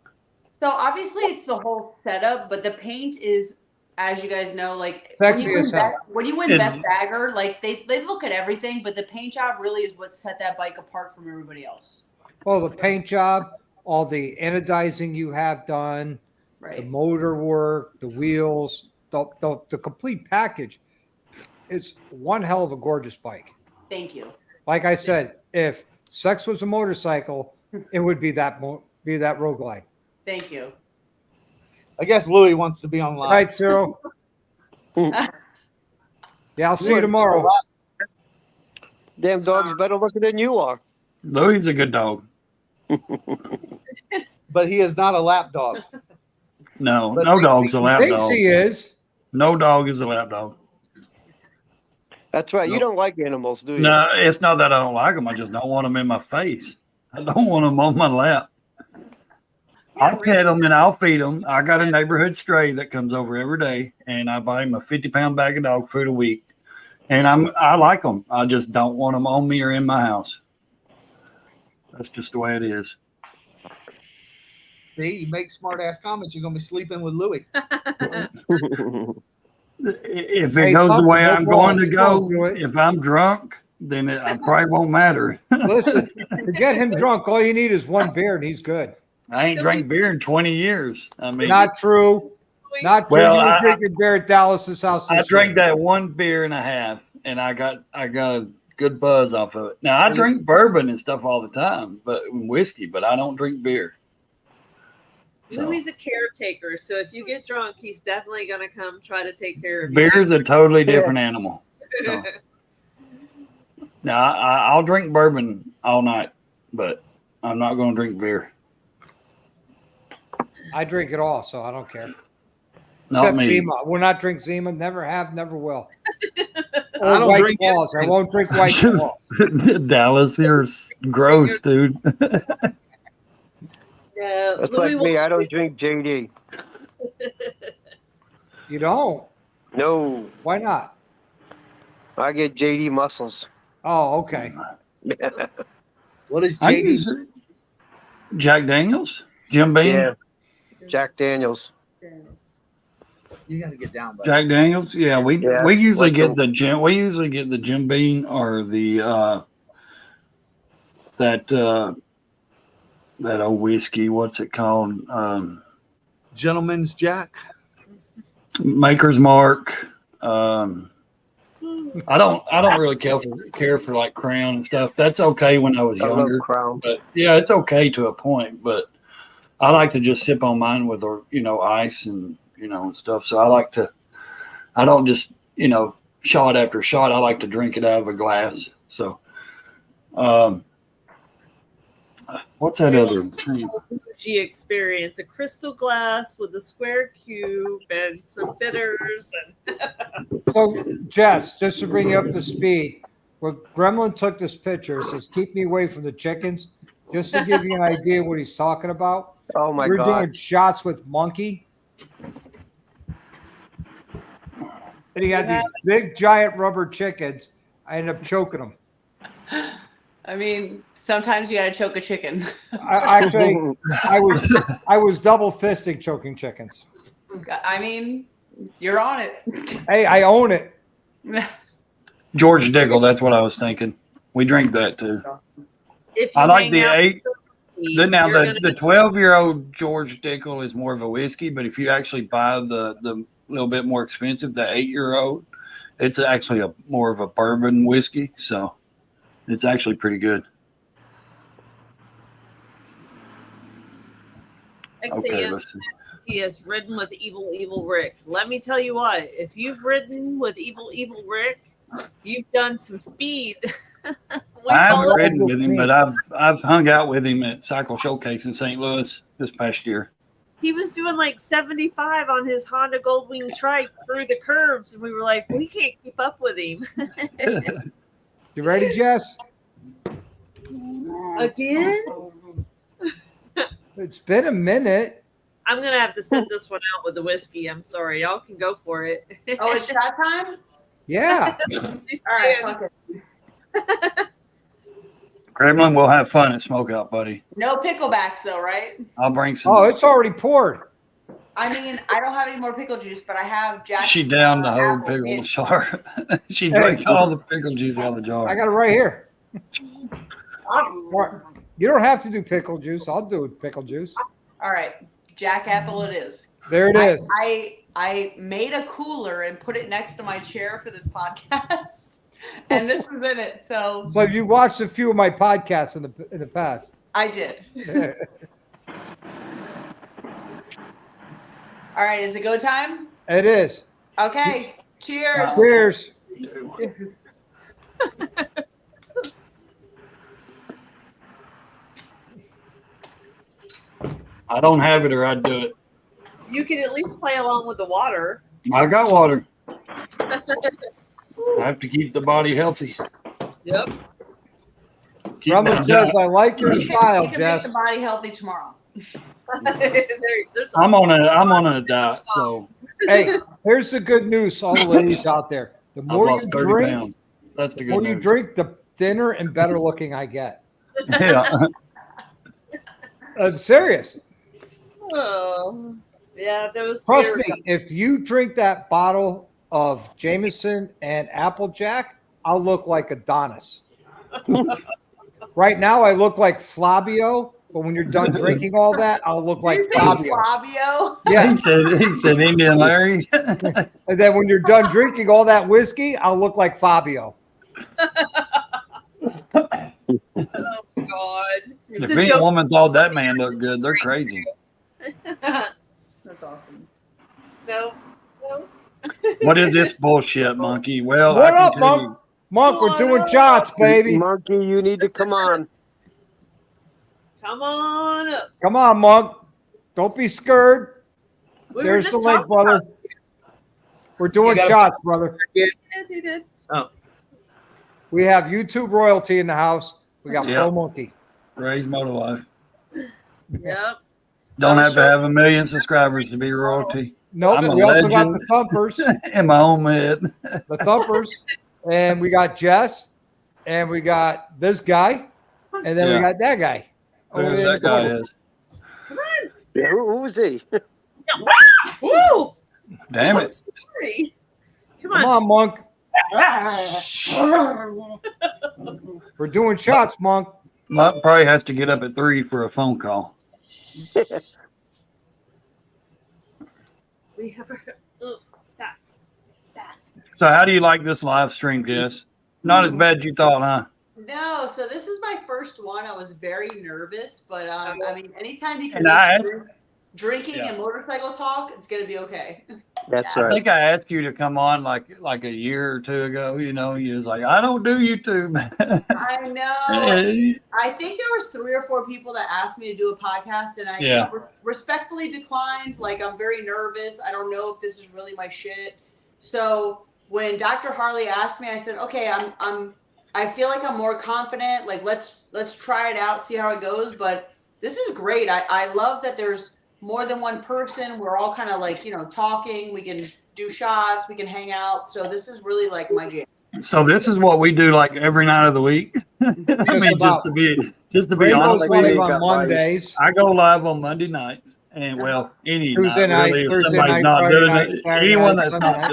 So obviously it's the whole setup, but the paint is, as you guys know, like Sexy as hell. when you win It- Best Bagger, like they look at everything, but the paint job really is what set that bike apart from everybody else. Well, the paint job, all the anodizing you have done, the Right. motor work, the wheels, the complete package. It's one hell of a gorgeous bike. Thank you. Like I said, if sex was a motorcycle, it would be that road glide. Thank you. I guess Louis wants to be on live. Right, Cyril? Yeah, I'll see you tomorrow. Damn dog's better looking than you are. Louis is a good dog. But he is not a lap dog. No, But no he- dog's a He lap thinks dog. he is. No dog is a lap dog. That's right. You No. don't like animals, do you? No, it's not that I don't like them. I just don't want them in my face. I don't want them on my lap. I'll pet them and I'll feed them. I got a neighborhood stray that comes over every day, and I buy him a 50-pound bag of dog food a week. And I like them. I just don't want them on me or in my house. That's just the way it is. See, you make smart ass comments, you're gonna be sleeping with Louis. If it Hey, goes the Papa, way no I'm problem. going to Don't do go, it. if I'm drunk then it probably won't matter. Listen, to get him drunk, all you need is one beer and he's good. I ain't drank beer in 20 years. I mean, Not true. Not true. Well, You were I- drinking beer at Dallas's house. I this drank year. that one beer and a half, and I got a good buzz off of it. Now I drink bourbon and stuff all the time, but whiskey, but I don't drink beer. So, Louie's a caretaker, so if you get drunk, he's definitely gonna come try to take care of you. beer's a totally different animal. So. Now I'll drink bourbon all night, but I'm not going to drink beer. I drink it all, so I don't care. Not Except me. Zima. I will not drink Zima. Never have, never will. I don't White drink Claws. I won't drink White Claw. Dallas, you're gross, dude. Yeah, That's Louis like me. will- I don't drink JD. You don't? No, Why not? I get JD muscles. Oh, okay. What is I JD? use it. Jack Daniels, Jim Beam. Yeah, Jack Daniels. You got to get down, buddy. Jack Daniels. Yeah, we Yeah, usually like get the- the Jim. We usually get the Jim Beam or the that old whiskey. What's it called? Gentleman's Jack. Maker's Mark. I don't really care for like Crown and stuff. That's okay when I was I younger, love Crown. but yeah, it's okay to a point. But I like to just sip on mine with ice and and stuff. So I don't just shot after shot. I like to drink it out of a glass. So, what's that other thing? bougie experience, a crystal glass with a square cube and some bitters and So, Jess, just to bring you up to speed, when Gremlin took this picture, says, keep me away from the chickens. Just to give you an idea what he's talking about. Oh my We're God. doing shots with Monkey. And he had these big, giant rubber chickens. I ended up choking them. I mean, sometimes you gotta choke a chicken. I was double fisting choking chickens. I mean, you're on it. Hey, I own it. George Dickel. That's what I was thinking. We drink that too. if you I like hang the out eight. with Now you're the 12-year-old George Dickel is more of a whiskey, but if you actually buy the little bit more expensive, the 8-year-old, it's actually more of a bourbon whiskey. So it's actually pretty good. Okay, XAM, let's see. he has ridden with Evil Rick. Let me tell you what, if you've ridden with Evil Rick, you've done some speed. We I haven't followed- ridden with him, but I've hung out with him at Cycle Showcase in St. Louis this past year. He was doing like 75 on his Honda Goldwing trike through the curves, and we were like, we can't keep up with him. You ready, Jess? Again? It's been a minute. I'm gonna have to send this one out with the whiskey. I'm sorry, y'all can go for it. Oh, it's shot time? Yeah. She's All right, saying, fuck it. Gremlin, we'll have fun at Smokeout, buddy. No picklebacks though, right? I'll bring some. Oh, it's already poured. I mean, I don't have any more pickle juice, but I have Jack. She downed the whole apple. pickle jar. She drank all the pickle juice out of the jar. I got it right here. You don't have to do pickle juice. I'll do pickle juice. All right, Jack apple it is. There it is. I made a cooler and put it next to my chair for this podcast, and this was in it. So So you watched a few of my podcasts in the past. I did. All right, is it go time? It is. Okay. Cheers. Cheers. I don't have it or I'd do it. you can at least play along with the water. I got water. I have to keep the body healthy. Yep. Keep Gremlin that says, diet. I like your You style, can make Jess. the body healthy tomorrow. There's I'm on a diet, so Hey, here's the good news, all the ladies out there. The I've more lost you 30 drink, pounds. That's the the good more you news. drink, the thinner and better looking I get. Yeah. I'm serious. Oh, yeah, there was. Trust me, if you drink that bottle of Jameson and Applejack, I'll look like Adonis. Right now, I look like Flavio, but when you're done drinking all that, I'll look like Did you say Fabio. Fabio? Yeah. He said Indian Larry. And then when you're done drinking all that whiskey, I'll look like Fabio. Oh God. If any woman thought that man looked good, they're crazy. That's awesome. No. What is this bullshit, Monkey? Well, What I can up, tell Monk? you. Monk, we're What doing up? shots, baby. Monkey, you need to come on. Come on up. Come on, Monk. Don't be scared. We were There's just the link, talking brother. about We're doing gotta- shots, brother. it. They did. We have YouTube royalty in the house. We got Yep. Pro Monkey. Raise Motor Life. Yep. Don't I'm have sure- to have 1 million subscribers to be royalty. Nope. I'm a We also got legend. the Thumpers. In my own head. The Thumpers. And we got Jess. And we got this guy. And then we Yeah. got that guy. over Whoever there in that the guy corner. is. Yeah, who is he? Woo! Damn I'm it. sorry. Come Come on. on, Monk. We're doing shots, Monk. Monk probably has to get up at 3 for a phone call. We have stop. Stop. So how do you like this live stream, Jess? Not as bad as you thought, huh? No, so this is my first one. I was very nervous, but I mean, anytime you can And I make drinking Yeah. and motorcycle talk, it's gonna be okay. That's I right. think I asked you to come on like a year or two ago. You know, you was like, I don't do YouTube. I know. I think there was 3 or 4 people that asked me to do a podcast, and I Yeah. respectfully declined. Like, I'm very nervous. I don't know if this is really my shit. So when Dr. Harley asked me, I said, okay, I feel like I'm more confident. Like, let's try it out, see how it goes. But this is great. I love that there's more than one person. We're all kind of like, talking. We can do shots. We can hang out. So this is really like my jam. So this is what we do like every night of the week. I mean, about. just to be Ray honest goes with live you, on Mondays. I go live on Monday nights, and well, any Tuesday night night, really. If Thursday somebody's night, not Friday doing night, it, Saturday anyone night, that's Sunday not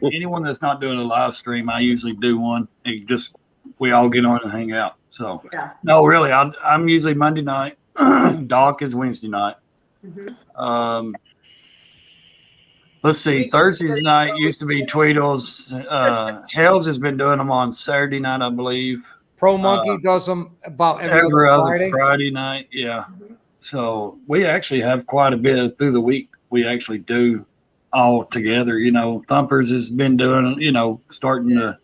doing anyone that's not doing a live stream, I usually do one. And just we all get on and hang out. So Yeah. no, really, I'm usually Monday night. Doc is Wednesday night. Mhm. Let's see. Thursday's night used to be Tweedles. Hell's has been doing them on Saturday night, I believe. Pro Monkey does them about every Every other other Friday. Friday night, yeah. So we actually have quite a bit through the week. We actually do all together. Thumpers has been doing, starting to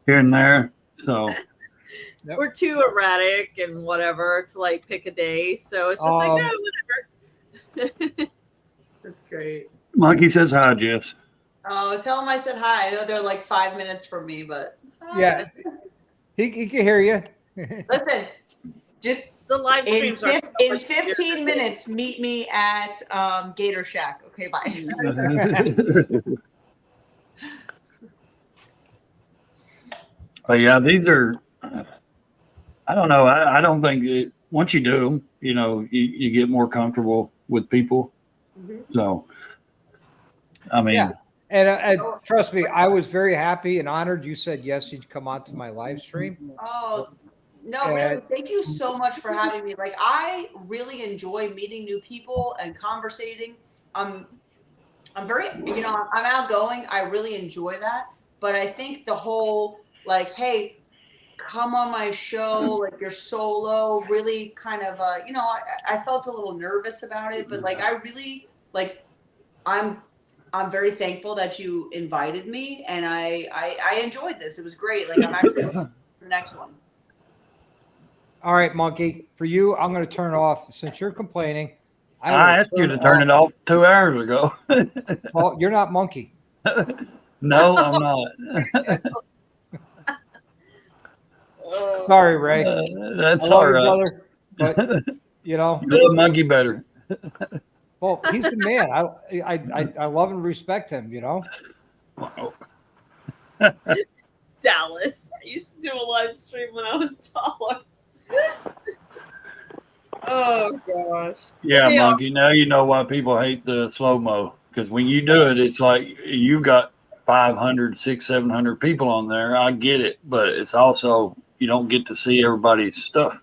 here and there. So Yep. We're too erratic and whatever to like pick a day. So it's just like, no, whatever. That's great. Monkey says hi, Jess. Oh, tell them I said hi. I know they're like 5 minutes from me, but hi. Yeah. He can hear you. Listen, just The live in, streams are fif- so in much 15 easier. minutes, meet me at Gator Shack. Okay, bye. But yeah, these are. I don't know. I don't think once you do them, you get more comfortable with people. Mhm. So, I mean, Yeah. And trust me, I was very happy and honored. You said yes, you'd come on to my live stream. Oh, no, really. Thank you so much for having me. Like, I really enjoy meeting new people and conversating. I'm very, I'm outgoing. I really enjoy that. But I think the whole, like, hey, come on my show, like you're solo, really kind of, I felt a little nervous about it. But, like, I really, like, I'm very thankful that you invited me, and I enjoyed this. It was great. Like, I'm actually looking for the next one. All right, Monkey. For you, I'm going to turn it off since you're complaining. I will asked you to turn it off 2 hours ago. Well, you're not Monkey. No, I'm not. Sorry, Ray. That's I love all you, right. brother, but you know, You love Monkey better. well, he's the man. I love and respect him. You know. Dallas. I used to do a live stream when I was taller. Oh gosh. Yeah, They Monkey. Now you know why people hate the slow mo. Because when you do it, it's like you got 500, 600, 700 people on there. I get it, but it's also, you don't get to see everybody's stuff.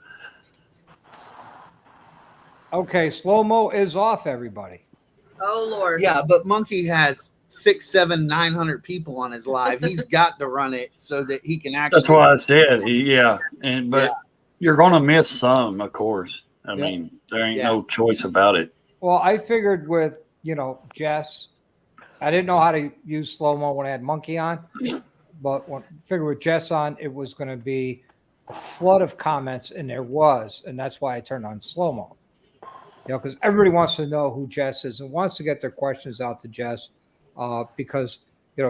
Okay, slow-mo is off, everybody. Oh Lord. Yeah, but Monkey has 6, 7, 900 people on his live. He's got to run it so that he can actually. That's why I said but you're gonna miss some, of course. I mean, there ain't no choice about it. Well, I figured with, Jess, I didn't know how to use slow-mo when I had Monkey on, but when I figured with Jess on, it was going to be a flood of comments, and there was, and that's why I turned on slow-mo. Because everybody wants to know who Jess is and wants to get their questions out to Jess because,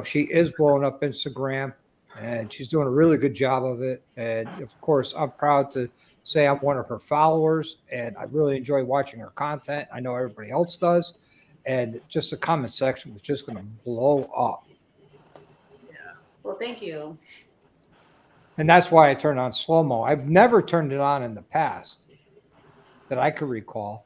she is blowing up Instagram and she's doing a really good job of it. And of course, I'm proud to say I'm one of her followers and I really enjoy watching her content. I know everybody else does. And just the comment section was just going to blow up. Yeah. Well, thank you. And that's why I turned on slow-mo. I've never turned it on in the past that I could recall.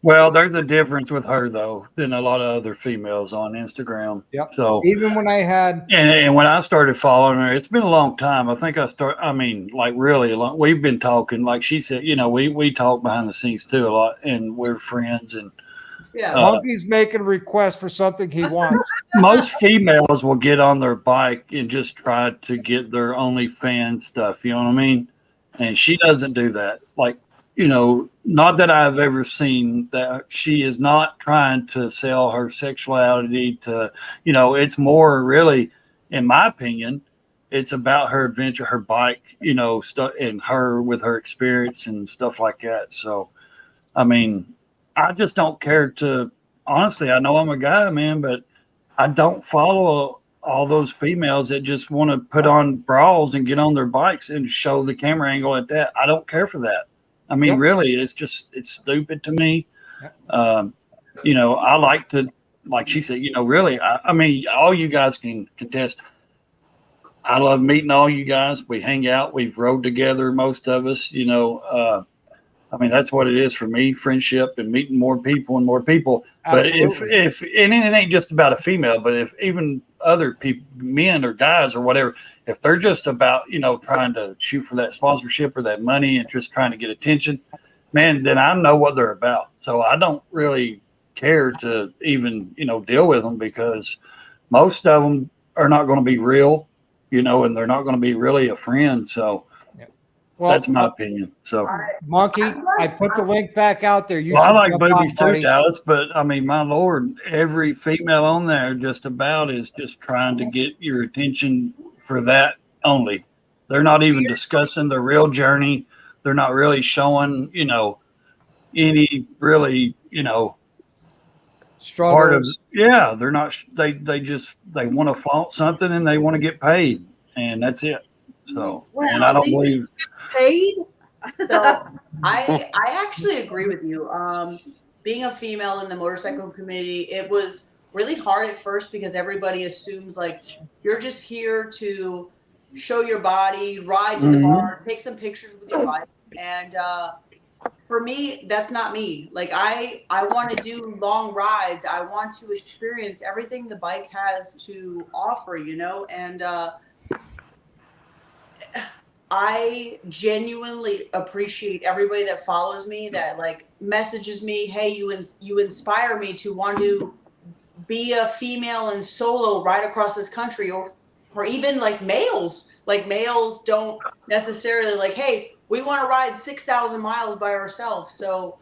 Well, there's a difference with her though than a lot of other females on Instagram. Yep. So even when I had and when I started following her, it's been a long time. I think really a long. We've been talking, like she said, we talk behind the scenes too a lot, and we're friends. And Monkey's making a request for something he wants. Most females will get on their bike and just try to get their OnlyFans stuff. You know what I mean? And she doesn't do that. Like, not that I've ever seen that. She is not trying to sell her sexuality to, it's more really, in my opinion, it's about her adventure, her bike, stuff, and her with her experience and stuff like that. So, I mean, I just don't care to, honestly, I know I'm a guy, man, but I don't follow all those females that just want to put on bras and get on their bikes and show the camera angle at that. I don't care for that. I mean, really, it's stupid to me. I like to, like she said, really, I mean, all you guys can contest. I love meeting all you guys. We hang out. We've rode together, most of us, I mean, that's what it is for me, friendship and meeting more people and more people. Absolutely. But if and it ain't just about a female, but if even other people, men or guys or whatever, if they're just about, trying to shoot for that sponsorship or that money and just trying to get attention, man, then I know what they're about. So I don't really care to even, deal with them because most of them are not going to be real, and they're not going to be really a friend. So well, that's my opinion. So, Monkey, I put the link back out there. I like boobies too, Dallas. But I mean, my Lord, every female on there just about is just trying to get your attention for that only. They're not even discussing the real journey. They're not really showing, any really, struggles. Part of. Yeah, they're not. They want to flaunt something and they want to get paid, and that's it. So, and I don't believe paid. So I actually agree with you. Being a female in the motorcycle community, it was really hard at first because everybody assumes like you're just here to show your body, ride to the bar, take some pictures with your bike. And for me, that's not me. Like I want to do long rides. I want to experience everything the bike has to offer, and I genuinely appreciate everybody that follows me, that like messages me, hey, you inspire me to want to be a female and solo right across this country, or even like males. Like males don't necessarily like, hey, we want to ride 6,000 miles by ourselves. So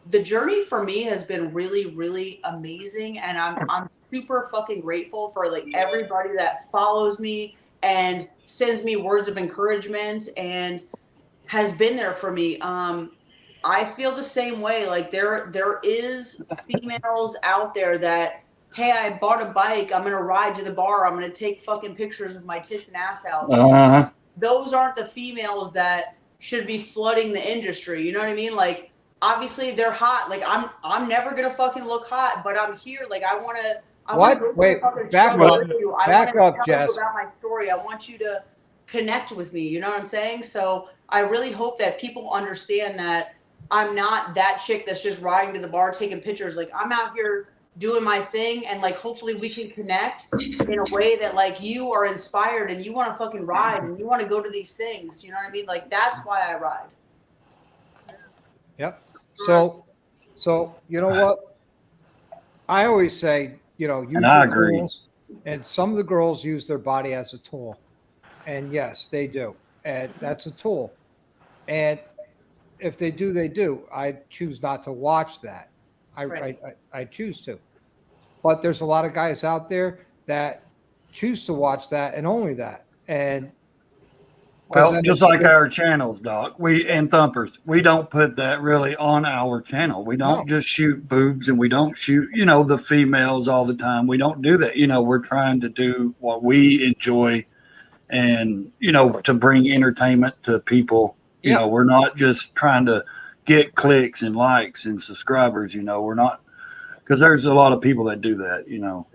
the journey for me has been really, really amazing, and I'm super fucking grateful for like everybody that follows me and sends me words of encouragement and has been there for me. I feel the same way. Like there is females out there that, hey, I bought a bike. I'm going to ride to the bar. I'm going to take fucking pictures with my tits and ass out. Those aren't the females that should be flooding the industry. You know what I mean? Like, obviously they're hot. Like I'm never going to fucking look hot, but I'm here. Like I want to, Wait, back up, Jess. About my story. I want you to connect with me. You know what I'm saying? So I really hope that people understand that I'm not that chick that's just riding to the bar taking pictures. Like I'm out here doing my thing, and like hopefully we can connect in a way that like you are inspired and you want to fucking ride and you want to go to these things. You know what I mean? Like that's why I ride. Yep. So you know what? I always say, use And I your agree. tools. And some of the girls use their body as a tool. And yes, they do. And that's a tool. And if they do, they do. I choose not to watch that. I choose to. But there's a lot of guys out there that choose to watch that and only that. And Well, just like our channels, Doc, and Thumpers, we don't put that really on our channel. We don't just shoot boobs and we don't shoot, the females all the time. We don't do that. We're trying to do what we enjoy and, to bring entertainment to people. We're not just trying to get clicks and likes and subscribers. We're not, because there's a lot of people that do that,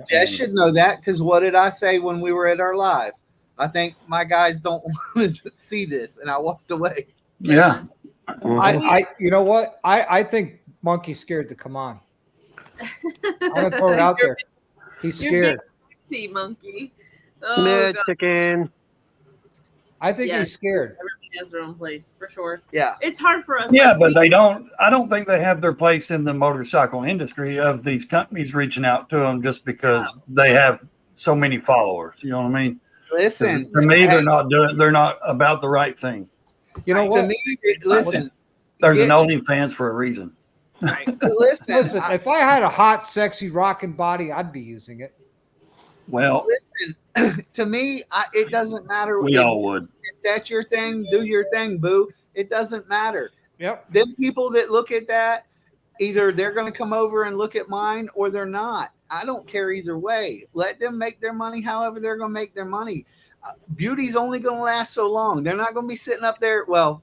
Jess should know that, because what did I say when we were at our live? I think my guys don't want to see this, and I walked away. Yeah. You know what? I think Monkey's scared to come on. I'm gonna throw it out there. He's scared. See, Monkey. Chicken. I think he's scared. Everybody has their own place for sure. Yeah. It's hard for us. Yeah, but I don't think they have their place in the motorcycle industry of these companies reaching out to them just because they have so many followers. You know what I mean? Listen, to me, they're not about the right thing. You know what? To me, listen. There's an OnlyFans for a reason. Listen, if I had a hot, sexy, rocking body, I'd be using it. Well, listen. To me, it doesn't matter. We all would. If that's your thing, do your thing, boo. It doesn't matter. Yep. Them people that look at that, either they're going to come over and look at mine or they're not. I don't care either way. Let them make their money however they're going to make their money. Beauty's only going to last so long. They're not going to be sitting up there. Well,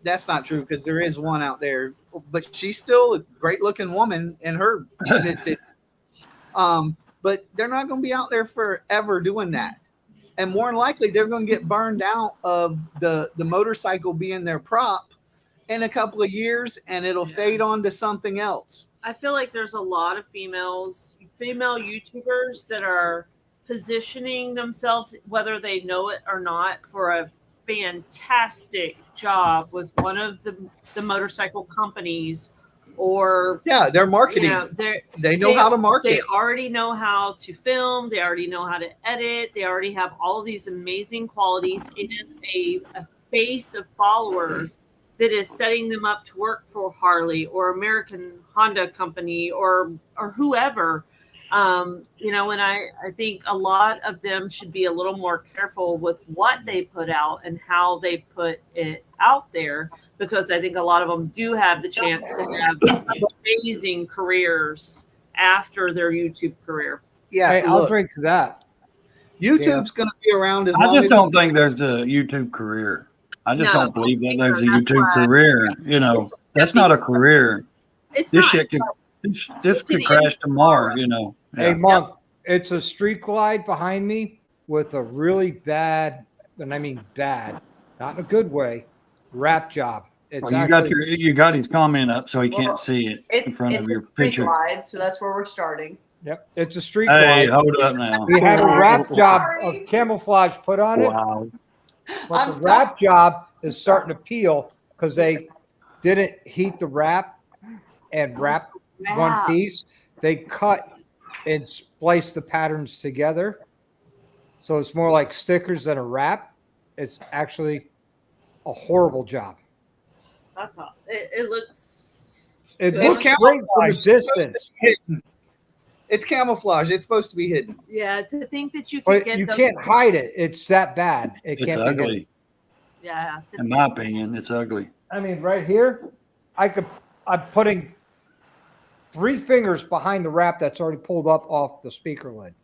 that's not true because there is one out there, but she's still a great looking woman in her mid-50s. But they're not going to be out there forever doing that. And more than likely, they're going to get burned out of the motorcycle being their prop in a couple of years, and it'll fade on to something else. I feel like there's a lot of female YouTubers that are positioning themselves, whether they know it or not, for a fantastic job with one of the motorcycle companies, or they're marketing. They know how to market. They already know how to film. They already know how to edit. They already have all of these amazing qualities in a base of followers that is setting them up to work for Harley or American Honda Company or whoever. And I think a lot of them should be a little more careful with what they put out and how they put it out there, because I think a lot of them do have the chance to have amazing careers after their YouTube career. Yeah, hey, I'll drink to that. YouTube's going to be around as long as... I just don't think there's a YouTube career. I just don't believe that there's a YouTube career. That's not a career. This could crash tomorrow, Yeah. Hey, Monk, it's a street glide behind me with a really bad, and I mean bad, not in a good way, wrap job. It's you got his comment up so he can't see it in front of your picture. Glide, so that's where we're starting. Yep, it's a street glide. Hey, hold up now. We had a wrap job of camouflage put on it. Wow. But the wrap job is starting to peel because they didn't heat the wrap and wrap one piece. They cut and splice the patterns together. So it's more like stickers than a wrap. It's actually a horrible job. That's all. It looks... It looks great from a distance. It's camouflage. It's supposed to be hidden. Yeah, to think that you can you can't hide it. It's that bad. It's ugly. Yeah. In my opinion, it's ugly. I mean, right here, I'm putting 3 fingers behind the wrap that's already pulled up off the speaker lid.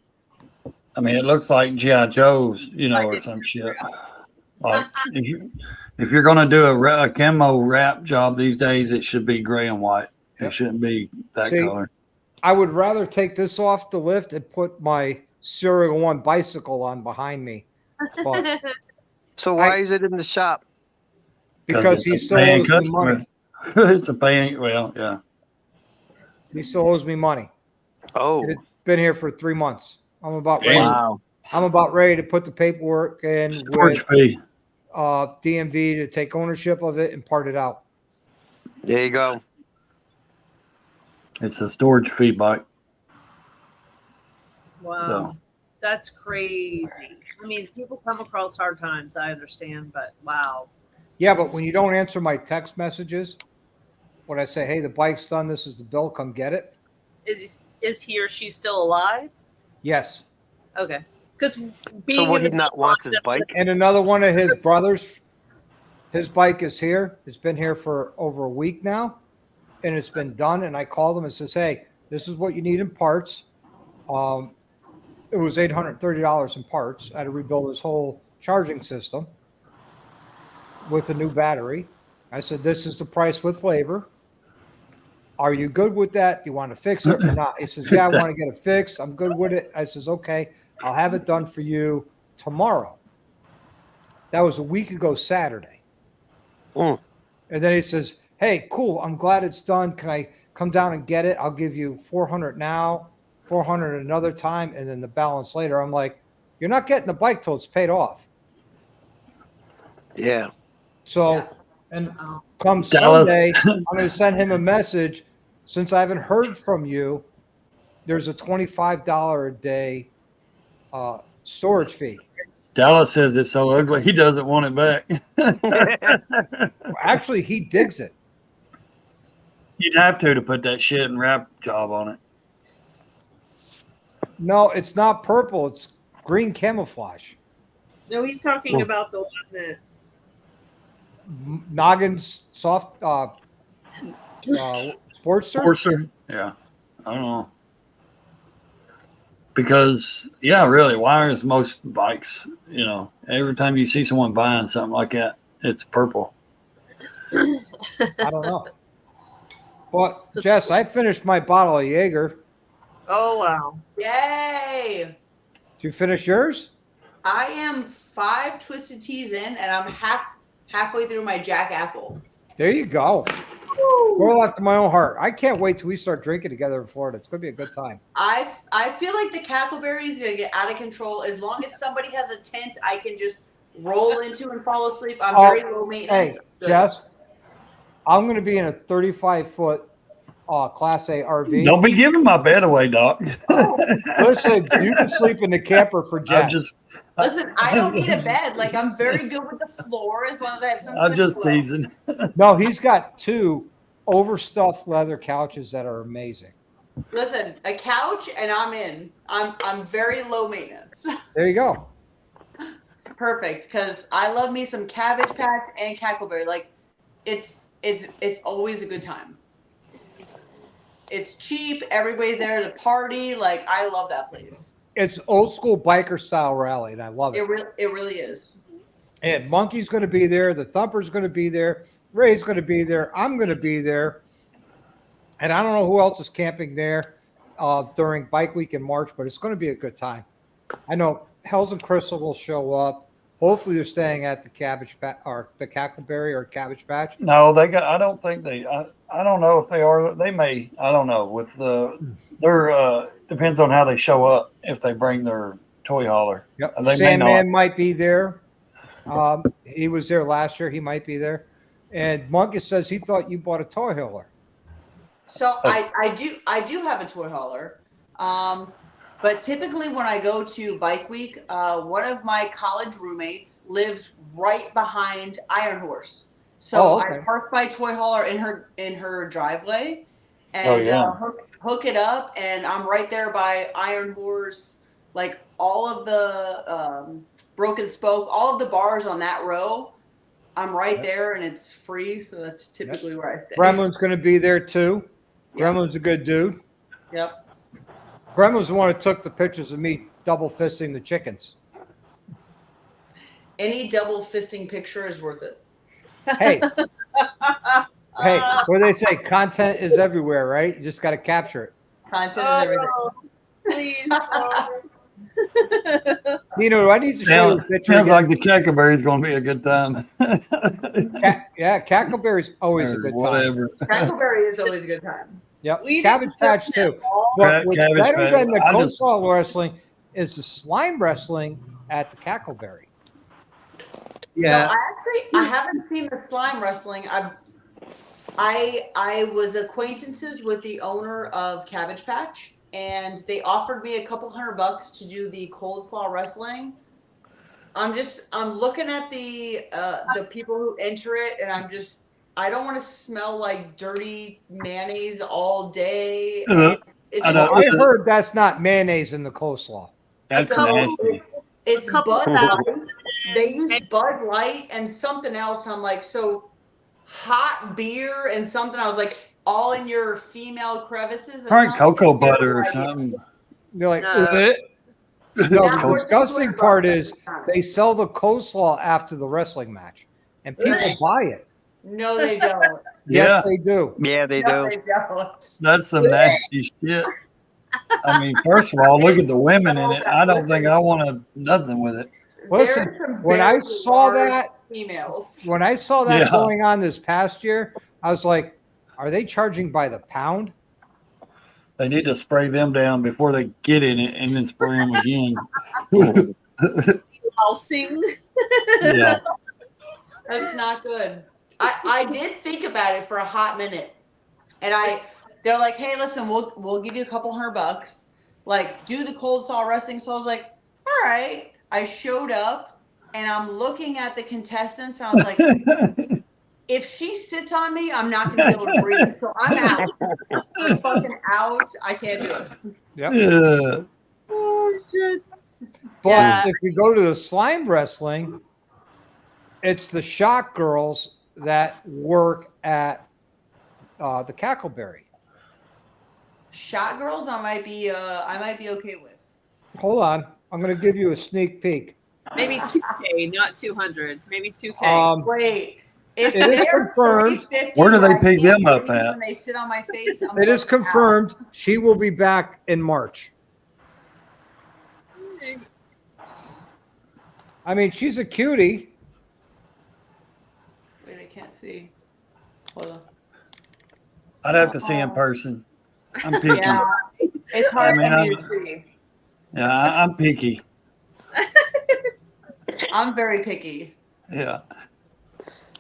I mean, it looks like G.I. Joe's, or some shit. Like if you're going to do a camo wrap job these days, it should be gray and white. It shouldn't be that color. I would rather take this off the lift and put my Serial 1 bicycle on behind me. But so why is it in the shop? Because he still owes me money. It's a paying. Well, yeah. He still owes me money. Oh, It's been here for 3 months. I'm about Damn. ready. wow. I'm about ready to put the paperwork in Storage with fee. DMV to take ownership of it and part it out. There you go. It's a storage fee bike. Wow. That's crazy. I mean, people come across hard times. I understand, but wow. Yeah, but when you don't answer my text messages, when I say, "Hey, the bike's done. This is the bill. Come get it." Is he or she still alive? Yes. Okay. Because So being would in he the not want his process bike? was- And another one of his brothers, his bike is here. It's been here for over a week now, and it's been done. And I called him and says, "Hey, this is what you need in parts." It was $830 in parts. I had to rebuild his whole charging system with a new battery. I said, "This is the price with labor. Are you good with that? You want to fix it or not?" He says, "Yeah, I want to get it fixed. I'm good with it." I says, "Okay, I'll have it done for you tomorrow." That was a week ago Saturday. Mm. And then he says, "Hey, cool. I'm glad it's done. Can I come down and get it? I'll give you 400 now, 400 another time, and then the balance later." I'm like, "You're not getting the bike till it's paid off." Yeah. So, Yeah. and Oh, come Dallas. Sunday, I'm going to send him a message. Since I haven't heard from you, there's a $25 a day storage fee. Dallas says it's so ugly, he doesn't want it back. Actually, he digs it. You'd have to put that shit and wrap job on it. No, it's not purple. It's green camouflage. no, he's talking Oh. about the one that Noggin's soft Sportster. Forster? Yeah. I don't know. Because, yeah, really, why is most bikes, every time you see someone buying something like that, it's purple. I don't know. But Jess, I finished my bottle of Jaeger. oh wow. Yay! Did you finish yours? I am 5 twisted teas in, and I'm halfway through my Jack Apple. There you go. Girl after my own heart. I can't wait till we start drinking together in Florida. It's gonna be a good time. I feel like the cackleberry is gonna get out of control. As long as somebody has a tent, I can just roll into and fall asleep. I'm Oh, very low maintenance. Hey, Good. Jess, I'm gonna be in a 35-foot Class A RV. Don't be giving my bed away, Doc. Listen, you can sleep in the camper for Jess. I'm just, Listen, I don't need a bed. Like, I'm very good with the floor as long as I have some. I'm good just flow. teasing. No, he's got 2 overstuffed leather couches that are amazing. Listen, a couch and I'm in. I'm very low maintenance. There you go. Perfect, because I love me some Cabbage Patch and Cackleberry. Like, it's always a good time. It's cheap. Everybody's there to party. Like, I love that place. It's old school biker style rally, and I love it. It really is. And Monkey's going to be there. The Thumper's going to be there. Ray's going to be there. I'm going to be there. And I don't know who else is camping there during Bike Week in March, but it's going to be a good time. I know Hells and Crystal will show up. Hopefully, they're staying at the Cabbage Patch or the Cackleberry or Cabbage Patch. No, I don't think I don't know if they are. They may. I don't know. With their depends on how they show up. If they bring their toy hauler. Yep. They may Sandman not. might be there. He was there last year. He might be there. And Monkey says he thought you bought a toy hauler. So I do have a toy hauler. But typically when I go to Bike Week, one of my college roommates lives right behind Iron Horse. So I park my toy hauler in her driveway and hook it up, and I'm right there by Iron Horse, like all of the Broken Spoke, all of the bars on that row. I'm right there, and it's free, so that's typically where I stay. Gremlin's going to be there too. Gremlin's a good dude. Yep. Gremlin's the one who took the pictures of me double fisting the chickens. Any double fisting picture is worth it. Hey, what do they say? Content is everywhere, right? You just got to capture it. Content is everything. Please. Nino, I need to show you a picture. Sounds again. like the Cackleberry is going to be a good time. Yeah, Cackleberry's always a good time. Whatever. Crackleberry is always a good time. Yep, We Cabbage didn't film Patch that too. all. But what's Cabbage better Patch. than the I just- coleslaw wrestling is the slime wrestling at the Cackleberry. Yeah. No, I haven't seen the slime wrestling. I was acquaintances with the owner of Cabbage Patch, and they offered me a couple $100 to do the coleslaw wrestling. I'm looking at the people who enter it, and I don't want to smell like dirty mayonnaise all day. And it I just, know. I heard that's not mayonnaise in the coleslaw. That's couple- nasty. it's couple Bud thousand. Light. They use Bud Light and something else. And I'm like, so hot beer and something. I was like, all in your female crevices. That's Probably not cocoa a butter or good idea. something. You're like, No. "Ugh." No, That's the worth disgusting $200 part every is time. they sell the coleslaw after the wrestling match, and people Really? buy it. No, they don't. Yeah, Yes, they do. Yeah, they No, do. they don't. that's some nasty shit. I mean, first of all, look at the women in it. I don't think I want nothing with it. Listen, There are some when I very saw large that- females. When I saw that Yeah. going on this past year, I was like, "Are they charging by the pound?" They need to spray them down before they get in it and then spray them again. Housing. Yeah. That's not good. I did think about it for a hot minute, and they're like, hey, listen, we'll give you a couple $100, like do the cold saw wrestling. So I was like, all right. I showed up, and I'm looking at the contestants, and I was like, if she sits on me, I'm not gonna be able to breathe. So I'm out. I'm fucking out. I can't do it. Yep. Yeah. Oh shit. But Yeah. if you go to the slime wrestling, it's the shock girls that work at the Cackleberry. Shot girls, I might be okay with. Hold on, I'm going to give you a sneak peek. Maybe 2K, not 200. Maybe 2K. Wait, if It is they're confirmed. 350, Where do they I pick can't them up breathe at? when they sit on my face? I'm It is fucking out. confirmed. She will be back in March. I mean, she's a cutie. Wait, I can't see. Hold on. I'd have to see in person. I'm picky. Yeah, it's hard I mean, for me to see. Yeah, I'm picky. I'm very picky. Yeah.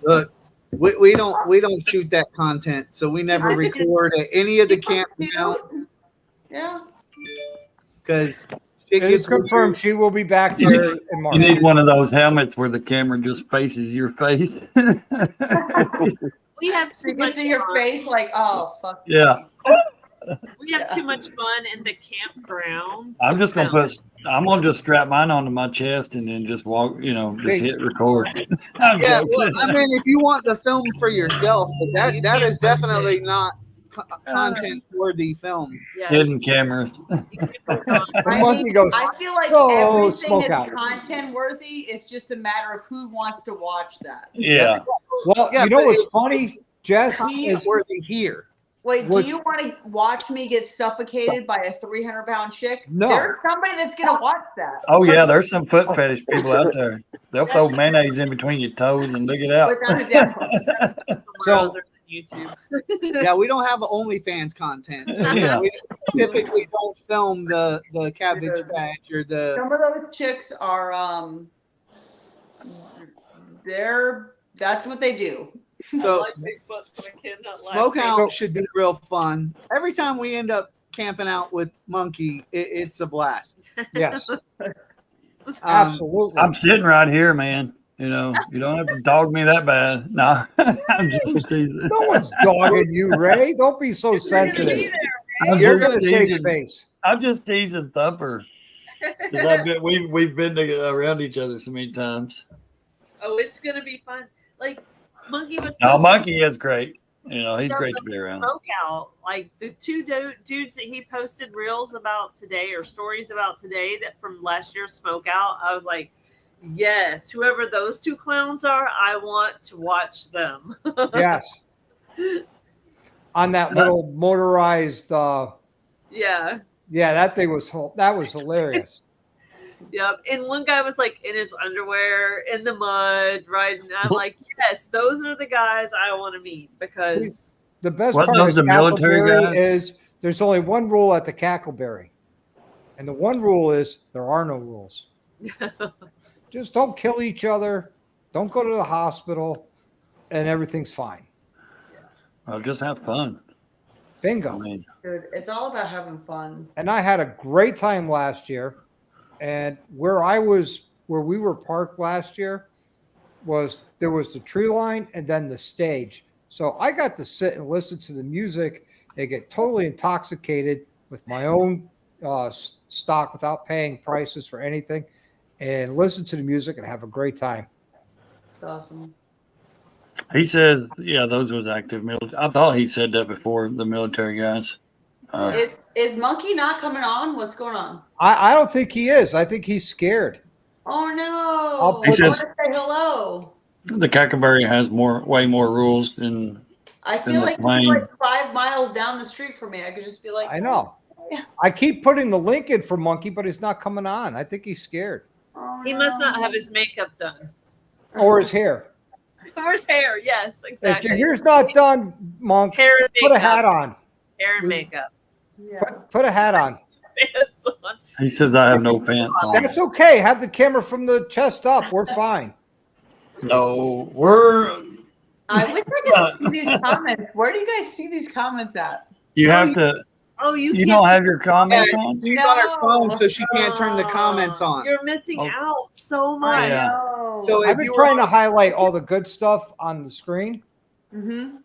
Look, we don't shoot that content, so we never record at any of the campgrounds Yeah. because It is confirmed she will be back there in You March. need one of those helmets where the camera just faces your face. We have So too you can much see your fun. face like, oh, fuck. Yeah. We have too much fun in the campground. I'm just gonna film. I'm gonna just strap mine onto my chest and then just walk, just hit record. I'm Yeah, joking. well, I mean, if you want the film for yourself, but that is definitely not content worthy film. Yeah. Hidden cameras. The monkey goes, I feel like "Go everything smoke is out." content worthy. It's just a matter of who wants to watch that. Yeah. Well, Yeah, you know but what's it's- funny, Jess? Content Is worthy here. Wait, Would- do you want to watch me get suffocated by a 300-pound chick? No. There's somebody that's gonna watch that. Oh yeah, there's some foot fetish people out there. They'll throw mayonnaise in between your toes and lick it out. Without a doubt. So- Other than YouTube. Yeah, we don't have OnlyFans content, so Yeah. we typically don't film the Cabbage Patch or the. Some of those chicks are that's what they do. So I like big butts, but I cannot laugh. smoke out should be real fun. Every time we end up camping out with Monkey, it's a blast. yes, Um, absolutely. I'm sitting right here, man. You don't have to dog me that bad. No, I'm just teasing. No one's dogging you, Ray. Don't be so You're gonna be sensitive. there. I'm You're just going to save teasing. space. I'm just teasing Thumper. 'Cause we've been around each other so many times. Oh, it's gonna be fun. Like Monkey was. No, posting Monkey is great. He's stuff great to of be around. Smoke out, like the two dudes that he posted reels about today or stories about today that from last year's smoke out. I was like, yes, whoever those two clowns are, I want to watch them. Yes. On that little motorized, Yeah. yeah, that thing was hilarious. Yep. And one guy was like in his underwear in the mud, right? And I'm like, yes, those are the guys I want to meet because the best What part does of the military Cackleberry guys? is there's only one rule at the Cackleberry. And the one rule is there are no rules. Just don't kill each other. Don't go to the hospital and everything's fine. Well, just have fun. I Bingo. mean, Dude, it's all about having fun. And I had a great time last year. And where we were parked last year there was the tree line and then the stage. So I got to sit and listen to the music and get totally intoxicated with my own stock without paying prices for anything and listen to the music and have a great time. It's awesome. he says, yeah, those was active military. I thought he said that before, the military guys. Is Monkey not coming on? What's going on? I don't think he is. I think he's scared. Oh no! I'll I put- want to say hello. The Cackleberry has way more rules than I In feel the like he's plane. like 5 miles down the street from me. I could just be like, I know. Yeah. I keep putting the link in for Monkey, but he's not coming on. I think he's scared. Oh, He must not no. have his makeup done. Or his hair. Or his hair. Yes, If exactly. your hair's not done, Monk, Hair and put makeup. a hat on. Hair and makeup. Yeah. Put a hat on. Pants on. he says I have no pants on. That's okay. Have the camera from the chest up. We're fine. No, we're I wish I could see these comments. Where do you guys see these comments at? you have to Oh, you you can't don't see- have your comments Yeah, on? she's on her phone, No. so she can't turn the comments on. You're missing Oh. out so I much. Yeah. know. So I've if been you were trying to on- highlight all the good stuff on the screen. Mm-hmm.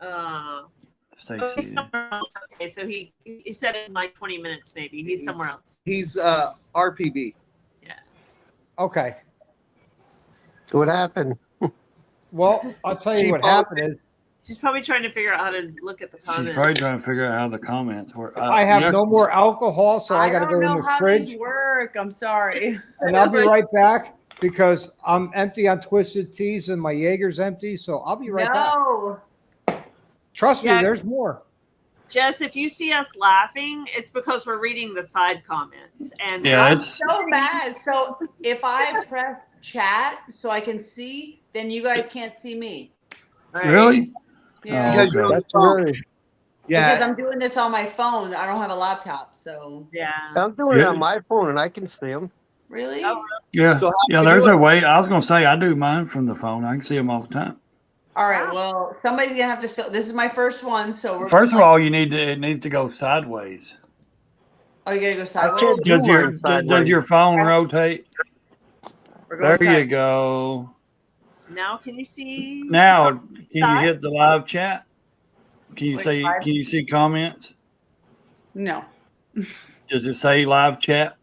Oh, he's Stacy. somewhere else. Okay, so he said it in like 20 minutes, maybe. He's somewhere else. He's RPB. Okay. So what happened? Well, I'll tell She you what posted- happened is She's probably trying to figure out how to look at the She's comments. probably trying to figure out how the comments work. I have no more alcohol, so I got to don't go in know the how fridge. these work. I'm sorry. And I'll be right back because I'm empty on Twisted Teas and my Jaeger's empty. So I'll be right back. No. Trust me, Yeah. there's more. Jess, if you see us laughing, it's because we're reading the side comments. And Yeah, I'm it's so mad. So if I press chat so I can see, then you guys can't see me. Right. really. Yeah. Oh, Because you're on okay. the phone. Very, Because Yeah. I'm doing this on my phone. I don't have a laptop. So Yeah. I'm doing it Yeah. on my phone and I can see them. really? Oh, Yeah, So how yeah. you There's do a it? way. I was gonna say I do mine from the phone. I can see them all the time. All right. Well, somebody's gonna have to fill. This is my first one, so we're First of like- all, it needs to go sideways. oh, you gotta go I sideways. can't do Does your mine sideways. does your phone rotate? We're going There you side- go. Now can you see? Now, can you Side? hit the live chat? Can you Wait, see? live? Can you see comments? No. Does it say live chat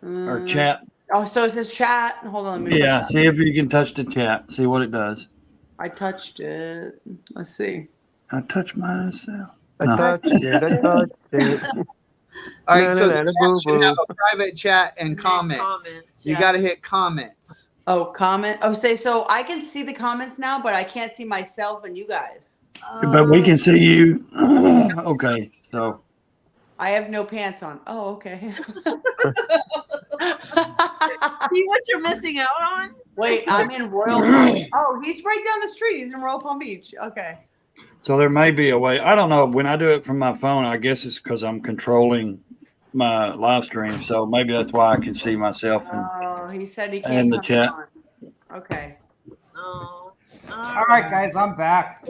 or chat? Oh, so it says chat. Hold on. Let me Yeah. See if you can touch the chat. See what it does. I touched it. Let's see. I touch myself. I No. touched it. I touched it. All right, so the Na, na, na, chat should boo, have a private chat and And comments. You yeah. got to hit comments. Oh, comment. Oh, say so. I can see the comments now, but I can't see myself and you guys. But we can see you. Okay. So I have no pants on. Oh, okay. See what you're missing out on? Wait, I'm in Royal Palm. Oh, he's right down the street. He's in Royal Palm Beach. Okay. So there may be a way. I don't know. When I do it from my phone, I guess it's because I'm controlling my live stream. So maybe that's why I can see myself. And Oh, he said he can't. And the come chat. on. Okay. Oh. all right, guys, I'm back.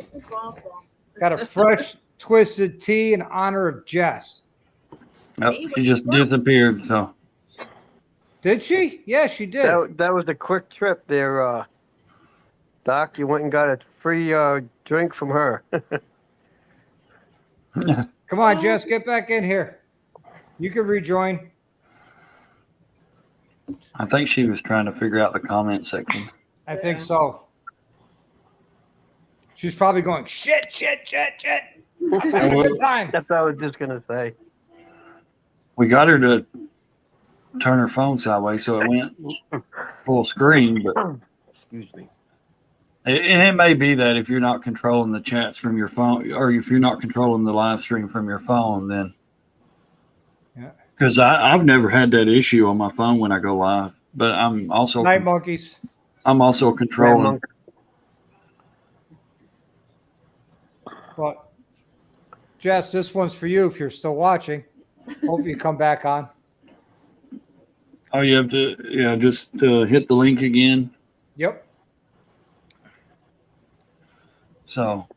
Got a fresh Twisted Tea in honor of Jess. Yep, she just disappeared. So Did she? Yeah, she did. That was a quick trip there, Doc. You went and got a free drink from her. Come on, Jess, get back in here. You can rejoin. I think she was trying to figure out the comment section. I think so. She's probably going, shit. It's a good time. That's what I was just gonna say. We got her to turn her phone sideways so it went full screen, but Excuse me. and it may be that if you're not controlling the chats from your phone, or if you're not controlling the live stream from your phone, then Yeah. because I've never had that issue on my phone when I go live, but I'm also Night monkeys. controlling. But Jess, this one's for you if you're still watching. Hope you come back on. Oh, you have to, just hit the link again. Yep. So,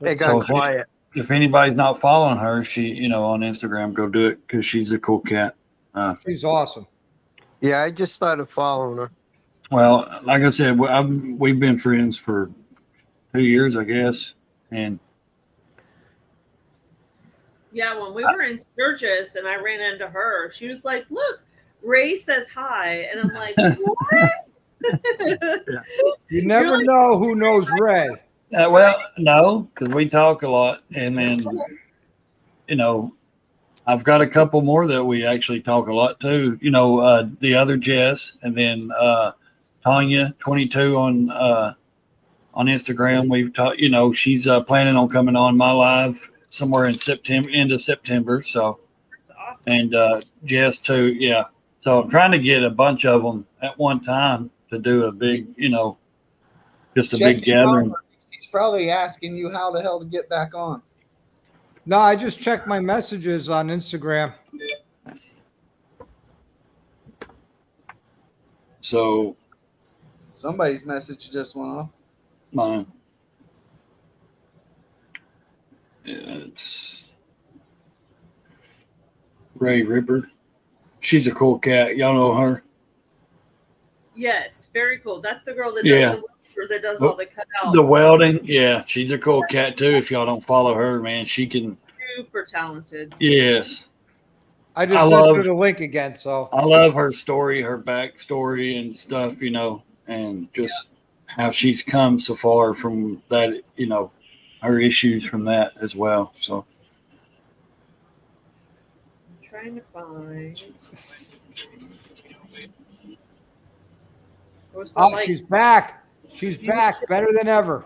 They So got quiet. if anybody's not following her, she, on Instagram, go do it because she's a cool cat. She's awesome. Yeah, I just started following her. Well, like I said, we've been friends for 2 years, I guess. And Yeah, when we were in Sturgis and I ran into her, she was like, "Look, Ray says hi," and I'm like, "What?" You never like- know who knows Ray. well, no, because we talk a lot. And then, I've got a couple more that we actually talk a lot too. The other Jess, and then Tanya 22 on Instagram. We've talked. She's planning on coming on my live somewhere in September, end of September. So, That's awesome. and Jess too. Yeah. So I'm trying to get a bunch of them at one time to do a big, just a big Check your gathering. number. He's probably asking you how the hell to get back on. No, I just checked my messages on Instagram. So Somebody's message just went off. mine. It's Ray Ripper. She's a cool cat. Y'all know her? Yes, very cool. That's the girl that Yeah. does all the cutout. The welding. Yeah, she's a cool cat too. If y'all don't follow her, man, she can. Super talented. Yes. I just I sent love- you the link again. So I love her story, her backstory and stuff, and just how she's come so far from that, her issues from that as well. So I'm trying to find. What's the oh, like she's back. She's back, better than ever.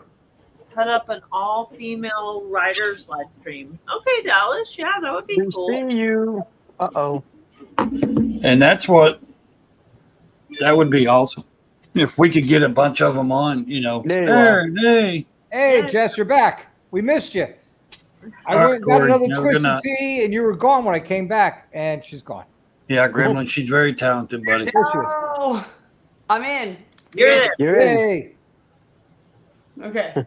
put up an all-female writers live stream? Okay, Dallas. Yeah, that would be We cool. see you. Uh-oh. and that would be awesome if we could get a bunch of them on, There you are. Hey, Hey, Yeah. Jess, you're back. We missed you. I All right, went and got Corey, another have a good twisted night. tea, and you were gone when I came back, and she's gone. yeah, Gremlin, she's very talented, buddy. There she is. Oh, I'm in. You're in. You're in. Hey, Okay.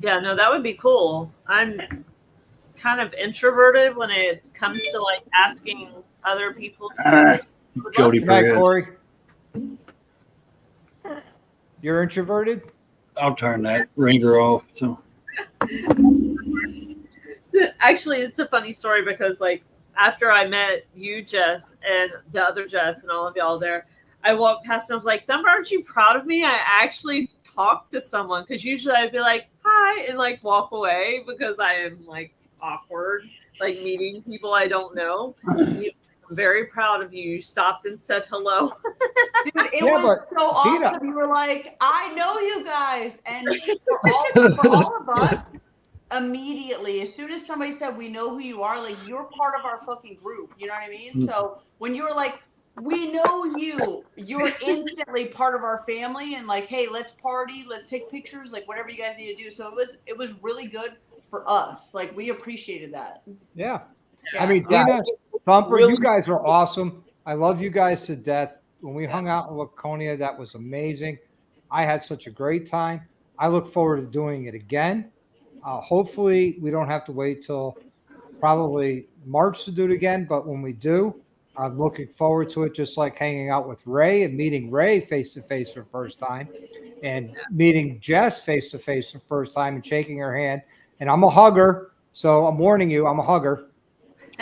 Yeah, no, that would be cool. I'm kind of introverted when it comes to like asking other people to. Ah, Would love Jody good night, Perez. Corey. You're introverted? I'll turn that ringer off. So Actually, it's a funny story because like after I met you, Jess, and the other Jess, and all of y'all there, I walked past and I was like, "Thumb, aren't you proud of me? I actually talked to someone." Because usually I'd be like, "Hi," and like walk away because I am like awkward, like meeting people I don't know. I'm very proud of you. You stopped and said hello. Dude, it Yeah, was but so Dina- awesome. You were like, I know you guys. And for all of us, immediately, as soon as somebody said, we know who you are, like, you're part of our fucking group. You know what I mean? So when you were like, we know you, you're instantly part of our family. And like, hey, let's party. Let's take pictures. Like, whatever you guys need to do. So it was really good for us. Like, we appreciated that. Yeah. Yeah. I mean, Yeah. Dina, Thumper, Really- you guys are awesome. I love you guys to death. When we hung out in Laconia, that was amazing. I had such a great time. I look forward to doing it again. Hopefully, we don't have to wait till probably March to do it again. But when we do, I'm looking forward to it, just like hanging out with Ray and meeting Ray face to face for the first time and meeting Jess face to face for the first time and shaking her hand. And I'm a hugger. So I'm warning you, I'm a hugger.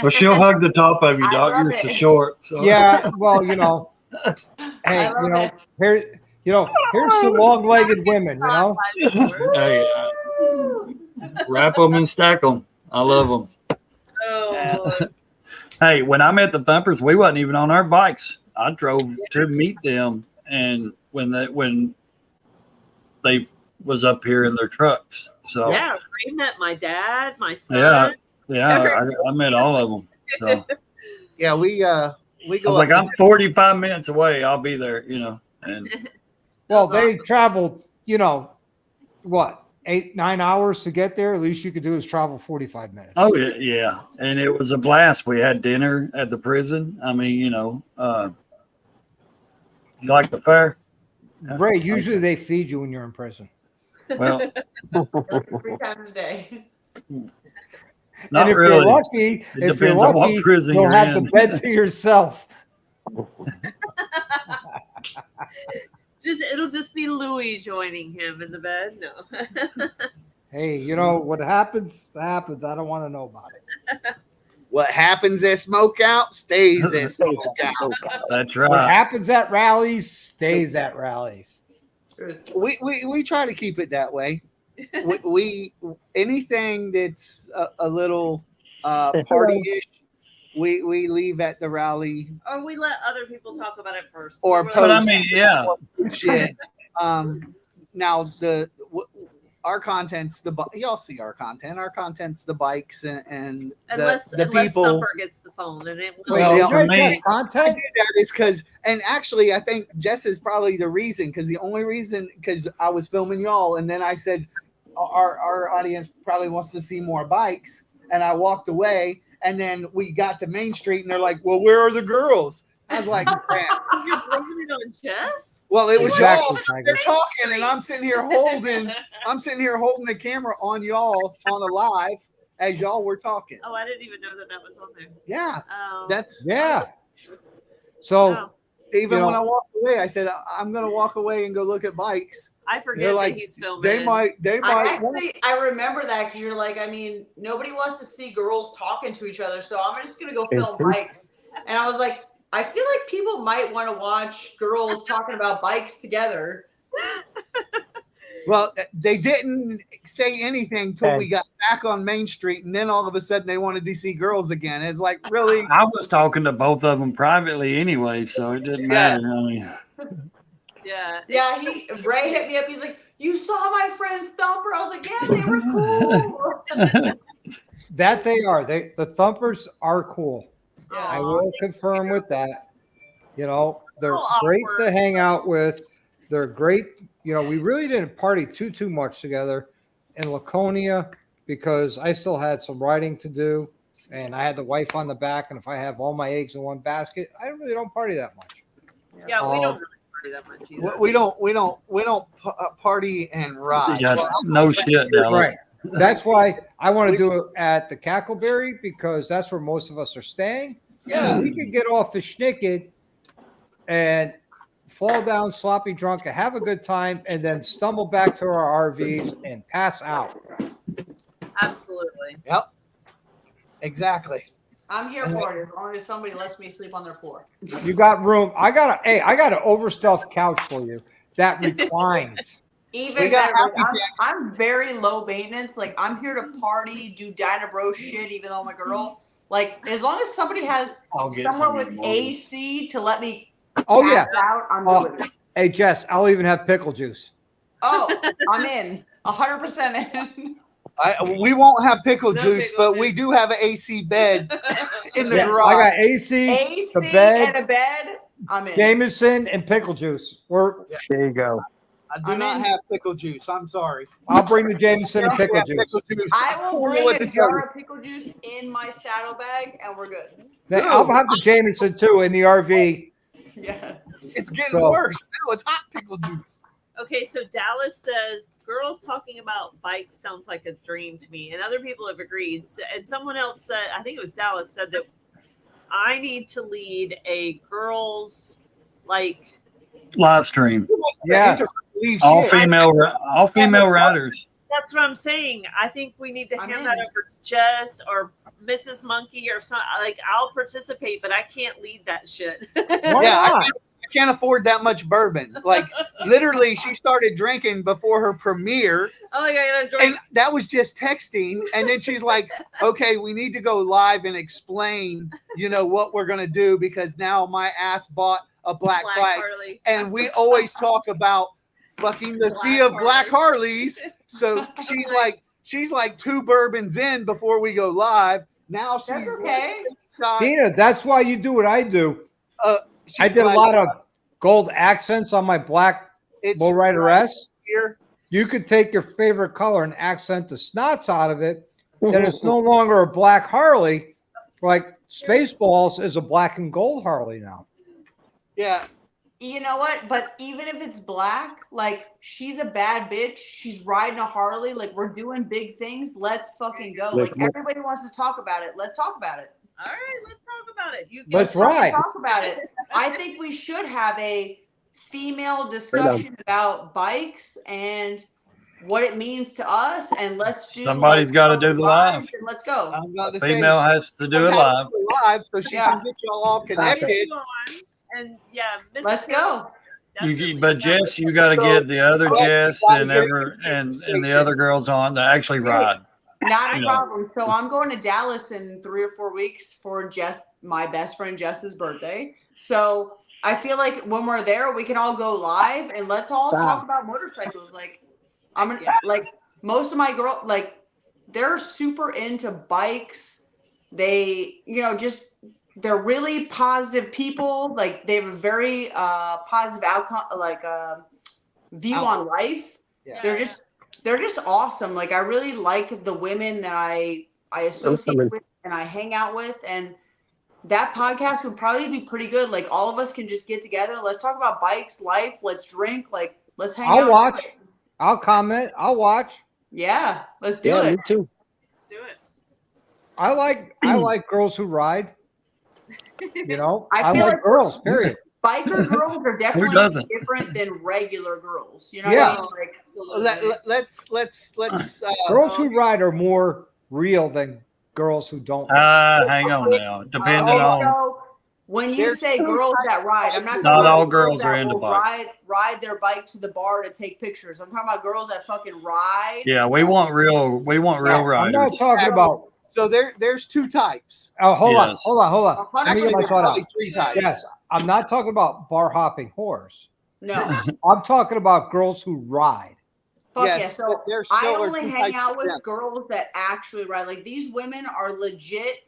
well, she'll hug the top of you, I Doc. love You're so it. short. So Yeah, well, hey, I love it. here's the long-legged women, hey, wrap them and stack them. I love them. Oh, Hey, when I met the Thumpers, we wasn't even on our bikes. I drove to meet them, and when they was up here in their trucks. So yeah. Ray met my dad, my son. yeah, I met all of them. So Yeah, we I go. was like, up I'm 45 minutes away. I'll be there, and Well, was they awesome. traveled, what, 8-9 hours to get there? At least you could do is travel 45 minutes. Oh yeah, and it was a blast. We had dinner at the prison. I mean, you like the fair? Yeah. Ray, usually they feed you when you're in prison. Well, 3 times a day. not and if really. you're lucky, It depends on what prison you'll you're have in. the bed to yourself. It'll just be Louis joining him in the bed. No. Hey, what happens, happens. I don't want to know about it. What happens at smokeout stays at smokeout. That's What right. happens at rallies stays at rallies. Truth. We try to keep it that way. We anything that's a little party-ish, we leave at the rally Or we let other people talk about it first. or We're But I post mean, yeah. shit. Now our content's y'all see our content. Our content's the bikes and unless the people. Thumper gets the phone, and it will. Well, yeah, you for guys me- got content? That is because, and actually, I think Jess is probably the reason. Because the only reason, because I was filming y'all, and then I said, our audience probably wants to see more bikes, and I walked away, and then we got to Main Street, and they're like, "Well, where are the girls?" I was like, "Crap." You're blaming it on Jess? Well, it was Exactly, y'all. Tiger. They're talking, and I'm sitting here holding the camera on y'all on a live as y'all were talking. Oh, I didn't even know that was on there. Yeah, Oh, that's Yeah. that's- So oh, even You when know- I walked away, I said I'm going to walk away and go look at bikes. I forget They're that like, he's filming. they might. I remember that because you're like, I mean, nobody wants to see girls talking to each other, so I'm just gonna go film bikes. And I was like, I feel like people might want to watch girls talking about bikes together. Well, they didn't say anything till we got back on Main Street, and then all of a sudden they wanted to see girls again. It's like, really? I was talking to both of them privately anyway, so it didn't matter. I mean, Yeah. Yeah, Ray hit me up. He's like, "You saw my friend's Thumper?" I was like, "Yeah, they were cool." that they are. The Thumpers are cool. I Aw, will thank confirm you. with that. They're Oh, great to awkward. hang out with. They're great. We really didn't party too much together in Laconia because I still had some writing to do, and I had the wife on the back. And if I have all my eggs in one basket, I really don't party that much. Yeah, we don't really party that much either. We don't party and ride. yeah, no shit, Dallas. Right. That's why I want to do it at the Cackleberry because that's where most of us are staying. Yeah. So we could get off the schnicket and fall down sloppy drunk and have a good time and then stumble back to our RVs and pass out. Absolutely. Yep. Exactly. I'm here for it as long as somebody lets me sleep on their floor. You got room. I got an overstuffed couch for you that reclines. Even We got better, happy I'm very low maintenance. Like I'm here to party, do Dinah Bro shit, even though I'm a girl. Like as long as somebody has I'll get somewhere some with in the morning. AC to let me Oh yeah. pass out, I'm Oh. good with it. Hey Jess, I'll even have pickle juice. Oh, I'm in. 100% in. We won't have pickle No juice, pickle but we juice. do have an AC bed in the Yeah, garage. I got AC, AC the bed, and a bed, I'm in. Jameson, and pickle juice. There you go. I do not have pickle juice. I'm sorry. I'll bring the Jameson and pickle juice. I will don't know bring what a to tell jar of pickle juice in my saddlebag and we're good. Then I'll have the Jameson too in the RV. Yes. It's getting So- worse. Now it's hot pickle juice. Okay, so Dallas says girls talking about bikes sounds like a dream to me, and other people have agreed. And someone else said, I think it was Dallas, said that I need to lead a girls like Live stream. Yes. All female riders. that's what I'm saying. I think we need to I'm hand in. that over to Jess or Mrs. Monkey or something. Like I'll participate, but I can't lead that shit. Why Yeah, not? I can't afford that much bourbon. Like literally, she started drinking before her premiere, Oh, I gotta join. and that was just texting. And then she's like, "Okay, we need to go live and explain, what we're gonna do because now my ass bought a black flag." Harley. And we always talk about fucking the sea of black Harleys. So she's like 2 bourbons in before we go live. Now she's That's okay. Dina, that's why you do what I do. I she's did like, a lot of gold accents on my black It's lowrider here. you could take your favorite color and accent the snots out of it. Then it's no longer a black Harley. Like Spaceballs is a black and gold Harley now. Yeah. You know what? But even if it's black, like she's a bad bitch. She's riding a Harley. Like we're doing big things. Let's fucking go. Like everybody wants to talk about it. Let's talk about it. All right, let's talk about it. Let's ride. Talk about it. I think we should have a female discussion about bikes and what it means to us. And let's do. Somebody's got to do the live. Let's go. I'm about to Female say, has to do it live. live so she can get y'all all connected. And yeah, Let's go. But Jess, you got to get the other Jess and the other girls on to actually ride. Not a problem. So I'm going to Dallas in 3 or 4 weeks for Jess, my best friend Jess's birthday. So I feel like when we're there, we can all go live and let's all talk about motorcycles. Like like most of my girls, like they're super into bikes. They, they're really positive people. Like they have a very positive outcome, view on life. Yeah. They're just awesome. Like I really like the women that I associate with and I hang out with, and that podcast would probably be pretty good. Like all of us can just get together. Let's talk about bikes, life. Let's drink. Like let's hang out. I'll watch. I'll comment. I'll watch. Yeah, let's do it. Me too. Let's do it. I like girls who ride. I feel like girls. Period. Biker girls are definitely different than regular girls. You know what I mean? Like, Let's girls who ride are more real than girls who don't. Hang on now. Depending on. So when you say girls that ride, I'm not talking Not about all girls are into bikes. Ride their bike to the bar to take pictures. I'm talking about girls that fucking ride. Yeah, we want real riders. I'm not talking about. So there's 2 types. Oh, hold on. Let me get my There's thought probably out. 3 types. Yes, I'm not talking about bar hopping whores. No. I'm talking about girls who ride. Fuck Yes, yeah. So there still I are only 2 hang types out of with them. girls that actually ride. Like these women are legit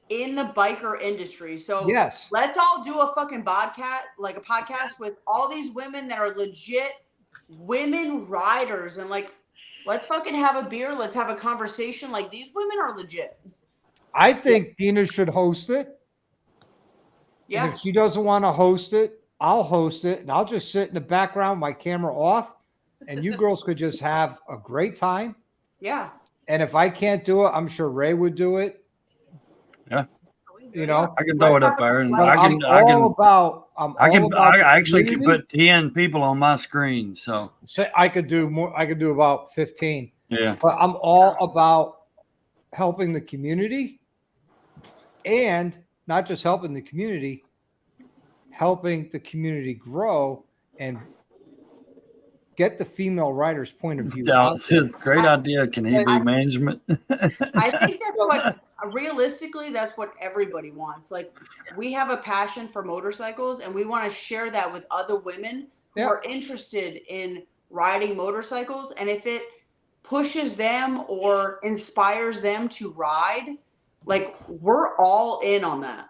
in the biker industry. So Yes. let's all do a fucking podcast with all these women that are legit women riders, and like let's fucking have a beer. Let's have a conversation. Like these women are legit. I think Dina should host it. Yeah. And if she doesn't want to host it, I'll host it, and I'll just sit in the background, my camera off, and you girls could just have a great time. Yeah. And if I can't do it, I'm sure Ray would do it. Yeah. I can throw it up there, and I actually can put 10 people on my screen. So I could do more. I could do about 15. Yeah. But I'm all about helping the community, and not just helping the community grow and get the female writer's point of view. It's a great idea. Can he be management? I think that's what realistically, that's what everybody wants. Like we have a passion for motorcycles and we want to share that with other women who are interested in riding motorcycles. And if it pushes them or inspires them to ride, like we're all in on that.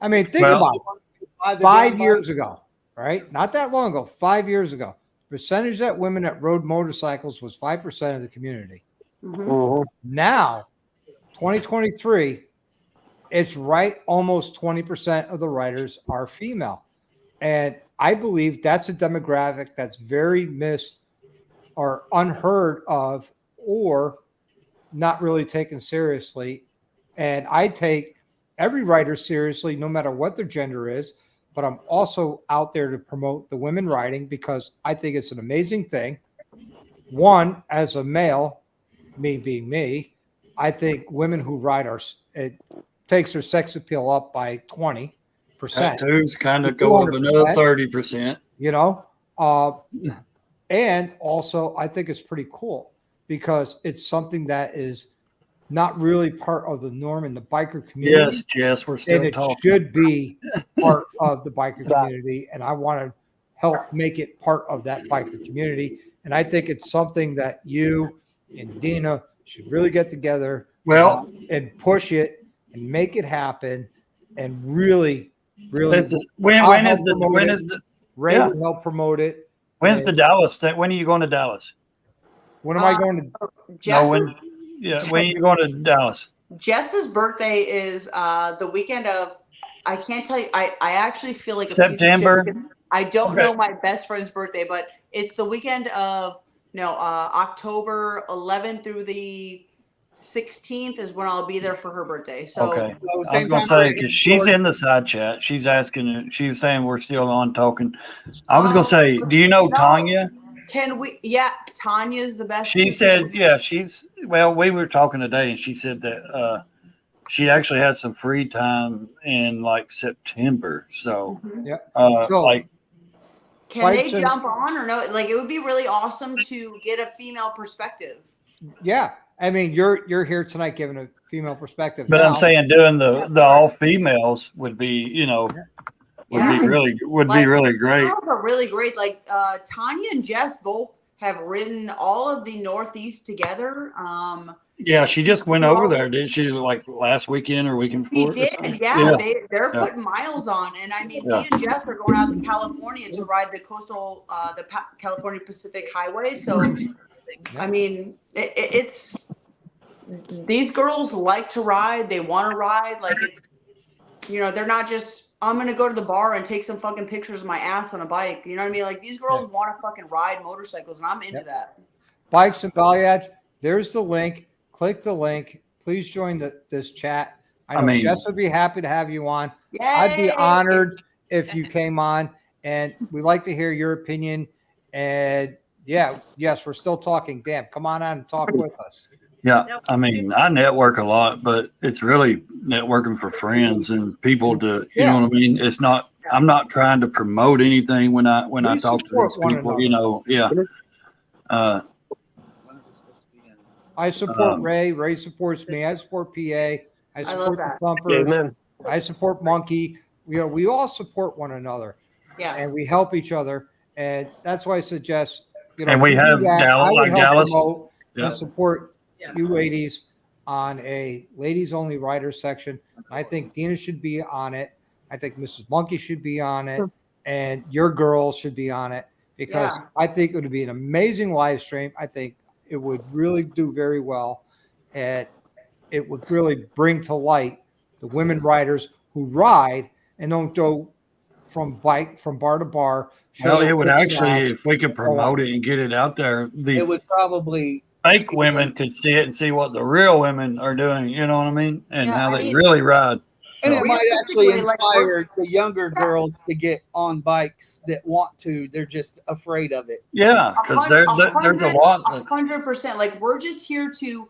I mean, think about it. 5 years ago, right? Not that long ago, 5 years ago, percentage that women that rode motorcycles was 5% of the community. Mm-hmm. Now, 2023, it's right almost 20% of the riders are female. And I believe that's a demographic that's very missed or unheard of or not really taken seriously. And I take every rider seriously, no matter what their gender is. But I'm also out there to promote the women riding because I think it's an amazing thing. One, as a male, me being me, I think women who ride it takes their sex appeal up by 20%. Tattoos kind of go up another 30%. And also I think it's pretty cool because it's something that is not really part of the norm in the biker community. Yes, Jess, we're still talking. It should be part of the biker community, and I want to help make it part of that biker community. And I think it's something that you and Dina should really get together and push it and make it happen and really when is the Ray will help promote it. When's the Dallas? When are you going to Dallas? When am I going to? Jess, When are you going to Dallas? Jess's birthday is the weekend of. I can't tell you. I actually feel like a September? piece of shit because I don't Okay. know my best friend's birthday, but it's the weekend of October 11th through the 16th is when I'll be there for her birthday. So Okay. So I was same gonna time say we're because she's in the side chat. She's asking. She was saying we're still on talking. I was gonna say, do you know no. Tanya? Can we? Yeah, Tanya's the best. She too. said, yeah, she's. Well, we were talking today, and she said that she actually had some free time in like September. So, Yep. So, like, Can they Bikes and- jump on or no? Like it would be really awesome to get a female perspective. yeah, I mean, you're here tonight giving a female perspective. but now. I'm saying doing the all females would be, would Yeah. be really great. Girls are really great. Like Tanya and Jess both have ridden all of the Northeast together. Yeah, she just went over there, didn't she? Like last weekend or weekend He before? or did, something? yeah. They're Yeah. putting miles on, and I mean, Yeah. me and Jess are going out to California to ride the California Pacific Highway. So, I mean, it's these girls like to ride. They want to ride. Like it's, they're not just. I'm gonna go to the bar and take some fucking pictures of my ass on a bike. You know what I mean? Like these girls want to fucking ride motorcycles, and I'm into that. Bikes and Balayage, there's the link. Click the link. Please join this chat. I know Jess would be happy to have you on. Yay! I'd be honored if you came on, and we'd like to hear your opinion. And yes, we're still talking. Damn, come on and talk with us. Yeah, I mean, I network a lot, but it's really networking for friends and people to, you know what I mean? It's not. I'm not trying to promote anything when I talk to these people. Yeah. I support Ray. Ray supports me. I support PA. I support the Thumpers. Amen. I support Monkey. We all support one another. Yeah. And we help each other. And that's why I suggest, and we have Dallas. And support you ladies on a ladies only rider section. I think Dina should be on it. I think Mrs. Monkey should be on it. And your girls should be on it because I think it would be an amazing live stream. I think it would really do very well. And it would really bring to light the women riders who ride and don't go from bar to bar. Well, it would actually, if we could promote it and get it out there, it would probably fake women could see it and see what the real women are doing. You know what I mean? And how they really ride. And it might actually inspire the younger girls to get on bikes that want to. They're just afraid of it. Yeah, because there's a lot. 100%. Like we're just here to.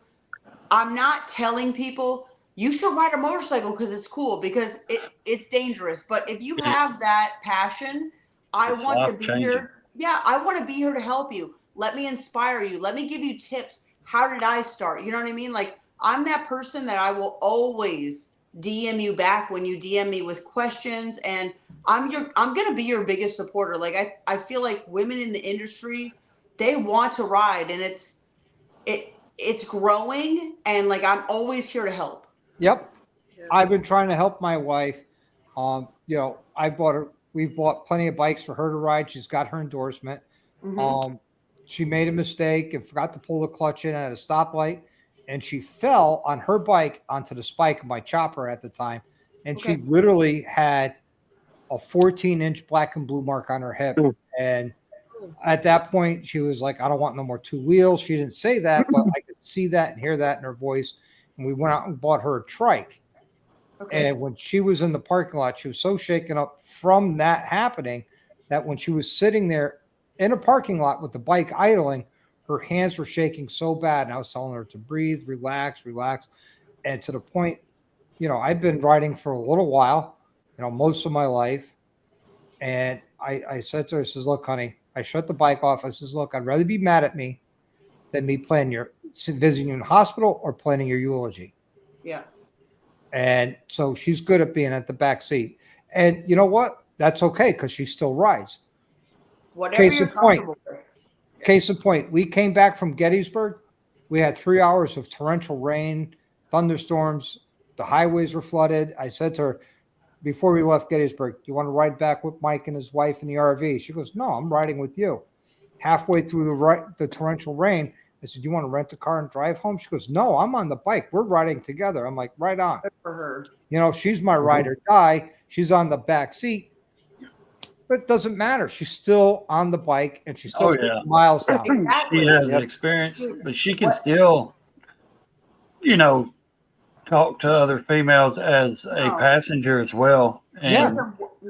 I'm not telling people you should ride a motorcycle because it's cool because it's dangerous. But if you have that passion, I want to be here. Yeah, I want to be here to help you. Let me inspire you. Let me give you tips. How did I start? You know what I mean? Like I'm that person that I will always DM you back when you DM me with questions, and I'm gonna be your biggest supporter. Like I feel like women in the industry, they want to ride, and it's growing, and like I'm always here to help. Yep. I've been trying to help my wife. We've bought plenty of bikes for her to ride. She's got her endorsement. She made a mistake and forgot to pull the clutch in at a stoplight, and she fell on her bike onto the spike of my chopper at the time. And she literally had a 14-inch black and blue mark on her hip. And at that point, she was like, I don't want no more two wheels. She didn't say that, but I could see that and hear that in her voice. And we went out and bought her a trike. And when she was in the parking lot, she was so shaken up from that happening that when she was sitting there in a parking lot with the bike idling, her hands were shaking so bad. And I was telling her to breathe, relax. And to the point, I've been riding for a little while, most of my life. And I said to her, I says, look, honey, I shut the bike off. I says, look, I'd rather be mad at me than me visiting you in the hospital or planning your eulogy. Yeah. And so she's good at being at the back seat. And you know what? That's okay because she still rides. Whatever you're comfortable with. Case in point, we came back from Gettysburg. We had 3 hours of torrential rain, thunderstorms. The highways were flooded. I said to her, before we left Gettysburg, do you want to ride back with Mike and his wife in the RV? She goes, no, I'm riding with you. halfway through the torrential rain. I said, "You want to rent a car and drive home?" She goes, "No, I'm on the bike. We're riding together." I'm like, "Right on." Good for her. You know, she's my ride or die. She's on the back seat, but it doesn't matter. She's still on the bike and she's still miles down. Exactly. She has experience, but she can still, you know, talk to other females as a passenger as well. And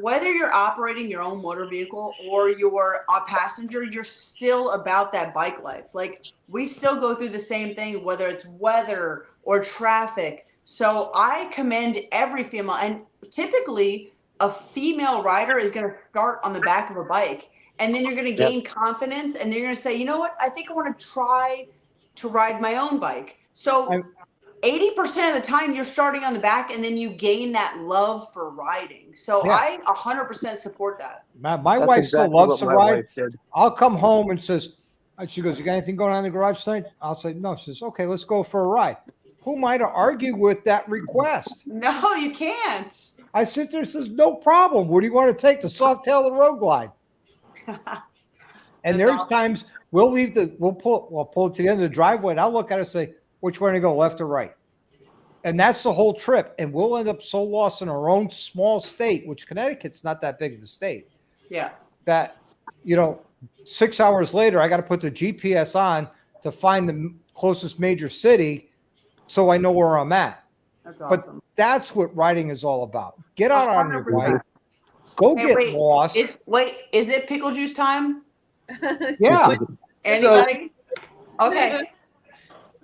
Whether you're operating your own motor vehicle or you're a passenger, you're still about that bike life. Like, we still go through the same thing, whether it's weather or traffic. So I commend every female, and typically a female rider is going to start on the back of a bike, and then you're going to gain confidence, and then you're going to say, you know what, I think I want to try to ride my own bike. So 80% of the time you're starting on the back, and then you gain that love for riding. So I 100% support that. My wife still loves to ride. I'll come home and she goes, "You got anything going on in the garage tonight?" I'll say, "No." She says, "Okay, let's go for a ride." Who am I to argue with that request? No, you can't. I sit there and says, "No problem. What do you want to take? The soft tail of the road glide?" And there's times we'll pull it to the end of the driveway, and I'll look at it and say, "Which way to go, left or right?" And that's the whole trip. And we'll end up so lost in our own small state, which Connecticut's not that big of a state. Yeah. That, 6 hours later, I got to put the GPS on to find the closest major city so I know where I'm at. That's awesome. But that's what riding is all about. Get out on your bike. Go get lost. Is it pickle juice time? Yeah. Anybody? Okay.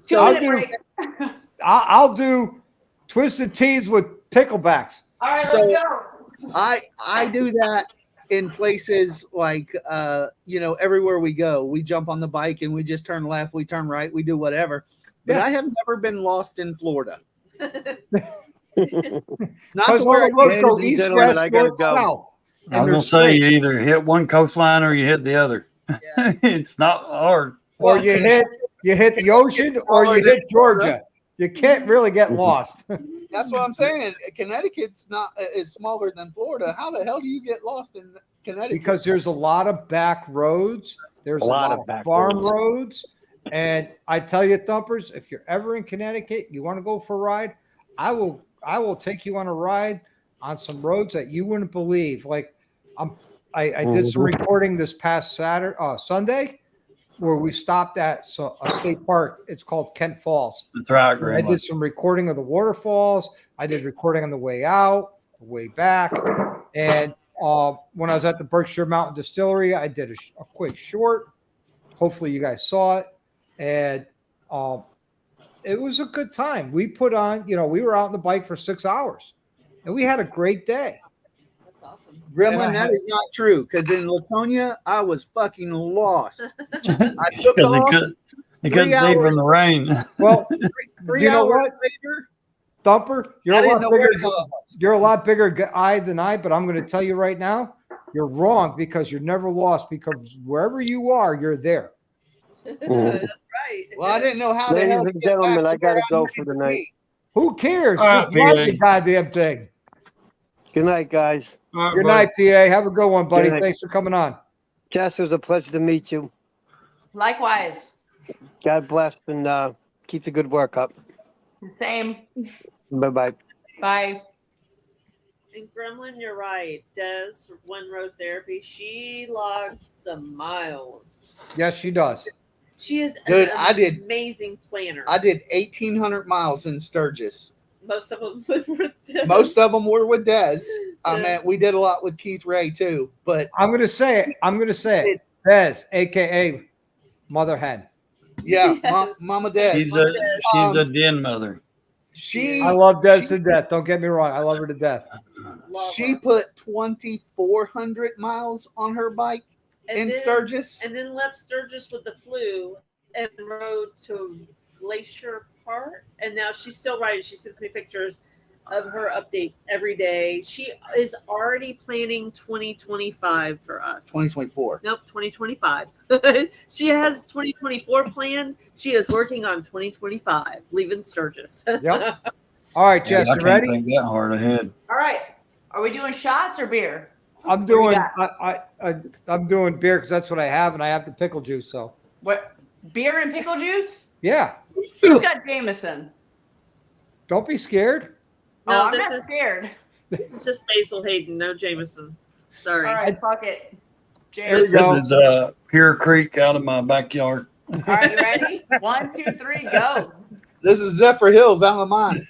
2-minute break. I'll do twisted teas with picklebacks. All right, let's go. I do that in places like everywhere we go. We jump on the bike and we just turn left, we turn right, we do whatever. But I have never been lost in Florida. Not to where roads go east, west, north, south. I was gonna say you either hit one coastline or you hit the other. Yeah. It's not hard. Or you hit the ocean or you hit Georgia. You can't really get lost. That's what I'm saying. Connecticut's is smaller than Florida. How the hell do you get lost in Connecticut? Because there's a lot of back roads. There's a lot of farm roads. And I tell you, Thumpers, if you're ever in Connecticut, you want to go for a ride, I will take you on a ride on some roads that you wouldn't believe. Like I did some recording this past Sunday where we stopped at a state park. It's called Kent Falls. That's right. I did some recording of the waterfalls. I did recording on the way out, the way back. And when I was at the Berkshire Mountain Distillery, I did a quick short. Hopefully you guys saw it. And it was a good time. We put on, we were out on the bike for 6 hours and we had a great day. That's awesome. Gremlin, that is not true. Because in Laconia, I was fucking lost. I took off. He couldn't see from the rain. Well, three you know hours what? later, Thumper, you're a lot bigger guy than I, but I'm going to tell you right now, you're wrong because you're never lost because wherever you are, you're there. That's right. Well, I didn't know how to Ladies help. and gentlemen, I gotta go for the night. Who cares? All right, Just ride PA. the goddamn thing. Good night, guys. Good night, PA. Have a good one, buddy. Good night. Thanks for coming on. Jess, it was a pleasure to meet you. Likewise. God bless and keep the good work up. Same. Bye-bye. Bye. And Gremlin, you're right. Des, One Road Therapy, she logged some miles. Yes, she does. She is Dude, an amazing planner. I did 1,800 miles in Sturgis. Most of them were Des. Most of them were with Des. I mean, we did a lot with Keith Ray too. But I'm gonna say it. Des, aka Mother Hen. yeah, Yes. Mama Des. She's a den mother. I love Des to death. Don't get me wrong. I love her to death. She put 2,400 miles on her bike in Sturgis. And then left Sturgis with the flu and rode to Glacier Park. And now she's still riding. She sends me pictures of her updates every day. She is already planning 2025 for us. 2024. Nope, 2025. She has 2024 planned. She is working on 2025, leaving Sturgis. Yep. All right, Jess, I you can't ready? think that hard ahead. All right. Are we doing shots or beer? I'm doing I'm doing beer because that's what I have, and I have the pickle juice. So What? Beer and pickle juice? yeah, Who's got Jameson? don't be scared. No, I'm this not is scared. it's just Basil Hayden, no Jameson. Sorry. All right, fuck it. There you Jameson. go. This is Pure Creek out of my backyard. All right, you ready? 1, 2, 3, go. This is Zephyr Hills out of mine.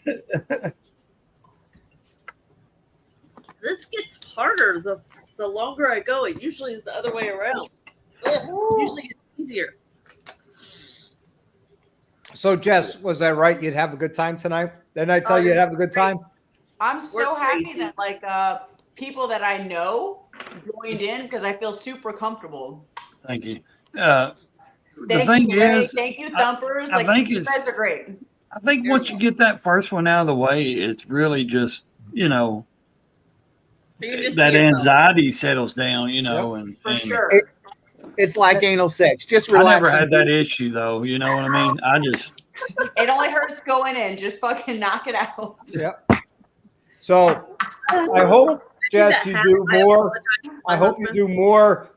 This gets harder the longer I go. It usually is the other way around. It usually gets easier. So Jess, was that right? You'd have a good time tonight? Didn't I tell you you'd have a good time? I'm so We're happy crazy. that like people that I know joined in because I feel super comfortable. Thank you. The Thank thing you, Ray. is, Thank you, Thumpers. I Like think you it's- guys are great. I think once you get that first one out of the way, it's really just, You can just that be yourself. anxiety settles down, and For and sure. It's like anal sex. Just I relax. never had that issue though. You know what I mean? I just It only hurts going in. Just fucking knock it out. Yep. So I hope, Jess, you do more. I hope you do more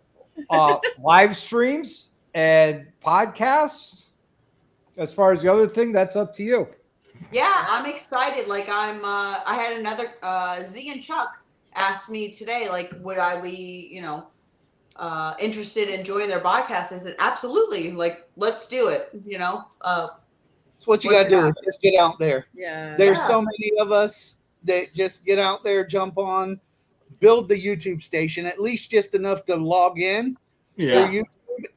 live streams and podcasts. As far as the other thing, that's up to you. Yeah, I'm excited. Like I had another Z and Chuck asked me today, like, would I be, interested in joining their podcast? I said, absolutely. Like, let's do it. That's what you What's got to do. your Is just get out there. Yeah. There's Yeah. so many of us that just get out there, jump on, build the YouTube station, at least just enough to log in for YouTube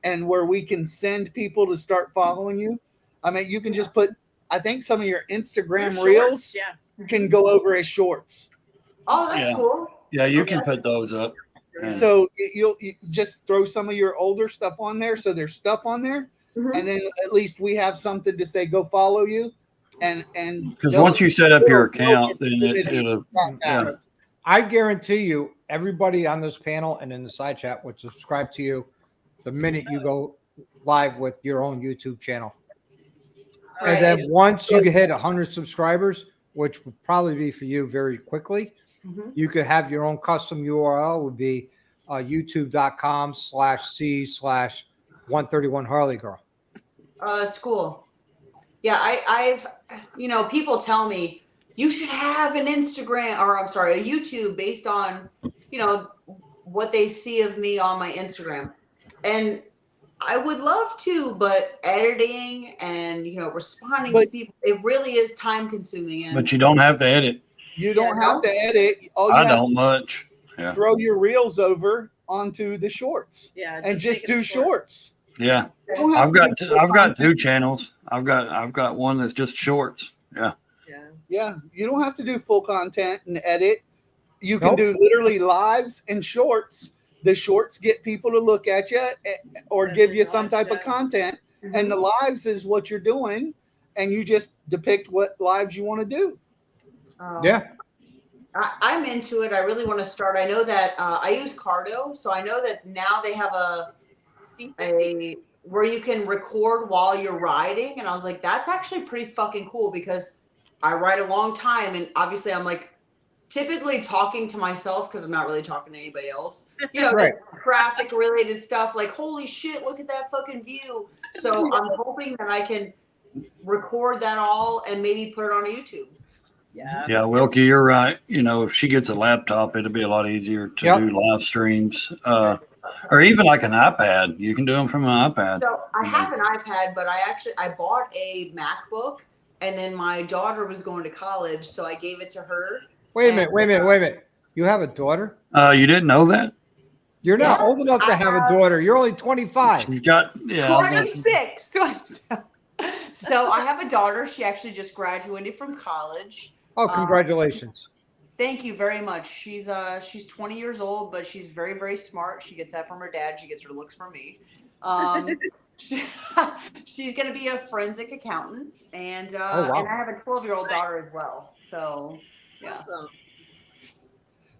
and where we can send people to start following you. I mean, you can just put, I think some of your Instagram Shorts, reels Yeah. can go over as shorts. Oh, that's Yeah. cool. Yeah, you can put those up. Yeah. So you just throw some of your older stuff on there. So there's stuff on there. Mhm. And then at least we have something to say, go follow you. And Because once you set up your account, then community it'll that yeah. fast. I guarantee you, everybody on this panel and in the side chat would subscribe to you the minute you go live with your own YouTube channel. Right. And then once you hit 100 subscribers, which would probably be for you very quickly, Mhm. you could have your own custom URL would be youtube.com/c/131 Harley Girl. Oh, that's cool. Yeah, I've people tell me you should have an Instagram or I'm sorry, a YouTube based on, what they see of me on my Instagram. And I would love to, but editing and responding to people, it really is time consuming. And But you don't have to edit. You don't Yeah, have to edit. All you I have don't much. Yeah. to throw your reels over onto the shorts Yeah. and just make it do short. shorts. Yeah. You don't have I've to got do I've got content. 2 channels. I've got one that's just shorts. Yeah. Yeah. Yeah, you don't have to do full content and edit. You can Nope. do literally lives and shorts. The shorts get people to look at you or And give then you some lives, type of yeah. content. And the lives is what you're doing. And you just depict what lives you want to do. Yeah. I'm into it. I really want to start. I know that I use Cardo, so I know that now they have a where you can record while you're riding, and I was like, that's actually pretty fucking cool because I ride a long time, and obviously I'm like typically talking to myself because I'm not really talking to anybody else. Right. Just traffic related stuff like holy shit, look at that fucking view. So I'm hoping that I can record that all and maybe put it on YouTube. Yeah. Yeah, Wilkie, you're right. If she gets a laptop, it'll be a lot easier to Yep. do live streams. Or even like an iPad. You can do them from an iPad. So I have an iPad, but I bought a MacBook, and then my daughter was going to college, so I gave it to her. Wait a minute. You have a daughter? You didn't know that? You're not Yeah, old enough to I have a have- daughter. You're only 25. She's got 26. So I have a daughter. She actually just graduated from college. Oh, congratulations. Thank you very much. She's 20 years old, but she's very, very smart. She gets that from her dad. She gets her looks from me. She's going to be a forensic accountant, and wow. and I have a 12-year-old daughter as well. So yeah.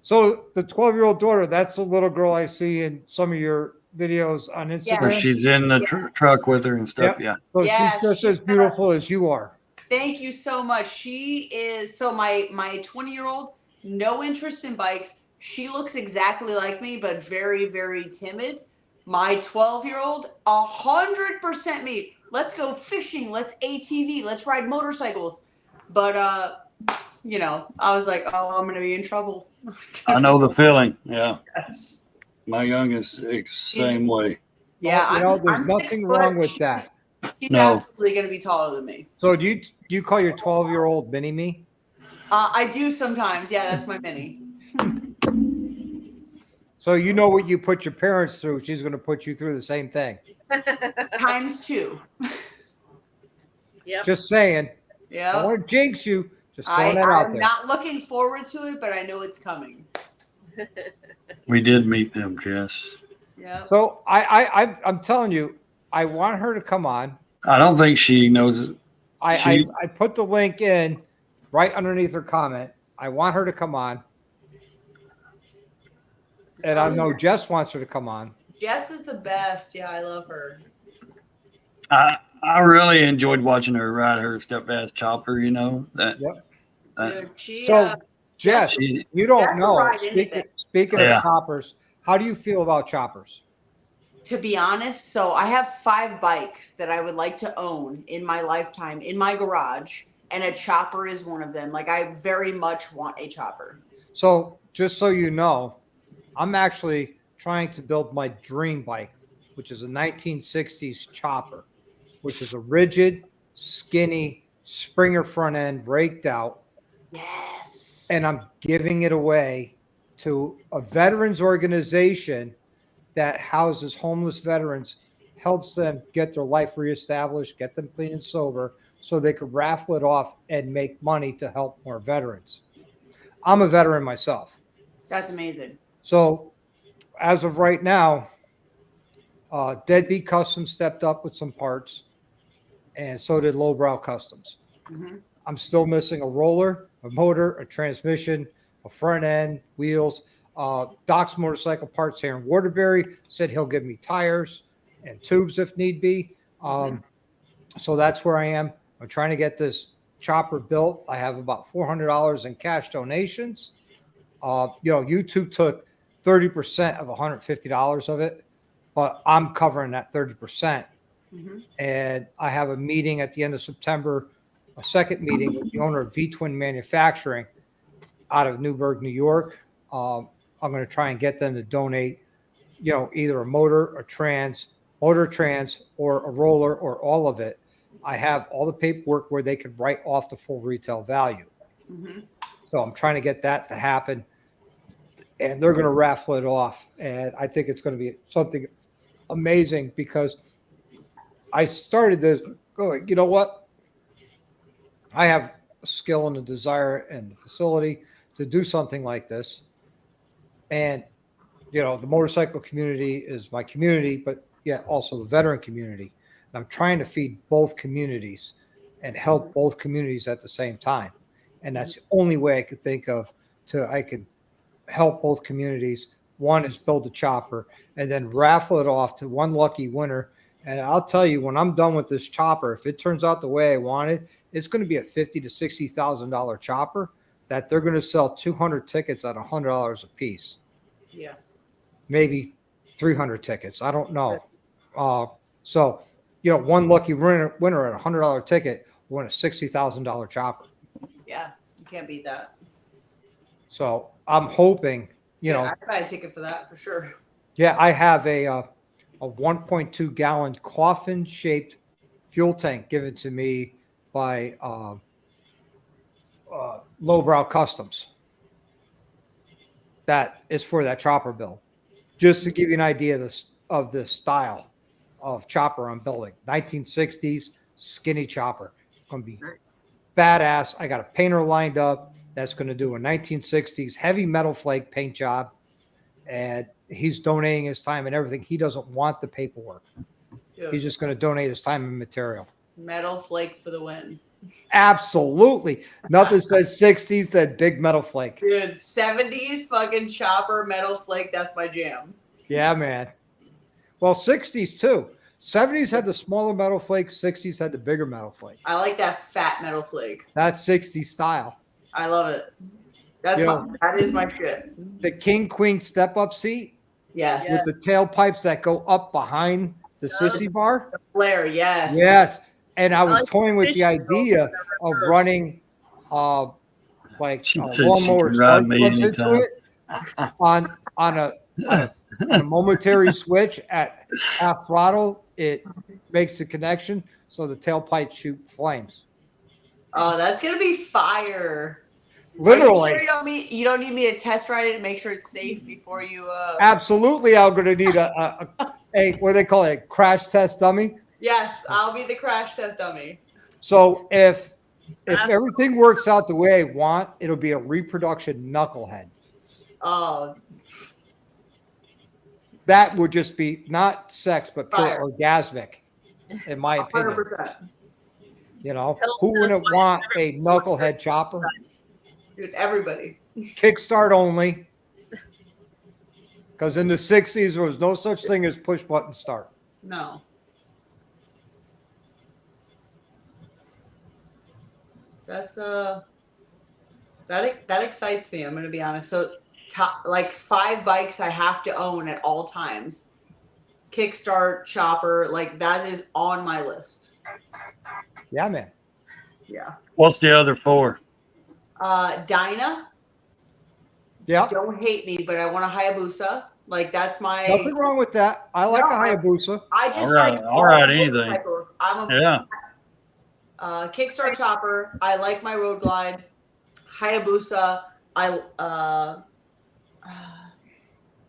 So the 12-year-old daughter, that's the little girl I see in some of your videos on Instagram. where she's in the truck with her and stuff. Yep. Yeah. So Yeah, she's just she's as beautiful as you are. Thank you so much. She is so my 20-year-old, no interest in bikes, She looks exactly like me, but very, very timid. My 12-year-old, 100% me. Let's go fishing. Let's ATV. Let's ride motorcycles. But I was like, oh, I'm gonna be in trouble. I know the feeling. Yeah. Yes. My youngest, same way. Yeah, there's I'm 6 nothing foot. wrong with that. She's No. absolutely gonna be taller than me. So do you call your 12-year-old mini me? I do sometimes. Yeah, that's my mini. So you know what you put your parents through, she's going to put you through the same thing. Times 2. Yep. Just saying. I Yeah. don't want to jinx you. Just throwing that out I'm there. not looking forward to it, but I know it's coming. We did meet them, Jess. Yeah. So I'm telling you, I want her to come on. I don't think she knows it. I put the link in right underneath her comment. I want her to come on. And I know Jess wants her to come on. Jess is the best. Yeah, I love her. I really enjoyed watching her ride her step-ass chopper, you know. Dude, she, So, Jess, she- you don't Jess will know. ride anything. Speaking Yeah. of choppers, how do you feel about choppers? to be honest, so I have 5 bikes that I would like to own in my lifetime in my garage, and a chopper is one of them. Like, I very much want a chopper. So, just so you know, I'm actually trying to build my dream bike, which is a 1960s chopper, which is a rigid, skinny Springer front end raked out. Yes. And I'm giving it away to a veterans organization that houses homeless veterans, helps them get their life reestablished, get them clean and sober, so they could raffle it off and make money to help more veterans. I'm a veteran myself. That's amazing. So as of right now, Deadbeat Customs stepped up with some parts, and so did Lowbrow Customs. Mm-hmm. I'm still missing a roller, a motor, a transmission, a front end, wheels. Doc's Motorcycle Parts here in Waterbury said he'll give me tires and tubes if need be. So that's where I am. I'm trying to get this chopper built. I have about $400 in cash donations. YouTube took 30% of $150 of it, but I'm covering that 30%. Mm-hmm. And I have a meeting at the end of September, a second meeting with the owner of V-Twin Manufacturing out of Newburgh, New York. I'm going to try and get them to donate, either a motor, motor trans, or a roller, or all of it. I have all the paperwork where they could write off the full retail value. Mm-hmm. So I'm trying to get that to happen, and they're going to raffle it off. And I think it's going to be something amazing, because I started this going, you know what? I have a skill and a desire and the facility to do something like this. And, the motorcycle community is my community, but yet also the veteran community. And I'm trying to feed both communities and help both communities at the same time. And that's the only way I could think of I could help both communities. One is build a chopper and then raffle it off to one lucky winner. And I'll tell you, when I'm done with this chopper, if it turns out the way I want it, it's going to be a $50,000 to $60,000 chopper that they're going to sell 200 tickets at $100 a piece. Yeah. Maybe 300 tickets. I don't know. So, one lucky winner at $100 ticket will win a $60,000 chopper. Yeah. You can't beat that. So I'm hoping, I'd buy a ticket for that for sure. Yeah, I have a 1.2 gallon coffin shaped fuel tank given to me by Lowbrow Customs. That is for that chopper build. Just to give you an idea of the style of chopper I'm building. 1960s skinny chopper. It's going to be badass. I got a painter lined up that's going to do a 1960s heavy metal flake paint job. And he's donating his time and everything. He doesn't want the paperwork. Dude, He's just going to donate his time and material. metal flake for the win. Absolutely. Nothing says 60s than big metal flake. Dude, 70s fucking chopper metal flake. That's my jam. Yeah, man. Well, 60s too. 70s had the smaller metal flake. 60s had the bigger metal flake. I like that fat metal flake. That's 60s style. I love it. That's Yeah. that is my shit. The king queen step up seat Yes. with the tailpipes that go up behind the sissy bar. Flare, yes. Yes. And I was like toying with the fish idea of reverse. running like She a said she lawnmower can ride slug me plugs into anytime. it on a momentary switch at half throttle. It makes the connection so the tailpipe shoot flames. Oh, that's gonna be fire. Literally. Are you sure you don't need me to test ride it and make sure it's safe before you Absolutely, I'm going to need a what do they call it? Crash test dummy. Yes, I'll be the crash test dummy. So if That's- everything works out the way I want, it'll be a reproduction knucklehead. Oh, That would just be not sex, but pure Fire. orgasmic, in my opinion. 100%. You know, Hell who says wouldn't why want never- a knucklehead chopper? Dude, everybody. Kickstart only. Because in the 60s, there was no such thing as push button start. No. That's that excites me, I'm gonna be honest. So like 5 bikes I have to own at all times. Kickstart, chopper, like that is on my list. Yeah, man. Yeah. What's the other 4? Dinah, Yeah. don't hate me, but I want a Hayabusa. Like that's my Nothing wrong with that. I like No, a Hayabusa. I just All right, like all right, all anything. type of- I'm a Yeah. Kickstart chopper. I like my road glide. Hayabusa.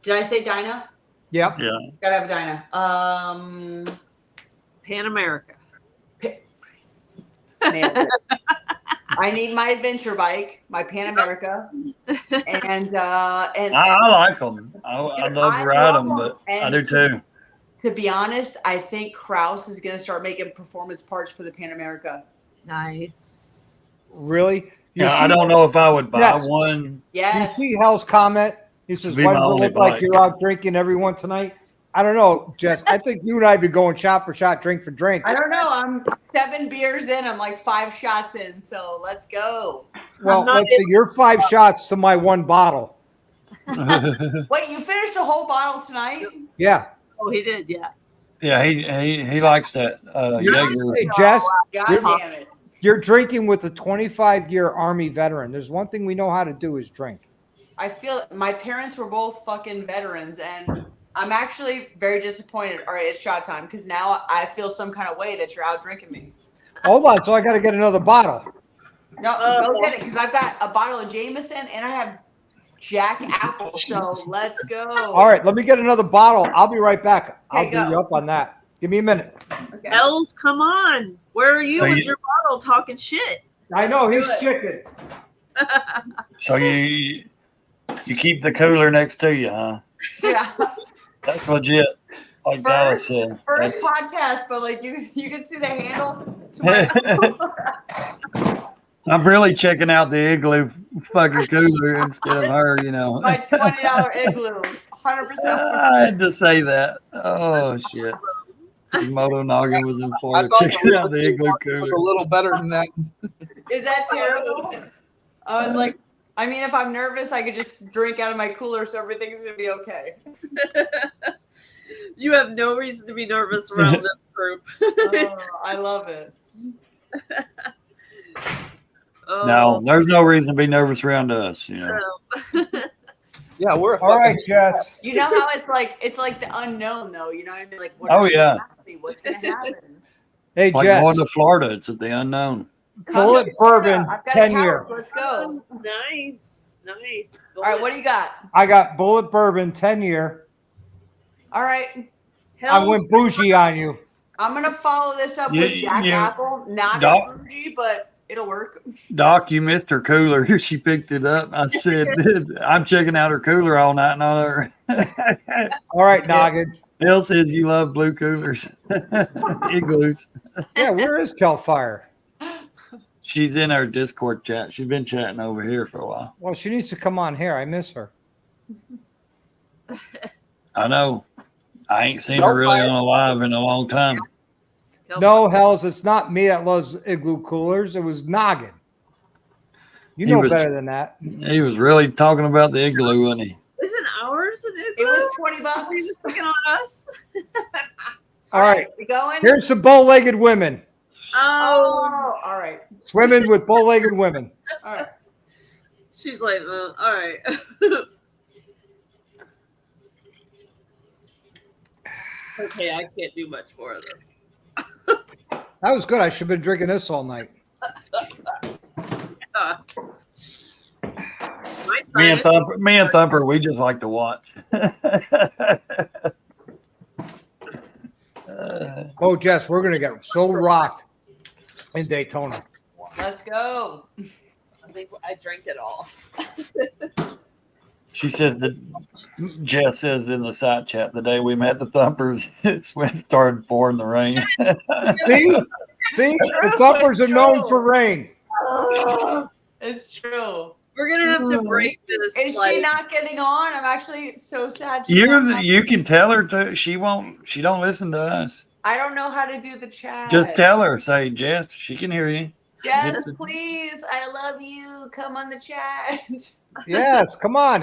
Did I say Dinah? Yep. Yeah. Gotta have a Dinah. Pan America. Nailed it. I need my adventure bike, my Pan America, and I like them. I love to ride them, but I do too. to be honest, I think Kraus is gonna start making performance parts for the Pan America. Nice. Really? You Yeah, I see- don't know if I would buy Yes. one. Yes. You see Hell's comment? He says, Be why my does it only look like bike. you're out drinking everyone tonight? I don't know, Jess. I think you and I be going shot for shot, drink for drink. I don't know. I'm 7 beers in. I'm like 5 shots in. So let's go. Well, I'm not let's see. You're 5 shots to my 1 bottle. Wait, you finished a whole bottle tonight? Yeah. Oh, he did. Yeah. Yeah, he likes that Jaeger. Hey, Jess, God You're- damn it. you're drinking with a 25-year Army veteran. There's one thing we know how to do is drink. I feel my parents were both fucking veterans, and I'm actually very disappointed. All right, it's shot time because now I feel some kind of way that you're out drinking me. Hold on. So I got to get another bottle. No, go get it because I've got a bottle of Jameson and I have Jack Apple. So let's go. All right. Let me get another bottle. I'll be right back. I'll Okay, do go. you up on that. Give me a minute. Okay. Els, come on. Where are you So with you- your bottle talking shit? I know he's Do it. chicken. So you keep the cooler next to you, huh? Yeah. That's legit. Like Dallas said. First That's- podcast, but like you can see the handle. To my, I'm really checking out the Igloo fucking cooler instead of her, you know. my $20 igloo, 100%. I had to say that. Oh shit. Moto Noggin was in I Florida thought checking out the Igloo was cooler. a little better than that. Is that terrible? I was like, I mean, if I'm nervous, I could just drink out of my cooler, so everything's gonna be okay. You have no reason to be nervous around this group. Oh, I love it. Oh, No, there's no reason to be nervous around us, you know. no. Yeah, we're a All right, fucking- Jess. You know how it's like the unknown, though. You know what I mean? Like, what Oh, yeah. what's gonna happen? Hey, Like Jess. going to Florida, it's at the unknown. Bullet bourbon, I've got 10 a year. couch. Let's go. Nice. All right, what do you got? I got bullet bourbon, 10 year. All right, I Hell's went bougie on you. I'm gonna follow this up Yeah, with Jack yeah. Apple. Not Dog. a bougie, but it'll work. Doc, you missed her cooler. She picked it up. I said, I'm checking out her cooler all night and all her. All right, Noggin. Bill says you love blue coolers. Igloos. Yeah, where is Kelfire? She's in our Discord chat. She's been chatting over here for a while. Well, she needs to come on here. I miss her. I know. I ain't seen her really on a live in a long time. No, Hells, it's not me that loves igloo coolers. It was Noggin. You He know was- better than that. He was really talking about the igloo, wasn't he? Isn't ours an It igloo? was $20. Are you just picking on us? All right. We going? Here's the bow-legged women Oh, all right. swimming with bow-legged women. All right. she's like, all right. Okay, I can't do much more of this. That was good. I should have been drinking this all night. Me and Thumper, we just like to watch. Oh, Jess, we're gonna get so rocked in Daytona. Let's go. I think I drank it all. She says that Jess says in the side chat the day we met the Thumpers, it's when it started pouring the rain. See, the Thumpers are known for rain. It's true. We're gonna have to break this. Is she not getting on? I'm actually so sad. she's You not on. you can tell her to. She won't. She don't listen to us. I don't know how to do the chat. Just tell her. Say Jess. She can hear you. Jess, please. I love you. Come on the chat. Yes, come on.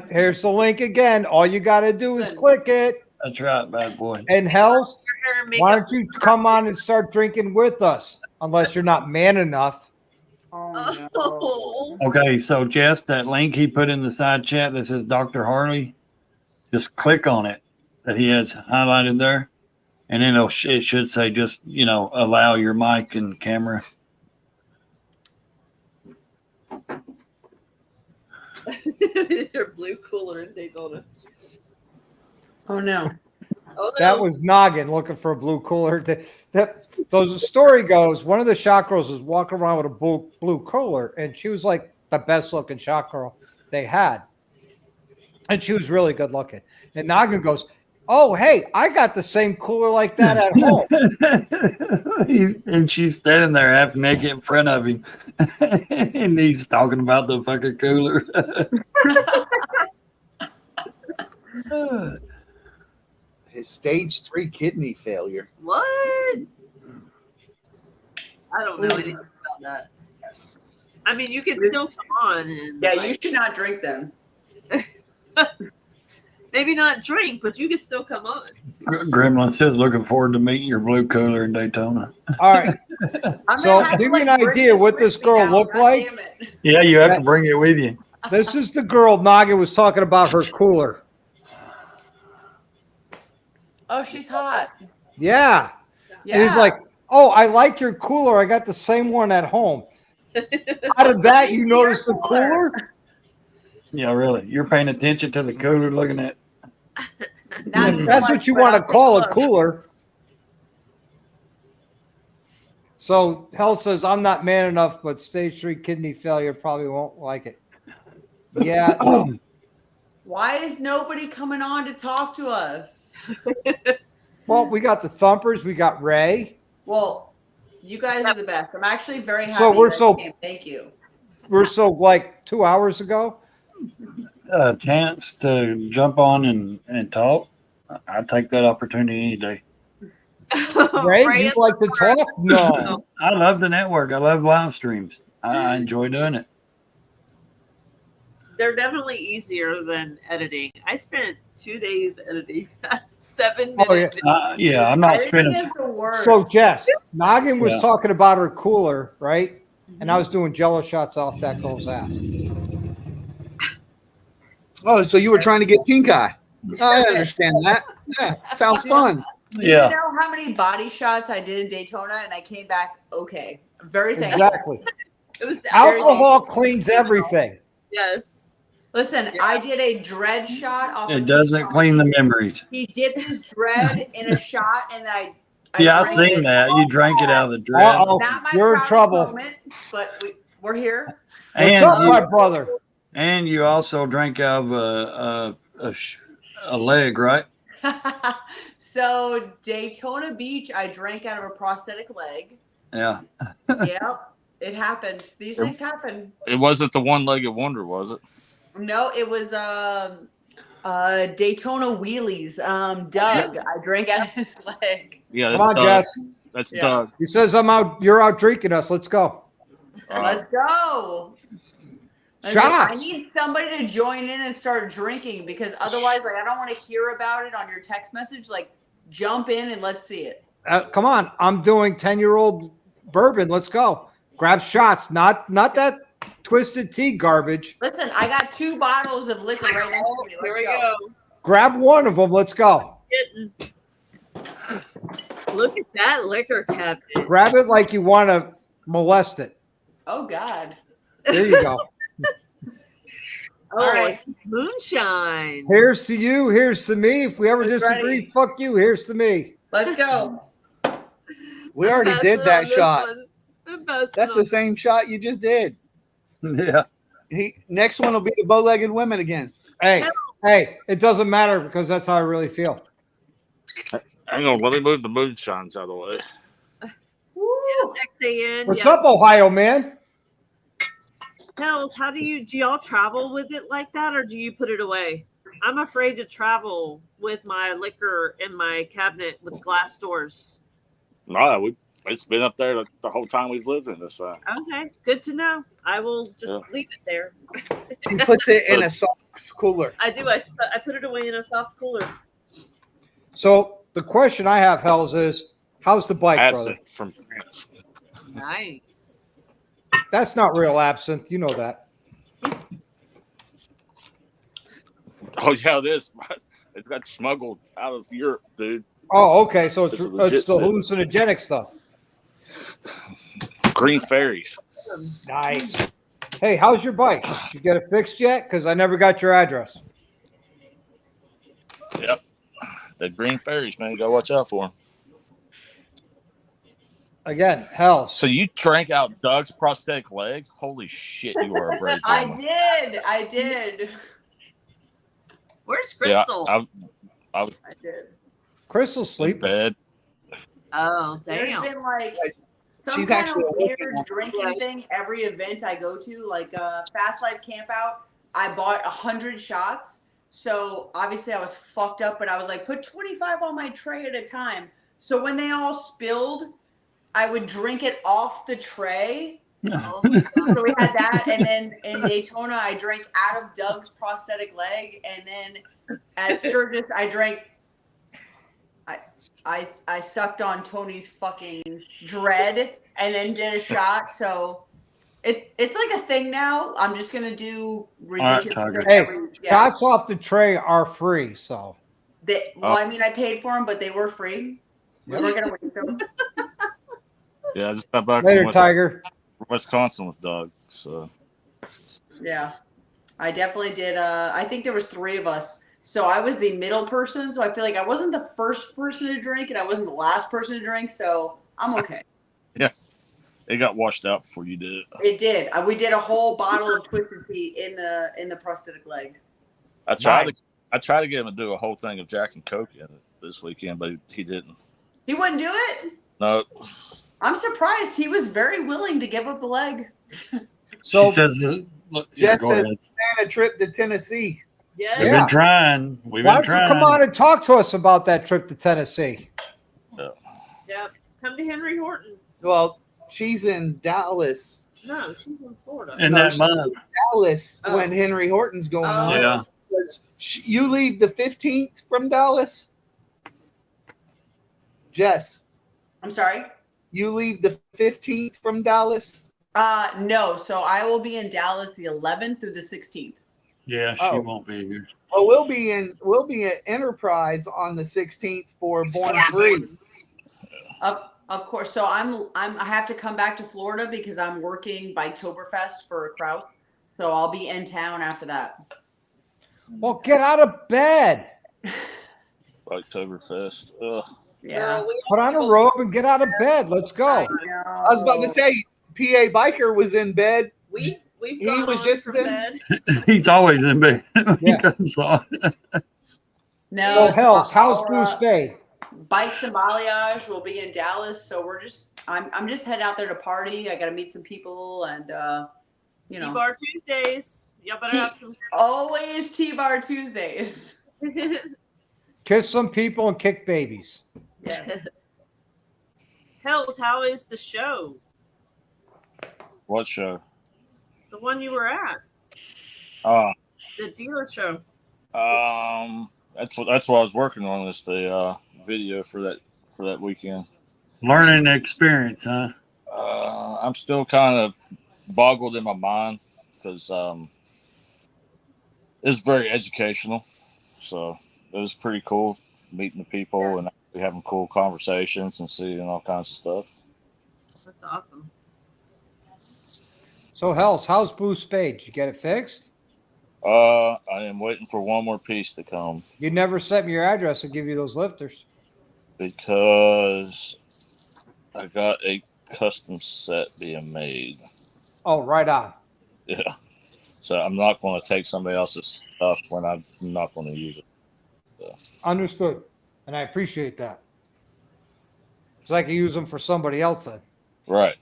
Here's the link again. All you got to do is click it. That's right, bad boy. And Hells, Her hair and why makeup. don't you come on and start drinking with us? Unless you're not man enough. Oh, Oh. Okay, so Jess, that link he put in the side chat that says Dr. Harley, just click on it that he has highlighted there, and then it should say just allow your mic and camera. Your blue cooler in Daytona. Oh no. Oh no. That was Noggin looking for a blue cooler. So the story goes, one of the shot girls was walking around with a blue cooler, and she was like the best looking shot girl they had. And she was really good looking. And Noggin goes, oh, hey, I got the same cooler like that at home. And she's standing there half naked in front of him, and he's talking about the fucking cooler. His stage 3 kidney failure. What? I don't know anything about that. I mean, you can still come on. And, Yeah, you should not drink them. maybe not drink, but you can still come on. Gremlin says, looking forward to meeting your blue cooler in Daytona. All right. I'm So, gonna have to, give me an bring idea what with this me girl now. looked God like. damn it. Yeah, you have to bring it with you. This is the girl Noggin was talking about her cooler. Oh, she's hot. Yeah. Yeah. And he's like, oh, I like your cooler. I got the same one at home. Out of that, you notice the cooler? Yeah, really. You're paying attention to the cooler, looking at. Not so That's much, what you but want to I'll call a take look. cooler. So Hell says, I'm not man enough, but stage 3 kidney failure probably won't like it. Yeah. Why is nobody coming on to talk to us? Well, we got the Thumpers. We got Ray. Well, you guys are the best. I'm actually very happy. So we're that so- you came. Thank you. We're so like 2 hours ago. Chance to jump on and talk. I take that opportunity any day. Ray, Ray you'd and like to Laura. talk? No. I love the network. I love live streams. I enjoy doing it. They're definitely easier than editing. I spent 2 days editing that 7 minute Oh, yeah. video. Yeah, I'm not Editing spending. is the worst. So Jess, Noggin was Yeah. talking about her cooler, right? And I was doing jello shots off that girl's ass. Oh, so you were trying to get pink eye. I understand that. Yeah, sounds fun. Do Yeah. you know how many body shots I did in Daytona and I came back okay? Very thankful. Exactly. It was Alcohol cleans everything. Yes. Listen, Yeah. I did a dread shot off. It of doesn't Tea clean the Connoisseur. memories. He dipped his dread in a shot, and I Yeah, I've drank seen it. that. You drank it out of the dread. Uh-oh, Not my you're in proudest trouble. moment, but we're here. What's up, my brother? And you also drank out of a leg, right? So Daytona Beach, I drank out of a prosthetic leg. Yeah. Yep, it happened. These things happen. It wasn't the one-legged wonder, was it? No, it was Daytona wheelies. Doug, I drank out of his leg. Yeah, Come that's on, Doug. Jess. That's Yeah. Doug. He says I'm out. You're out drinking us. Let's go. Let's go. I Shots. need somebody to join in and start drinking because otherwise, like, I don't want to hear about it on your text message. Like, jump in and let's see it. Come on. I'm doing 10-year-old bourbon. Let's go. Grab shots. Not that twisted tea garbage. Listen, I got 2 bottles of liquor right next to me. Here we Let's go. Grab one of them. Let's go. Look at that liquor cabinet. Grab it like you want to molest it. Oh, God. There you go. Oh, All right. moonshine. Here's to you. Here's to me. If we ever Who's disagree, ready? fuck you. Here's to me. Let's go. We already Pass did it that on this shot. one. I'm passing That's on the same shot you just did. Yeah. Next one will be the bow-legged women again. Hey, it doesn't matter because that's how I really feel. Hang on, let me move the moonshines out of the way. Woo. XAN. What's yes. up, Ohio man? Hells, how do y'all travel with it like that, or do you put it away? I'm afraid to travel with my liquor in my cabinet with glass doors. No, it's been up there the whole time we've lived in this thing. Okay, good to know. I will just leave it there. She puts it in a soft cooler. I do. I put it away in a soft cooler. So the question I have, Hells, is how's the bike, brother? Absent from France. Nice. That's not real absinthe. You know that. Oh yeah, it is. It got smuggled out of Europe, dude. Oh, okay. So it's It's legit the shit. hallucinogenic stuff. Green fairies. Nice. Hey, how's your bike? Did you get it fixed yet? Because I never got your address. Yep. The green fairies, man. You gotta watch out for them. Again, Hells. So you drank out Doug's prosthetic leg? Holy shit, you are a brave woman. I did. Where's Yeah, Crystal? I was I did. Crystal's in sleeping. bed. Oh, There's damn. been like some She's kind actually of awake weird now. drinking thing every event I go to, like Fast Life Camp Out. I bought 100 shots. So obviously I was fucked up, but I was like, put 25 on my tray at a time. So when they all spilled, I would drink it off the tray. Oh my God. So we had that, and then in Daytona, I drank out of Doug's prosthetic leg, and then at Sturgis, I drank. I sucked on Tony's fucking dread, and then did a shot. So it's like a thing now. I'm just gonna do ridiculous. Tiger. stuff Hey, every- yeah. shots off the tray are free. So I mean, I paid for them, but they were free. We weren't gonna waste them. Yeah, I just got back later, from Tiger. Wisconsin with Doug. So Yeah, I definitely did. I think there was 3 of us. So I was the middle person. So I feel like I wasn't the first person to drink and I wasn't the last person to drink. So I'm okay. it got washed out before you did it. It did. We did a whole bottle of Twisted Tea in the prosthetic leg. I tried to get him to do a whole thing of Jack and Coke in it this weekend, but he didn't. He wouldn't do it? No. I'm surprised. He was very willing to give up the leg. So She says, look, Jess go says, ahead. plan a trip to Tennessee. Yes. We've Yeah. been trying. We've why been don't you trying. come on and talk to us about that trip to Tennessee? Yep. Come to Henry Horton. Well, she's in Dallas. No, she's in Florida. In No, that she's month. Dallas Oh. when Henry Horton's going Oh. on. Yeah. You leave the 15th from Dallas? Jess, I'm sorry. you leave the 15th from Dallas? No. So I will be in Dallas the 11th through the 16th. Yeah, she Oh. won't be here. Well, we'll be at Enterprise on the 16th for Born Free. Of course. So I have to come back to Florida because I'm working Biketoberfest for a crowd. So I'll be in town after that. Well, get out of bed. Oktoberfest. Ugh. Yeah. Girl, we Put on a robe and get out of bed. Let's go. I was about to say, PA Biker was in bed. We've He gone was on just from been- bed. He's always in bed when Yeah. he comes on. No. So, Hells, how's I'll, Blue Spade? Bikes and Balayage will be in Dallas. So I'm just heading out there to party. I got to meet some people and, you know, T-Bar Tuesdays. Y'all better Tea- have some. always T-Bar Tuesdays. Kiss some people and kick babies. Yeah. Hells, how is the show? What show? The one you were at? Uh, The dealer show. that's what I was working on, is the video for that weekend. Learning experience, huh? I'm still kind of boggled in my mind because it's very educational. So it was pretty cool meeting the people and having cool conversations and seeing all kinds of stuff. That's awesome. So, how's Blue Spade? Did you get it fixed? I am waiting for one more piece to come You never sent me your address to give you those lifters. because I got a custom set being made. Oh, right on. Yeah. So I'm not going to take somebody else's stuff when I'm not going to use it. So. Understood. And I appreciate that. So I can use them for somebody else then. Right.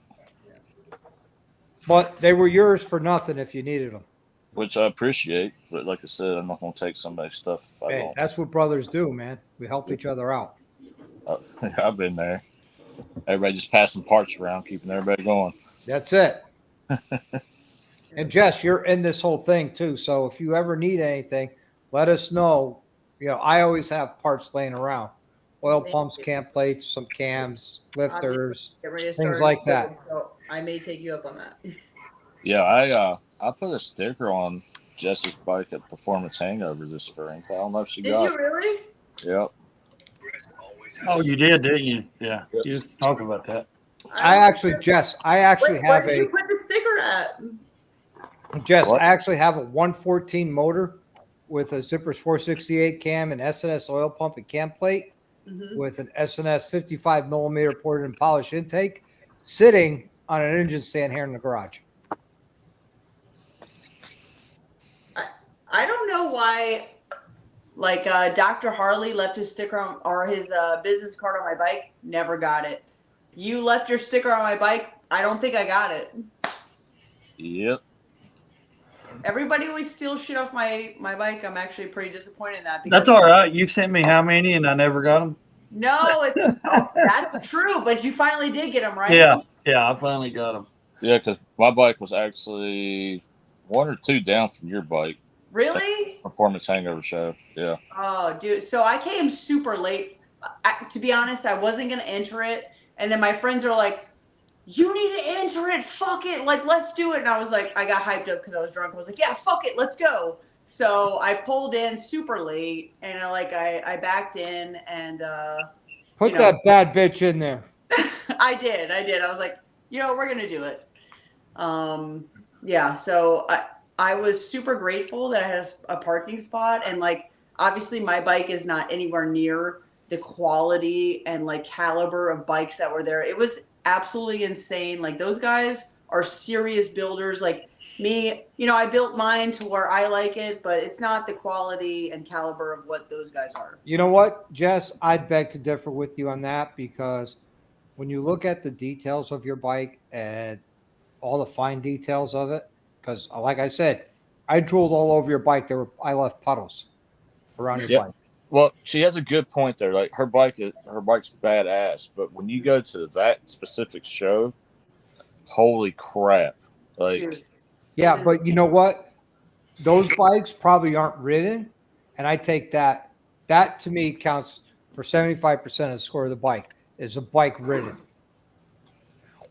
But they were yours for nothing if you needed them. Which I appreciate. But like I said, I'm not going to take somebody's stuff if I don't. That's what brothers do, man. We help each other out. I've been there. Everybody just passing parts around, keeping everybody going. That's it. And Jess, you're in this whole thing too. So if you ever need anything, let us know. You know, I always have parts laying around. Oil pumps, cam plates, some cams, lifters, things like that. So I may take you up on that. Yeah, I put a sticker on Jess's bike at Performance Hangover this spring. I don't know if she got it. Did you really? Yep. Oh, you did, didn't you? Yeah. You just talk about that. Jess, I actually have where did you put the sticker at? Jess, What? I actually have a 114 motor with a Zippers 468 cam and SNS oil pump and cam plate with an SNS 55 millimeter ported and polished intake sitting on an engine stand here in the garage. I don't know why, like Dr. Harley left his sticker on, or his business card on my bike. Never got it. You left your sticker on my bike. I don't think I got it. Yep. Everybody always steals shit off my bike. I'm actually pretty disappointed in that. That's all right. You sent me how many, and I never got them? No, that's true. But you finally did get them, right? Yeah, I finally got them. Yeah, because my bike was actually 1 or 2 down from your bike. Really? Performance Hangover show. Yeah. Oh, dude. So I came super late. To be honest, I wasn't going to enter it. And then my friends are like, you need to enter it. Fuck it. Like, let's do it. And I was like, I got hyped up because I was drunk. I was like, yeah, fuck it. Let's go. So I pulled in super late and I backed in and, Put that bad bitch in there. I did. I was like, we're going to do it. Yeah. So I was super grateful that I had a parking spot, and like, obviously my bike is not anywhere near the quality and like caliber of bikes that were there. It was absolutely insane. Like, those guys are serious builders. Like me, I built mine to where I like it, but it's not the quality and caliber of what those guys are. You know what, Jess? I'd beg to differ with you on that, because when you look at the details of your bike and all the fine details of it, because like I said, I drooled all over your bike. I left puddles around your bike. Well, she has a good point there. Like, her bike's badass, but when you go to that specific show, holy crap! Like, Dude. Yeah, but you know what? Those bikes probably aren't ridden, and I take that. That to me counts for 75% of the score of the bike. Is a bike ridden,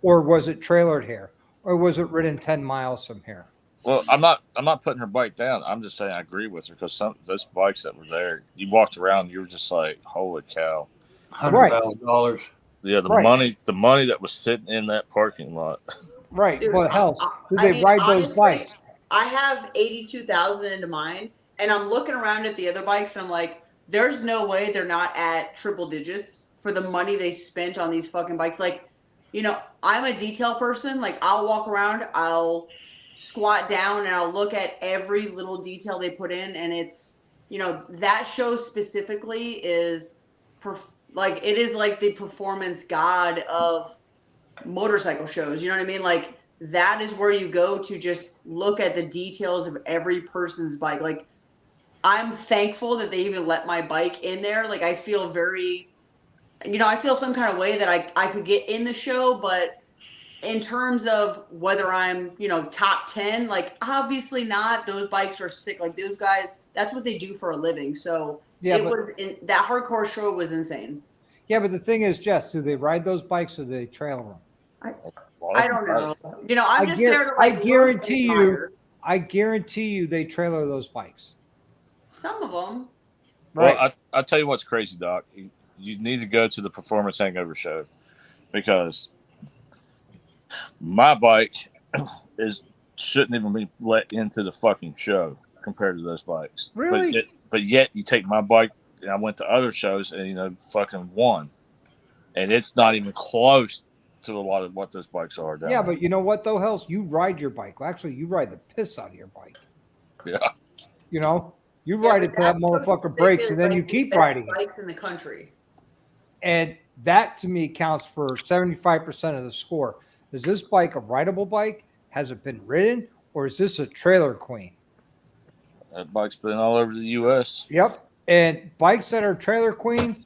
or was it trailered here, or was it ridden 10 miles from here? well, I'm not putting her bike down. I'm just saying I agree with her, because some of those bikes that were there, you walked around, you were just like, holy cow! $100,000. Yeah, the money that was sitting in that parking lot. Right. Dude, Well, hell, do they ride those bikes? I have 82,000 into mine, and I'm looking around at the other bikes, and I'm like, there's no way they're not at triple digits for the money they spent on these fucking bikes. Like, I'm a detail person. Like, I'll walk around, I'll squat down, and I'll look at every little detail they put in, and it's, that show specifically is it is like the performance god of motorcycle shows. You know what I mean? Like, that is where you go to just look at the details of every person's bike. Like, I'm thankful that they even let my bike in there. Like, I feel very, I feel some kind of way that I could get in the show, but in terms of whether I'm, top 10, like obviously not. Those bikes are sick. Like those guys, that's what they do for a living. So Yeah, that hardcore show was insane. Yeah, but the thing is, Jess, do they ride those bikes or do they trailer them? I don't know. I'm just there to I like guarantee learn and you. admire. I guarantee you, they trailer those bikes. Some of them. Right. Well, I tell you what's crazy, Doc. You need to go to the Performance Hangover show because my bike shouldn't even be let into the fucking show compared to those bikes. Really? But yet you take my bike, and I went to other shows and fucking won, and it's not even close to a lot of what those bikes are. Down Yeah, there. but you know what though, Hells? You ride your bike. Well, actually, you ride the piss out of your bike. Yeah. You ride it till that motherfucker breaks, and then you keep riding it. Bikes in the country. And that to me counts for 75% of the score. Is this bike a rideable bike? Has it been ridden, or is this a trailer queen? That bike's been all over the U.S. Yep. And bikes that are trailer queens,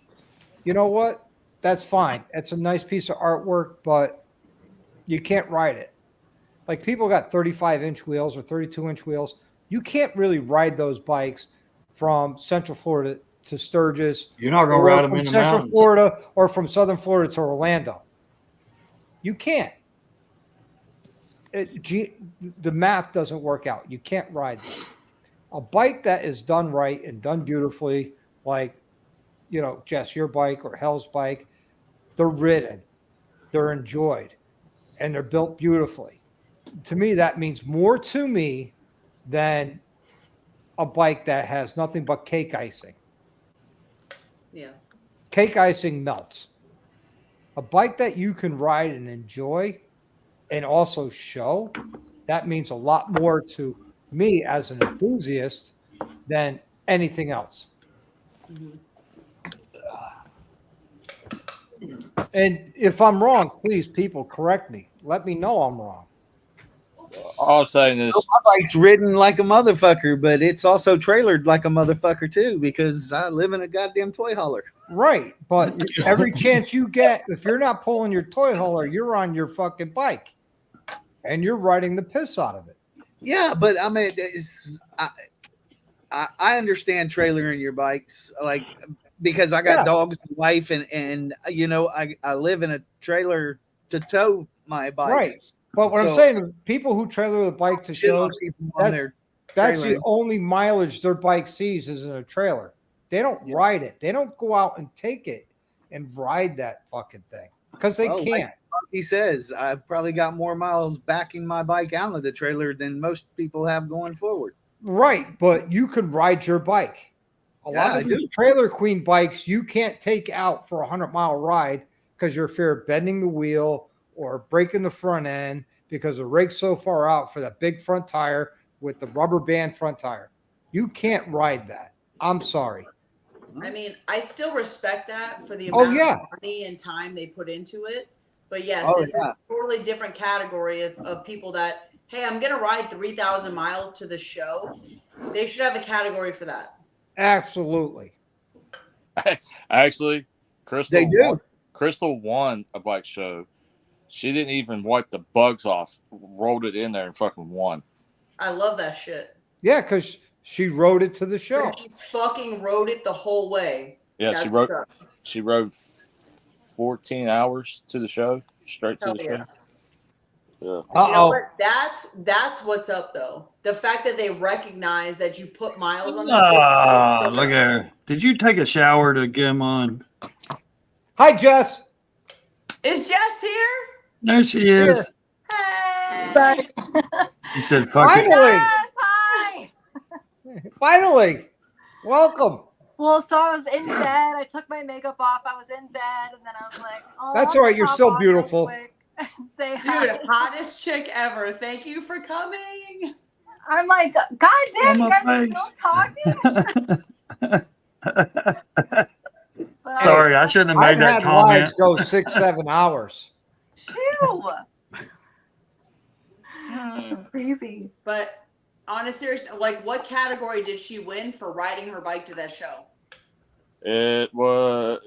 you know what? That's fine. It's a nice piece of artwork, but you can't ride it. Like people got 35-inch wheels or 32-inch wheels. You can't really ride those bikes from Central Florida to Sturgis. You're not going to ride them in the Central mountains. Florida or from Southern Florida to Orlando. You can't. The math doesn't work out. You can't ride them. A bike that is done right and done beautifully, like, Jess, your bike or Hell's bike, they're ridden, they're enjoyed, and they're built beautifully. To me, that means more to me than a bike that has nothing but cake icing. Yeah. Cake icing melts. A bike that you can ride and enjoy and also show, that means a lot more to me as an enthusiast than anything else. Mm-hmm. And if I'm wrong, please, people, correct me. Let me know I'm wrong. All I'm saying is, My bike's ridden like a motherfucker, but it's also trailered like a motherfucker too, because I live in a goddamn toy hauler. Right. But every chance you get, if you're not pulling your toy hauler, you're on your fucking bike and you're riding the piss out of it. Yeah, but I mean, I understand trailering your bikes, like, because I got dogs and wife, and I live in a trailer to tow my bikes. Right. But what I'm saying, people who trailer the bike to shows, that's the only mileage their bike sees is in a trailer. They don't ride it. They don't go out and take it and ride that fucking thing because they can't. Like he says, I've probably got more miles backing my bike out of the trailer than most people have going forward. Right, but you could ride your bike. A lot of these trailer queen bikes you can't take out for a 100-mile ride because you're fear of bending the wheel or breaking the front end because the rig's so far out for that big front tire with the rubber band front tire. You can't ride that. I'm sorry. I mean, I still respect that for the amount of money and time they put into it. But yes, it's a totally different category of people that, hey, I'm going to ride 3,000 miles to the show. They should have a category for that. Absolutely. Actually, Crystal, they do. Crystal won a bike show. She didn't even wipe the bugs off, rolled it in there and fucking won. I love that shit. Yeah, because she rode it to the show. She fucking rode it the whole way. Yeah, she rode 14 hours to the show, straight to the show. Yeah. You know what? That's what's up though. The fact that they recognize that you put miles on that. Look at her. Did you take a shower to get him on? Hi, Jess. Is Jess here? There she is. Hey. He said, fuck Finally. it. Yes, hi. Finally. Welcome. Well, so I was in bed. I took my makeup off. I was in bed, and then I was like, "Oh, That's I'll all right. just You're hop still on beautiful. real quick and say Dude, hi." hottest chick ever. Thank you for coming. I'm like, God damn, you guys are still talking. But Sorry, I shouldn't have made I've that had comment. rides go 6-7 hours. Phew. It's crazy. But on a serious, like, what category did she win for riding her bike to that show? It was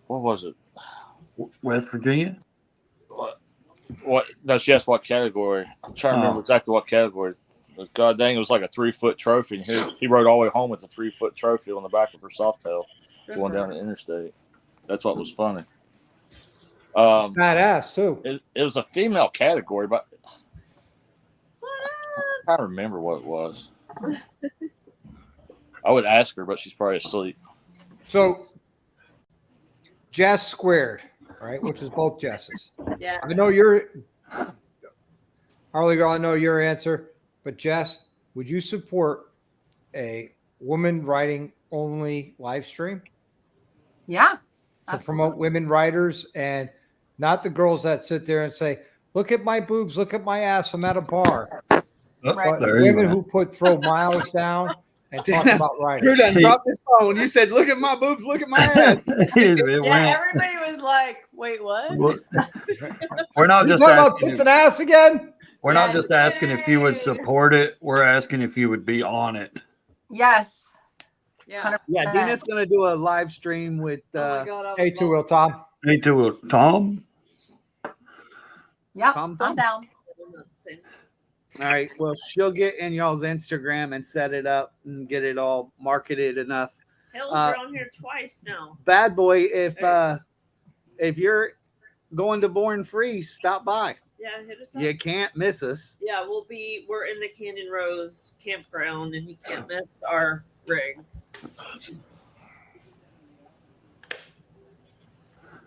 what was it? West Virginia? What? No, she asked what category. I'm trying to remember exactly what category. God dang, it was like a 3-foot trophy. And he rode all the way home with a 3-foot trophy on the back of her Softail going down the interstate. That's what was funny. Badass too. It was a female category, but I can't remember what it was. I would ask her, but she's probably asleep. So, Jess squared, right? Which is both Jesses. Yeah. I know you're Harley Girl. I know your answer, but Jess, would you support a woman writing only live stream Yeah. to Absolutely. promote women writers and not the girls that sit there and say, "Look at my boobs, look at my ass, I'm at a bar." Right. But women who throw miles down and talk about Drew writing. done dropped his phone when you said, "Look at my boobs, look at my ass." Yeah, everybody was like, "Wait, what?" We're not You just talking about asking. tits and ass again? We're not just asking if you would support it. We're asking if you would be on it. Yes. Yeah. Yeah, Dina's gonna do a live stream with Oh my God, I was Hey, two falling. wheel Tom. Hey, to Tom. Yeah. Tom I'm down. all right. Well, she'll get in y'all's Instagram and set it up and get it all marketed enough. Hell, you're on here twice now. Bad boy, if you're going to Born Free, stop by. Yeah, hit us up. You can't miss us. Yeah, we're in the Canyon Rose campground, and you can't miss our rig.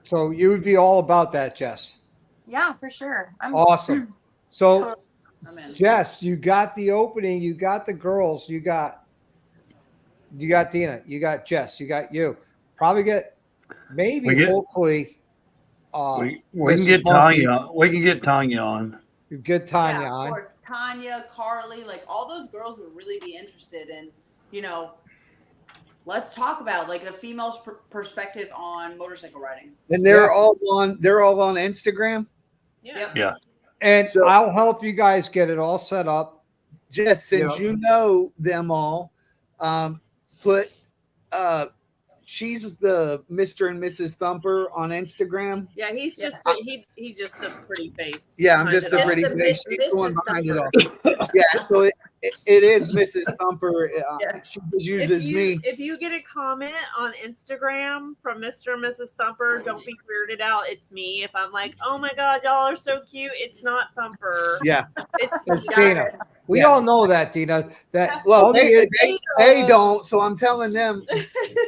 So you would be all about that, Jess. Yeah, for sure. I'm Awesome. So, Totally. I'm in. Jess, you got the opening, you got the girls, you got Dina, you got Jess, you got you. Probably get hopefully We can get Tanya. We can get Tanya on. you get Tanya Yeah, on. or Tanya, Carly, like all those girls would really be interested in, let's talk about like the female's perspective on motorcycle riding. And they're all on Instagram. Yeah. Yeah. And So- I'll help you guys get it all set up. Just since Yeah. you know them all, put she's the Mr. and Mrs. Thumper on Instagram. Yeah, he's just he just a pretty face. Yeah, I'm behind just it the all. pretty Just the face. mi- She's the one Mrs. behind it Thumper. all. Yeah, so it is Mrs. Thumper. Yeah. She just uses me. If you get a comment on Instagram from Mr. and Mrs. Thumper, don't be weirded out. It's me. If I'm like, oh my God, y'all are so cute, it's not Thumper. Yeah. It's It's me. Dina. We Yeah. all know that, Dina. That Well, all they the- don't. So I'm telling them,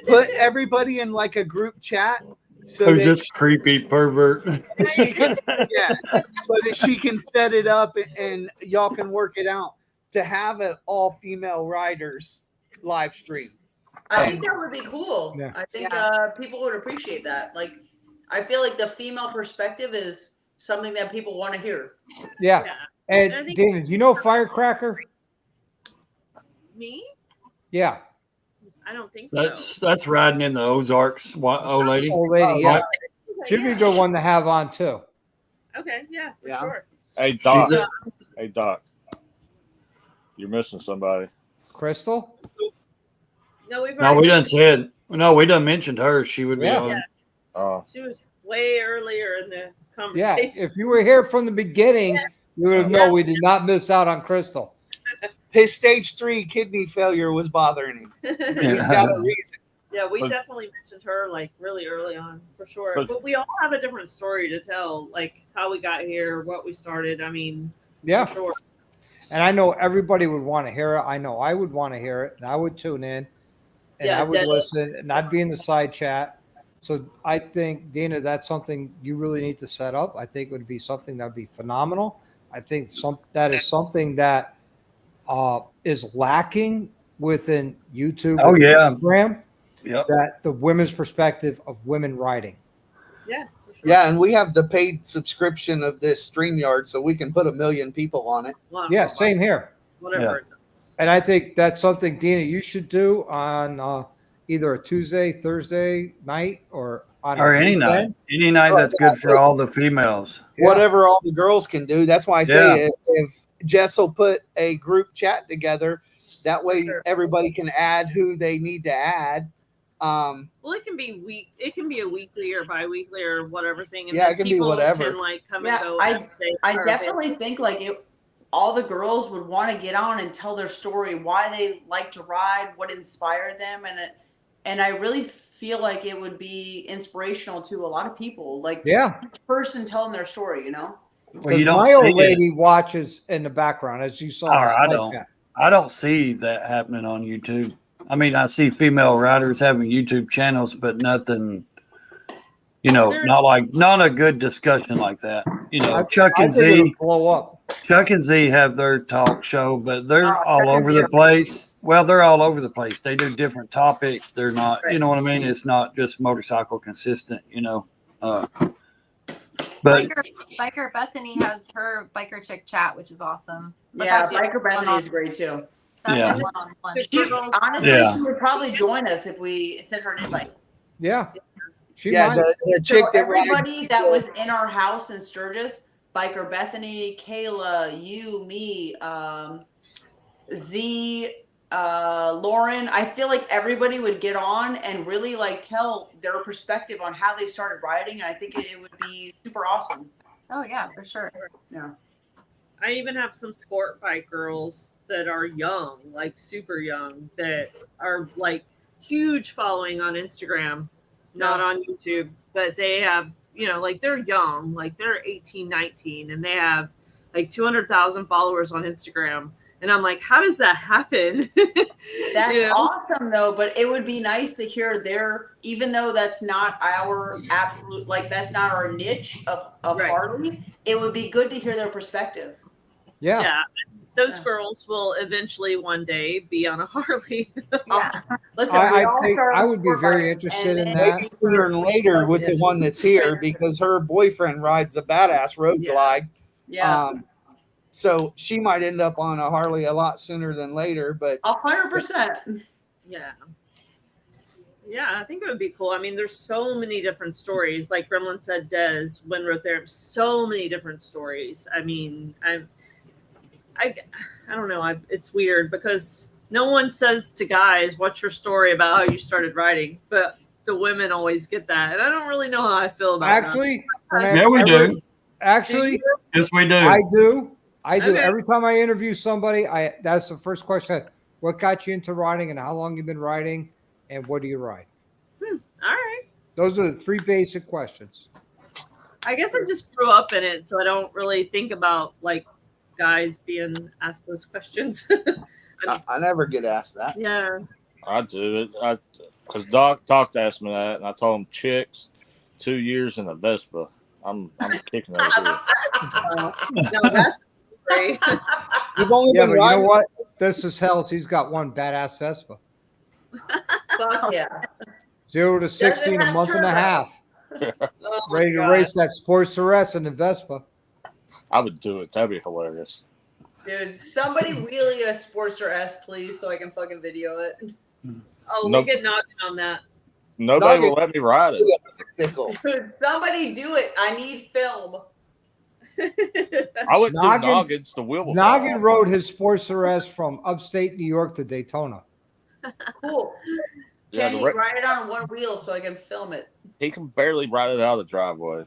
put everybody in like a group chat so Who's that this creepy pervert? she can, so that she can set it up and y'all can work it out to have an all female riders live stream. I think that would be cool. Yeah. I think people would appreciate that. Like, I feel like the female perspective is something that people want to hear. yeah. Yeah. And I think- Dina, do you know Firecracker? Me? Yeah. I don't think so. That's riding in the Ozarks, old lady. Old lady, yeah. Okay, She'd be yeah. a good one to have on too. Okay, yeah, for Yeah. sure. Hey Doc. She's Hey Doc. You're missing somebody. Crystal? No, No, we done said. No, we done mentioned her. She would be Yeah. on. Yeah. Oh. She was way earlier in the Yeah. conversation. If you were here from the beginning, you would have known we did not miss out on Crystal. His stage 3 kidney failure was bothering him. He's got a reason. Yeah, we But- definitely mentioned her like really early on for sure. But- But we all have a different story to tell, like how we got here, what we started. I mean, Yeah. for sure. And I know everybody would want to hear it. I know I would want to hear it, and I would tune in, and Yeah, I would definitely. listen, and I'd be in the side chat. So I think, Dina, that's something you really need to set up. I think it would be something that would be phenomenal. I think that is something that is lacking within YouTube. Oh, and yeah. Instagram. Yep. That the women's perspective of women writing. Yeah, for sure. Yeah, and we have the paid subscription of this StreamYard, so we can put 1 million people on it. Well, Yeah, same here. Whatever Yeah. it does. And I think that's something, Dina, you should do on either a Tuesday, Thursday night, or on Or a any weekend. night. Any night that's good for all the females. Yeah. Whatever all the girls can do. That's why I say Yeah. if Jess will put a group chat together, that way Sure. everybody can add who they need to add. Um, Well, it can be It can be a weekly or bi-weekly or whatever thing. And Yeah, then it can be people whatever. Can like come Yeah, and go. I- as they I are definitely think like all the girls would want to get on and tell their story, why they like to ride, what inspired them, and I really feel like it would be inspirational to a lot of people. Like Yeah. each person telling their story, you know. Well, you Because don't my see old lady it. watches in the background, as you saw. All in the right, slide I don't see that happening on YouTube. I mean, I see female riders having YouTube channels, but nothing, not a good discussion like that. Chuck I and think it'll Z, blow up. Chuck and Z have their talk show, but they're Oh, all Chuck and over Z the are- place. Well, they're all over the place. They do different topics. They're not, Right. you know what I mean? It's not just motorcycle consistent, but Biker Bethany has her biker chick chat, which is awesome. But Yeah, that's Biker Bethany is great too. That's Yeah. a one-on-one. Honestly, Yeah. she would probably join us if we sent her an invite. Yeah. She yeah, might. the So chick that everybody that was in our house in Sturgis, Biker Bethany, Kayla, you, me, Z, Lauren, I feel like everybody would get on and really like tell their perspective on how they started riding, and I think it would be super awesome. Oh yeah, for sure. Yeah. I even have some sport bike girls that are young, like super young, that are like huge following on Instagram, not Yeah. on YouTube, but they have, like they're young, like they're 18, 19, and they have like 200,000 followers on Instagram. And I'm like, how does that happen? That's You know? awesome though, but it would be nice to hear even though that's not our absolute, like that's not our niche of Right. Harley, it would be good to hear their perspective. Yeah. Yeah. Those Yeah. girls will eventually one day be on a Harley. Yeah. Listen, I all think started I with would be sport very bikes, interested in and that. maybe sooner than later with the one that's here because her boyfriend rides a badass road Yeah. glide. Yeah, So she might end up on a Harley a lot sooner than later, but 100%. Yeah. Yeah, I think it would be cool. I mean, there's so many different stories. Like Gremlin said, Des Winroth there, so many different stories. I mean, I don't know. It's weird because no one says to guys, "What's your story about how you started riding?" But the women always get that, and I don't really know how I feel about Actually, Yeah, we do. Actually, yes, we do. I do. Okay. Every time I interview somebody, that's the first question. What got you into riding and how long you've been riding and what do you ride? All right. Those are the three basic questions. I guess I just grew up in it, so I don't really think about like guys being asked those questions. I never get asked that. Yeah. I do it. Because Doc asked me that, and I told him chicks, 2 years in a Vespa. I'm kicking that. No, that's a story. You've only Yeah, been but you know riding. what? This is hell. He's got one badass Vespa. Fuck yeah. 0 to 60 in a have month and a turbo. half. Oh my Ready to gosh. race that Sports RS in the Vespa. I would do it. That'd be hilarious. Dude, somebody wheelie a Sportster S, please, so I can fucking video it. Oh, Nope. we get knocking on that. Nobody Nugget- will let me ride it. Bicycle. Dude, somebody do it. I need film. I wouldn't do Noggin- noggins. The wheel will fall Noggin off. rode his Sports RS from upstate New York to Daytona. Cool. Yeah, Can the you re- ride it on one wheel so I can film it? he can barely ride it out of the driveway.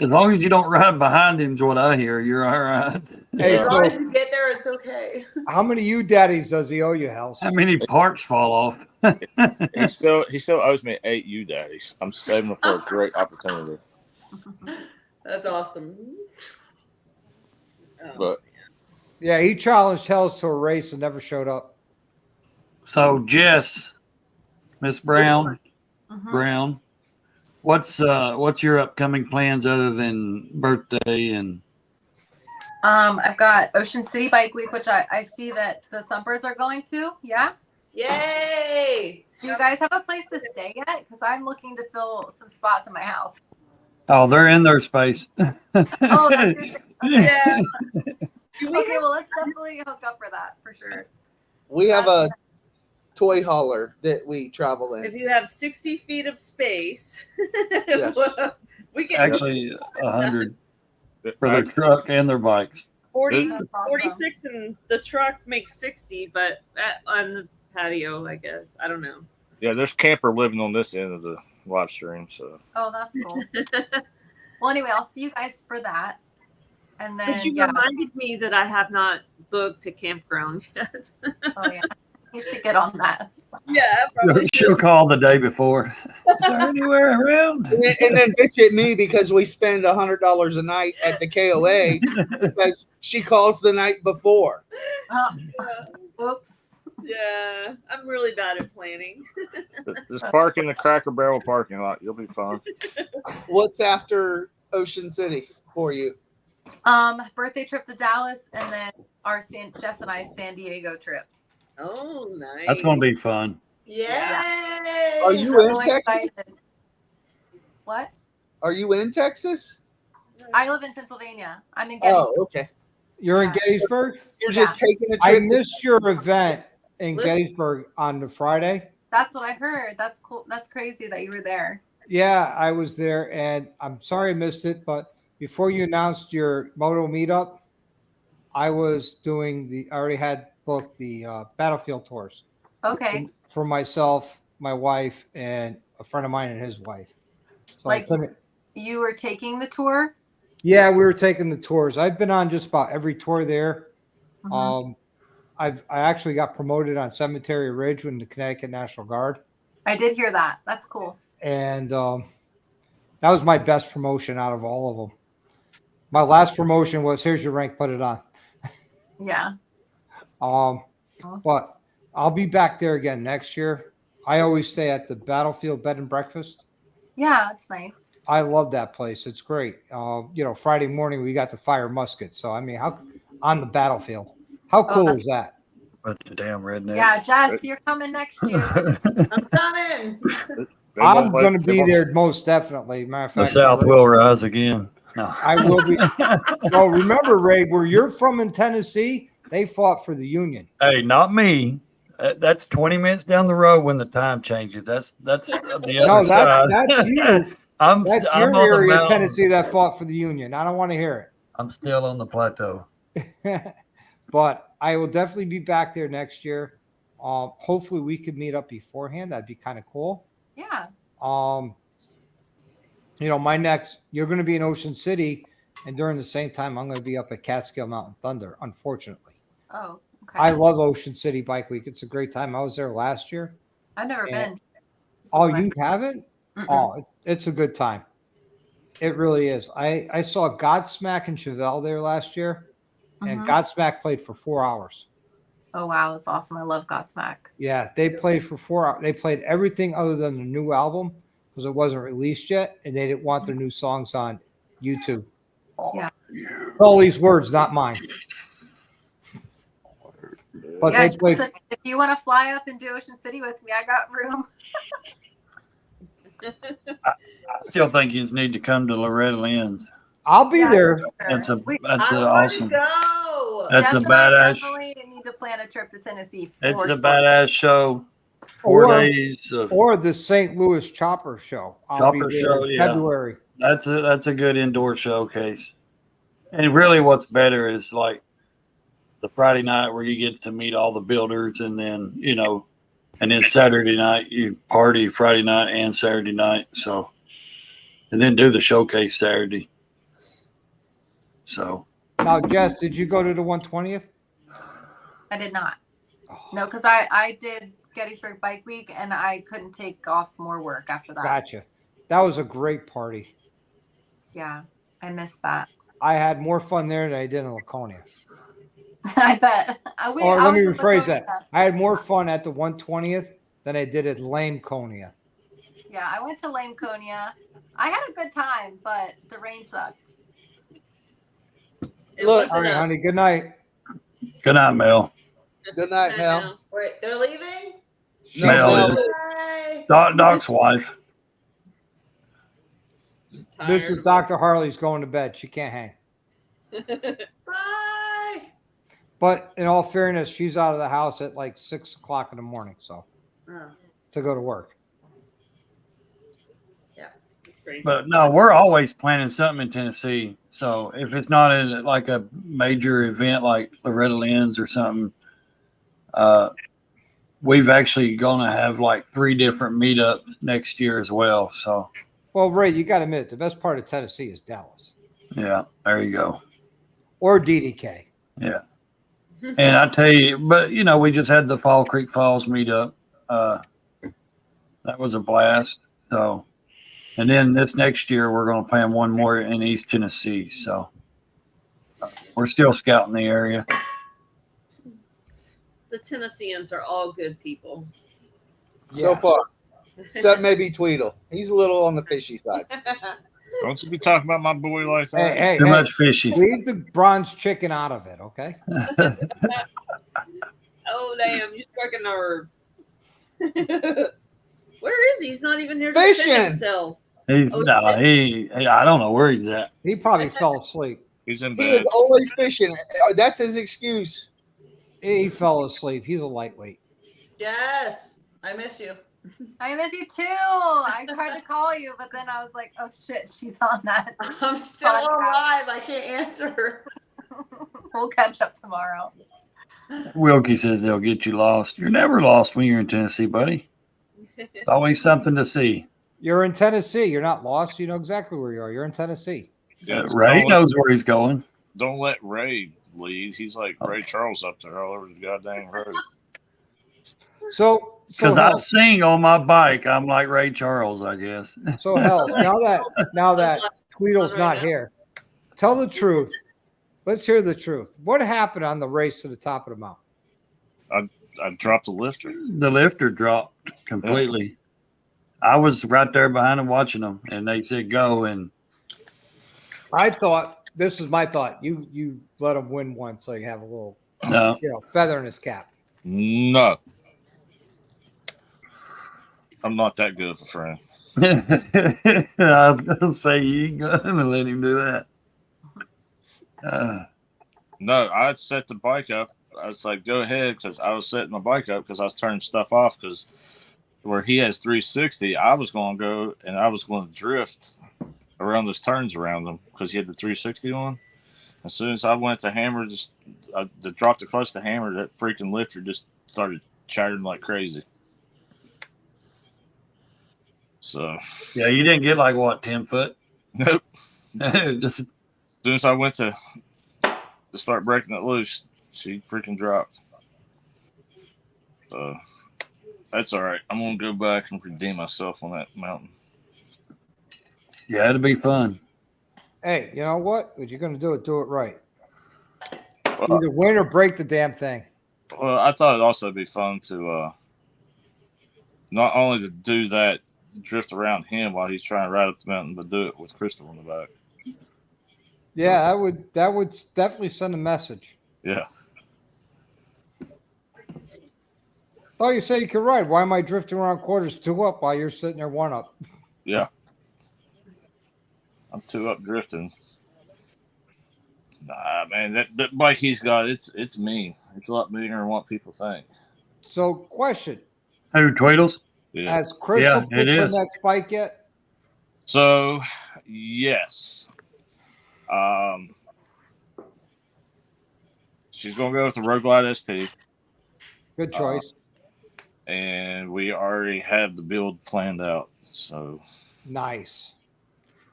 As long as you don't ride behind him, is what I hear. You're all right. Hey, As so long as you get there, it's okay. how many you daddies does he owe you, House? How many parts fall off? He still owes me 8 U daddies. I'm saving them for a great opportunity. That's awesome. But Yeah, he challenged Hells to a race and never showed up. So, Jess, Miss Brown, Mhm. Brown, what's your upcoming plans other than birthday and? I've got Ocean City Bike Week, which I see that the Thumpers are going to. Yeah. Yay! Do you guys have a place to stay yet? Because I'm looking to fill some spots in my house. Oh, they're in their space. Oh, that's your, Yeah. okay. Well, let's definitely hook up for that for sure. We have a toy hauler that we travel If in. you have 60 feet of space, Yes. we can Actually 100 for their truck and their bikes. 40, That's awesome. 46 and the truck makes 60, but on the patio, I guess. I don't know. Yeah, there's camper living on this end of the live stream. So Oh, that's cool. Well, anyway, I'll see you guys for that. And then, But you yeah. reminded me that I have not booked a campground yet. Oh, yeah. You should get on that. Yeah, probably. She'll call the day before. Is there anywhere around? And then bitch at me because we spend $100 a night at the KOA because she calls the night before. Oops. Yeah, I'm really bad at planning. just park in the Cracker Barrel parking lot. You'll be fine. What's after Ocean City for you? Birthday trip to Dallas, and then our Jess and I's San Diego trip. Oh, nice. That's going to be fun. Yay! Are you in Really Texas? excited. What? Are you in Texas? I live in Pennsylvania. I'm in Oh, Gettysburg. okay. You're in Gettysburg? You're just taking a I trip. missed your event in Gettysburg on the Friday. That's what I heard. That's cool. That's crazy that you were there. Yeah, I was there, and I'm sorry I missed it, but before you announced your moto meetup, I already had booked the Battlefield tours. Okay. For myself, my wife, and a friend of mine and his wife. So Like you were taking the tour? Yeah, we were taking the tours. I've been on just about every tour there. Mm-hmm. I actually got promoted on Cemetery Ridge in the Connecticut National Guard. I did hear that. That's cool. And that was my best promotion out of all of them. My last promotion was, here's your rank, put it on. Yeah. But I'll be back there again next year. I always stay at the Battlefield Bed and Breakfast. Yeah, that's nice. I love that place. It's great. Friday morning we got to fire muskets. So I mean, how on the battlefield? How cool is that? Bunch of damn rednecks. Yeah, Jess, you're coming next year. I'm coming. I'm going to be there most definitely. Matter of fact, The South will rise again. No. I will be. Well, remember, Ray, where you're from in Tennessee, they fought for the Union. Hey, not me. That's 20 minutes down the road when the time changes. That's the other side. That's you. I'm That's I'm your on the area of mountain. Tennessee that fought for the Union. I don't want to hear I'm still on the plateau. it. But I will definitely be back there next year. Hopefully we could meet up beforehand. That'd be kind of cool. Yeah. You're going to be in Ocean City, and during the same time, I'm going to be up at Catskill Mountain Thunder, unfortunately. Oh, okay. I love Ocean City Bike Week. It's a great time. I was there last year. I've never been. Oh, you haven't? Mm-mm. Oh, it's a good time. It really is. I saw Godsmack and Chevelle there last year, and Mhm. Godsmack played for 4 hours. Oh, wow. That's awesome. I love Godsmack. Yeah, they played for 4 hours. They played everything other than the new album because it wasn't released yet, and they didn't want their new songs on YouTube. Yeah. All these words, not mine. But Yeah, they played. Jess, if you want to fly up and do Ocean City with me, I got room. I still think you just need to come to Loretta Lynn's. I'll be there. That's I want awesome. to go. That's Jess a and I badass. definitely need to plan a trip to Tennessee. It's for a sure. badass show. 4 days of Or the St. Louis Chopper Show. I'll be Chopper there Show, in yeah. February. that's a good indoor showcase. And really what's better is like the Friday night where you get to meet all the builders, and then, and then Saturday night you party Friday night and Saturday night. So, and then do the showcase Saturday. So Now, Jess, did you go to the 120th? I did not. Oh, No, because I did Gettysburg Bike Week and I couldn't take off more work after that. gotcha. That was a great party. Yeah, I missed that. I had more fun there than I did in Laconia. I bet. Or let me rephrase that. I had more fun at the 120th than I did at Lameconia. Yeah, I went to Lameconia. I had a good time, but the rain sucked. It Look, All wasn't right, us. honey. Good night. good night, Mel. Good night, I Mel. know. Wait, they're leaving? No, Mel Mel. is Bye. Doc's wife. Just tired. Mrs. Dr. Harley's going to bed. She can't hang. Bye. But in all fairness, she's out of the house at like 6 o'clock in the morning. So Oh. to go to work. Crazy. But no, we're always planning something in Tennessee. So if it's not in like a major event like Loretta Lynn's or something, we've actually gonna have like 3 different meetups next year as well. So Well, Ray, you got to admit, the best part of Tennessee is Dallas yeah, there you go. or DDK. Yeah. And I tell you, but we just had the Fall Creek Falls meetup. That was a blast. So, and then this next year we're going to plan one more in East Tennessee. So we're still scouting the area. The Tennesseans are all good people. So Yes. far, except maybe Tweedle. He's a little on the fishy side. Don't you be talking about my boy like that. Hey, Too much fishy. leave the bronze chicken out of it, okay? Oh damn, you struck a nerve. Where is he? He's not even here to defend Fishing. himself. He's I don't know where he's at. He probably fell asleep. He's in He bed. is always fishing. That's his excuse. He fell asleep. He's a lightweight. Yes, I miss you. I miss you too. I tried to call you, but then I was like, oh shit, she's on that. I'm still alive. I can't answer. We'll catch up tomorrow. Wilkie says they'll get you lost. You're never lost when you're in Tennessee, buddy. It's always something to see. You're in Tennessee. You're not lost. You know exactly where you are. You're in Tennessee. Ray knows where he's going. Don't let Ray lead. He's like Ray Charles up there all over the goddamn road. So Because I Hells, sing on my bike, I'm like Ray Charles, I guess. so Hells, now that Tweedle's not here, tell the truth. Let's hear the truth. What happened on the race to the top of the mountain? I dropped the lifter. The lifter dropped completely. I was right there behind them watching them, and they said go. And I thought, this is my thought, you let him win one so you have a little no, feather in his cap. No. I'm not that good of a friend. I was going to say you ain't going to let him do that. No, I set the bike up. I was like, go ahead, because I was setting my bike up because I was turning stuff off because where he has 360, I was going to go and I was going to drift around those turns around him because he had the 360 on. As soon as I went to hammer, to drop the clutch to hammer, that freaking lifter just started chattering like crazy. So yeah, you didn't get like what 10 foot? nope. Just As soon as I went to start breaking it loose, she freaking dropped. So that's all right. I'm gonna go back and redeem myself on that mountain. yeah, it'll be fun. Hey, you know what? If you're going to do it right. Well, Either win or break the damn thing. well, I thought it'd also be fun to not only to do that, drift around him while he's trying to ride up the mountain, but do it with Crystal on the back. Yeah, that would definitely send a message. Yeah. Oh, you say you can ride. Why am I drifting around quarters 2 up while you're sitting there 1 up? Yeah. I'm 2 up drifting. Nah, man, that bike he's got, it's mean. It's a lot meaner than what people think. So, question: Who, Tweedles? Yeah. has Crystal Yeah, picked it her is. next bike yet? So, yes. She's going to go with the Road Glide ST. Good choice. And we already have the build planned out. So, Nice.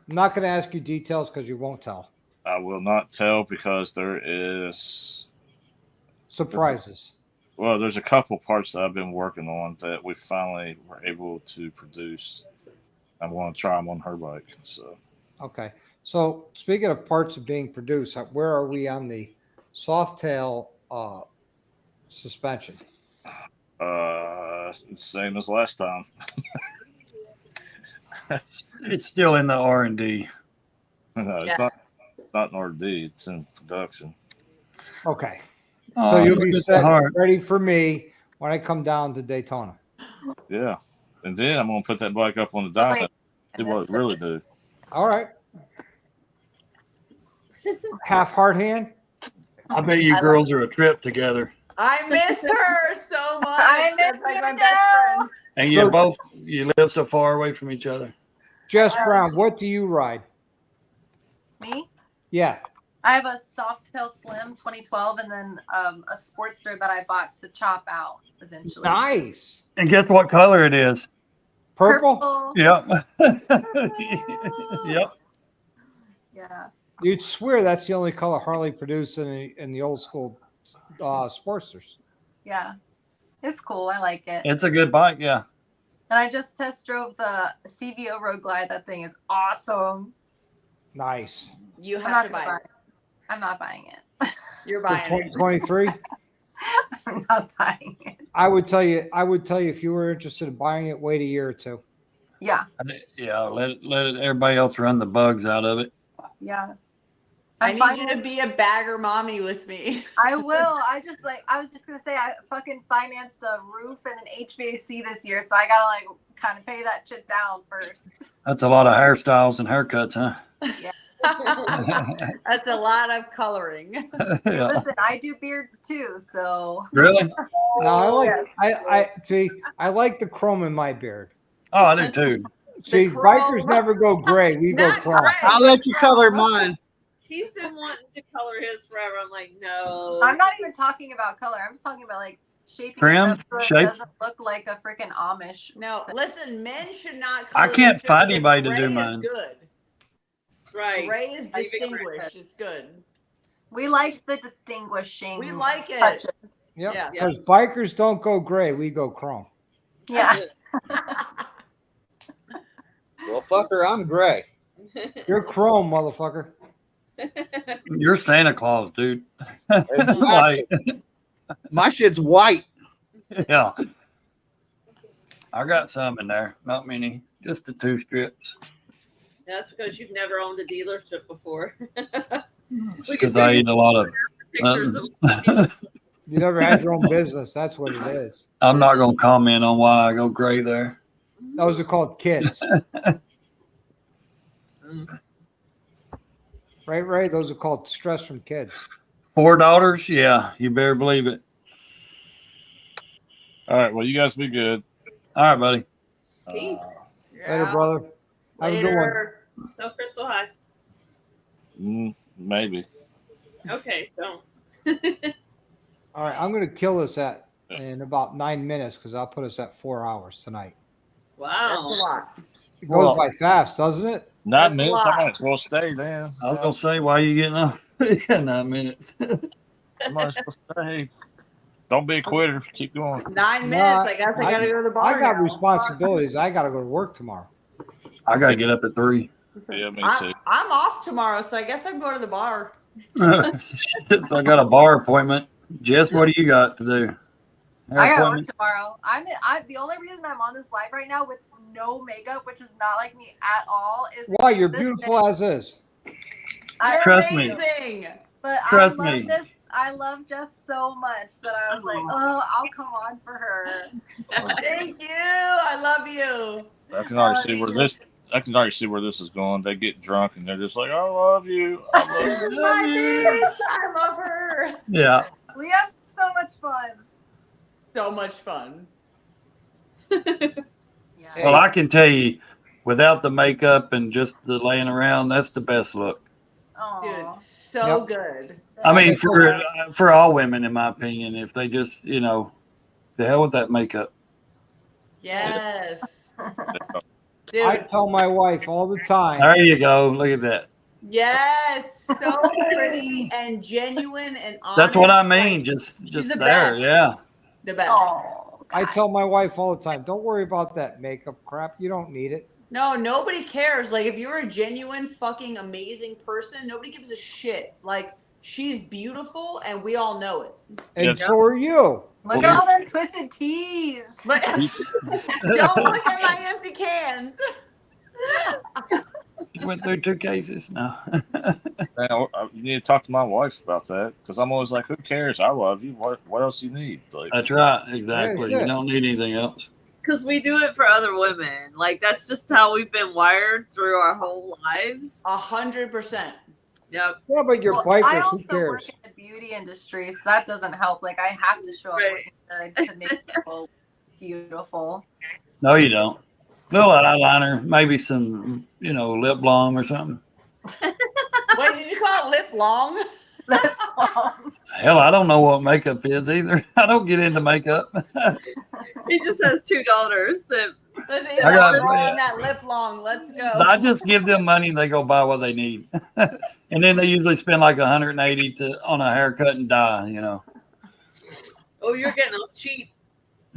I'm not going to ask you details because you won't tell. I will not tell because there is, Surprises. well, there's a couple parts that I've been working on that we finally were able to produce. I want to try them on her bike. So, Okay. So, speaking of parts of being produced, where are we on the Softail suspension? same as last time. It's still in the R&D. No, it's not in RD. It's in production. Okay. Oh, So you'll look be at the set heart. ready for me when I come down to Daytona. Yeah. And then I'm going to put that bike up on the dyno. See what it really do. All right. Half hard hand. I bet you girls are a trip together. I miss her so much. I miss That's like you my too. best friend. And you live so far away from each other. Jess Brown, what do you ride? Me? Yeah. I have a Softail Slim 2012, and then a Sportster that I bought to chop out eventually. Nice. And guess what color it is? Purple? Yep. Yep. Yeah. You'd swear that's the only color Harley produced in the old school Sportsters. Yeah. It's cool. I like it. It's a good bike. Yeah. And I just test drove the CVO Road Glide. That thing is awesome. Nice. You I'm have not to gonna buy buy it. it. I'm not buying it. You're For buying it. 2023? I'm not buying it. I would tell you if you were interested in buying it, wait a year or two. Yeah. Yeah. Let everybody else run the bugs out of it. Yeah. I need you to be a bagger mommy with me. I will. I was just gonna say I fucking financed a roof and an HVAC this year, so I gotta like kind of pay that shit down first. That's a lot of hairstyles and haircuts, huh? That's a lot of coloring. Yeah. Listen, I do beards too, so Really? No, I like Yes. I see. I like the chrome in my beard. Oh, I do too. See, chrome. bikers never go gray. We go Not chrome. gray. I'll let you color mine. He's been wanting to color his forever. I'm like, no. I'm not even talking about color. I'm just talking about like shaping Trim? it up so Shape? it doesn't look like a freaking Amish. No, listen, men should not. I color can't their find shit anybody to because do gray is mine. Good. Right. Gray is I think distinguished. It's good. We like the distinguishing. We like it. touches. Yep. Yeah. Because bikers don't go gray. We go chrome. Yeah. Well, fucker, I'm gray. You're chrome, motherfucker. You're Santa Claus, dude. Exactly. Like, My shit's white. yeah. I got some in there. Not many. Just the 2 strips. That's because you've never owned a dealership before. Because I eat a lot of. Pictures of You never had your own business. That's what it is. I'm not going to comment on why I go gray there. Those are called kids. Right. Those are called stress from kids. 4 daughters? Yeah, you better believe it. All right. Well, you guys be good. All right, buddy. peace. Later, brother. Have a good one. Later. No Crystal High. Maybe. Okay, don't. All right, I'm going to kill this in about 9 minutes because I'll put us at 4 hours tonight. That's a Wow. lot. It goes by fast, doesn't it? 9 That's a minutes. lot. I might as well stay then. I was going to say, why are you getting up? Yeah, 9 minutes. I might as well stay. Don't be a quitter. Keep going. 9 minutes. Nah, I guess I gotta go to the bar. I got now. responsibilities. I got to go to work tomorrow. I got to get up at 3. Yeah, me too. I'm off tomorrow, so I guess I'm going to the bar. Shit, so I got a bar appointment. Jess, what do you got to do? Hair I got work appointment? tomorrow. I'm the only reason I'm on this live right now with no makeup, which is not like me at all, is Why? You're this beautiful as is. I, You're Trust me. amazing. but Trust I love me. this. I love Jess so much that I was like, oh, I'll come on for her. Thank you. I love you. I can already see where this. I can already see where this is going. They get drunk and they're just like, "I love you. I love you." My bitch. I love her. Yeah. We have so much fun. So much fun. Yeah. Well, I can tell you, without the makeup and just the laying around, that's the best look. Aw. Dude, so Yep. good. I mean, for all women, in my opinion, if they just, the hell with that makeup. Yes. I Dude, tell my wife all the time. There you go. Look at that. yes. So pretty and genuine and honest. That's what I mean. Like, Just the there. best. Yeah. the best. Oh, I God. tell my wife all the time, don't worry about that makeup crap. You don't need it. No, nobody cares. Like, if you're a genuine, fucking amazing person, nobody gives a shit. Like, she's beautiful, and we all know it. And Yes. so are you. Look at all them twisted teas. But don't look at my empty cans. Went through 2 cases. No. Now, you need to talk to my wife about that because I'm always like, "Who cares? I love you. What else you need?" It's like, That's right. Exactly. Yeah, You don't need anything else. Because we do it for other women. Like, that's just how we've been wired through our whole lives. 100%. Yep. Yeah, but you're Well, I bikers. Who also cares? work in the beauty industry, so that doesn't help. Like, I have to show up looking good to make people beautiful. No, you don't. Little eyeliner, maybe some, lip balm or something. Wait, did you call it lip long? Hell, I don't know what makeup is either. I don't get into makeup. He just has $2 that Listen, I got- we're all on that lip long. Let's go. I just give them money and they go buy what they need. And then they usually spend like 180 on a haircut and dye, you know. oh, you're getting off cheap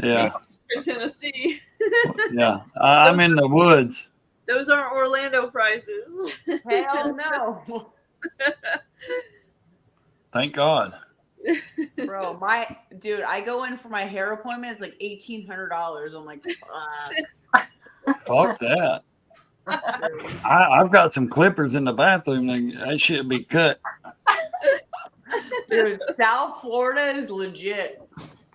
Yeah. in Tennessee. Yeah. I'm in the woods. Those aren't Orlando prices. Hell no. Thank God. Bro, dude, I go in for my hair appointment. It's like $1,800. I'm like, fuck. Fuck that. I've got some clippers in the bathroom. That should be cut. Dude, South Florida is legit.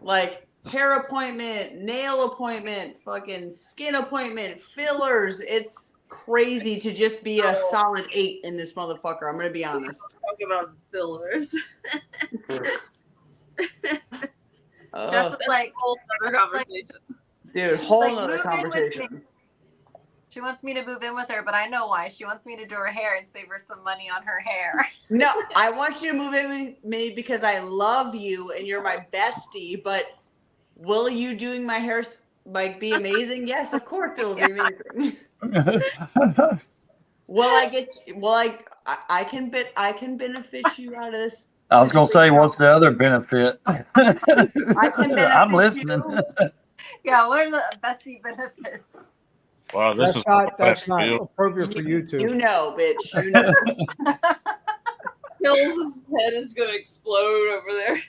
Like hair appointment, nail appointment, fucking skin appointment, fillers. It's crazy to just be a solid 8 in this motherfucker. I'm gonna be honest. Talk about fillers. Just like Whole other conversation. Dude, whole like, nother move in with me. conversation. She wants me to move in with her, but I know why. She wants me to do her hair and save her some money on her hair. No, I want you to move in with me because I love you and you're my bestie. But will you doing my hair like be amazing? Yes, of course it'll be amazing. Will I get? Will I can benefit you out of this. I was going to say, what's the other benefit? I can benefit I'm listening. you. Yeah, what are the bestie benefits? Wow, this is That's not appropriate for YouTube. You know, bitch. You know. Hills' head is gonna explode over there.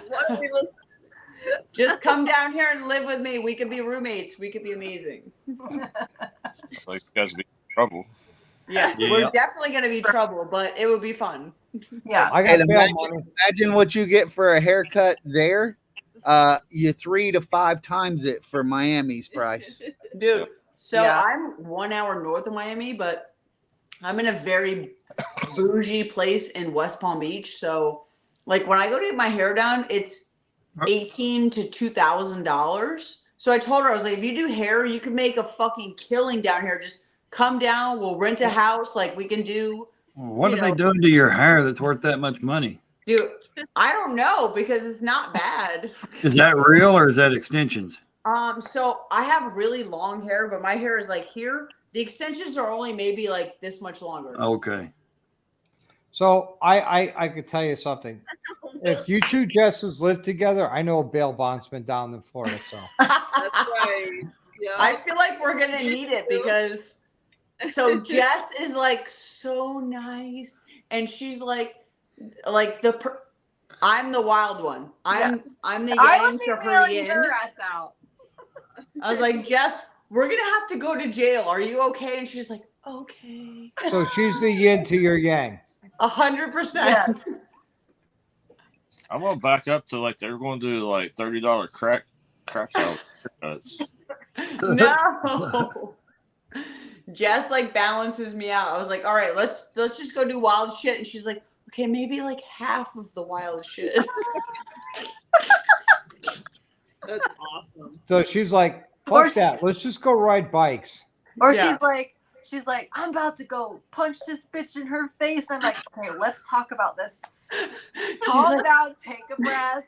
What are we listening? Just come down here and live with me. We could be roommates. We could be amazing. like you guys be in trouble. Yeah, we're definitely gonna be trouble, but it would be fun. Yeah. I got And bail imagine, money. imagine what you get for a haircut there. You 3 to 5 times it for Miami's price. Dude, so Yeah. I'm 1 hour north of Miami, but I'm in a very bougie place in West Palm Beach. So, like, when I go to get my hair done, it's $1,800 to $2,000. So I told her, I was like, if you do hair, you can make a fucking killing down here. Just come down. We'll rent a house. Like, we can do. What are they doing to your hair that's worth that much money? Dude, I don't know because it's not bad. Is that real or is that extensions? So I have really long hair, but my hair is like here. The extensions are only maybe like this much longer. Okay. So I could tell you something. If you two Jesses live together, I know a bail bondsman down in Florida. So That's right. Yeah. I feel like we're gonna need it because so Jess is like so nice, and she's like I'm the wild one. I'm the I yang would be to her bailing yin. her ass out. I was like, Jess, we're gonna have to go to jail. Are you okay? And she's like, okay. so she's the yin to your yang. 100%. Yes. I'm gonna back up to like they're going to do like $30 crack out haircuts. No. Jess like balances me out. I was like, all right, let's just go do wild shit. And she's like, okay, maybe like half of the wild shit. That's awesome. So she's like, Or fuck that. Let's just go ride bikes. Or Yeah. she's like, I'm about to go punch this bitch in her face. I'm like, okay, let's talk about this. Calm down, take a breath.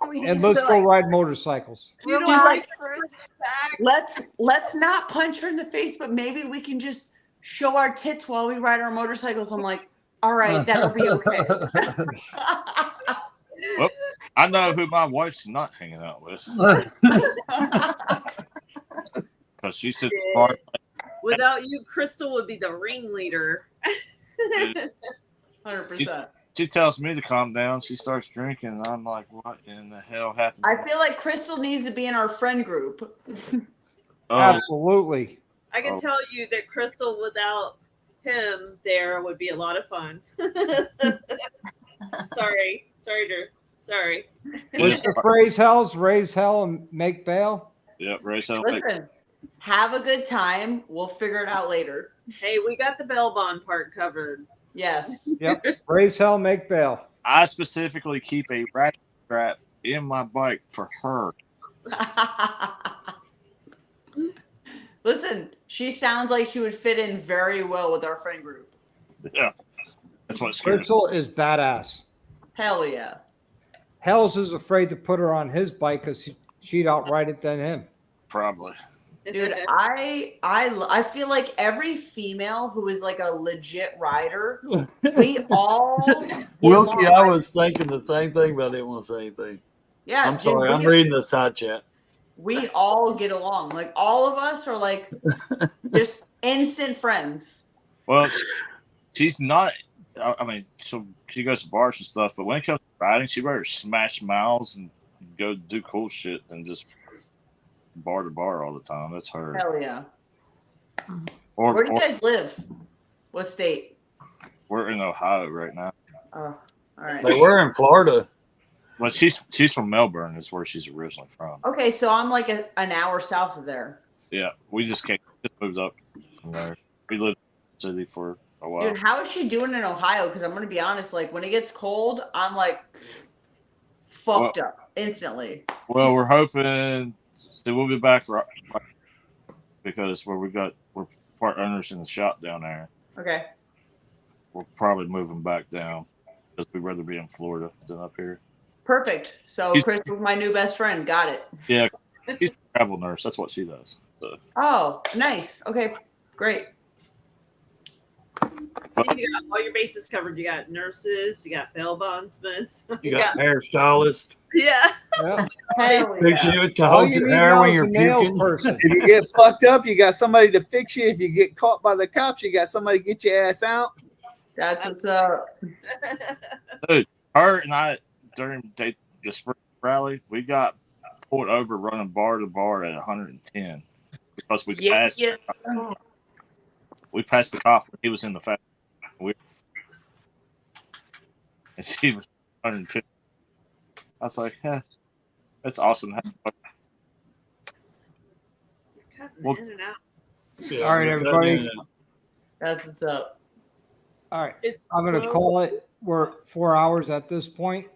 We And need let's to, go like, ride motorcycles. relax She's like, first. let's not punch her in the face, but maybe we can just show our tits while we ride our motorcycles. I'm like, all right, that'll be okay. Well, I know who my wife's not hanging out with because she said, Without you, Crystal would be the ringleader. 100%. she tells me to calm down. She starts drinking, and I'm like, what in the hell happened? I feel like Crystal needs to be in our friend group. Oh, Absolutely. I can Oh. tell you that Crystal without him there would be a lot of fun. Sorry, Drew. Sorry. What's the phrase? Hell's raise hell and make bail. Yep, Rachel. Listen, have a good time. We'll figure it out later. Hey, we got the bail bond part covered. Yes. Yep. Raise hell, make bail. I specifically keep a ratchet strap in my bike for her. Listen, she sounds like she would fit in very well with our friend group. Yeah. That's what scares me. Crystal is badass. Hell yeah. Hells is afraid to put her on his bike because she'd outride it than him. Probably. Dude, I feel like every female who is like a legit rider, we all get Wilkie, along, I right? was thinking the same thing, but I didn't want to say anything. Yeah, I'm dude, sorry. I'm reading the side chat. we all get along. Like all of us are like just instant friends. Well, she's not. I mean, so she goes to bars and stuff, but when it comes to riding, she rather smash mouths and go do cool shit than just bar to bar all the time. That's her. Hell yeah. Or, Where do you guys live? What state? we're in Ohio right now, Oh, all right. They were in Florida. but she's from Melbourne. Is where she's originally from. Okay, so I'm like an hour south of there. Yeah, we just moved up from there. We lived in the city for a while. Dude, how is she doing in Ohio? Because I'm gonna be honest, like when it gets cold, I'm like fucked up instantly. Well, we're hoping. So we'll be back for because we're part owners in the shop down there. Okay. We're probably moving back down because we'd rather be in Florida than up here. Perfect. So She's- Chris was my new best friend. Got it. Yeah, she's a travel nurse. That's what she does. So. Oh, nice. Okay, great. So you got all your bases covered. You got nurses, you got bail bondsmen, You got hairstylist. yeah. Yeah. Hell Fix yeah. you to All hold you your need hair now when is you're a nails puking. person. If you get fucked up, you got somebody to fix you. If you get caught by the cops, you got somebody to get your ass out. That's what's up. Her and I during the spring rally, we got pulled over running bar to bar at 110 because we passed. Yeah. We passed the cop when he was in the fast. And she was 150. I was like, that's awesome. Well- In and out. Yeah, All right, you're everybody. cutting it out. That's what's up. All right. It's I'm going to call it. We're 4 hours at this point,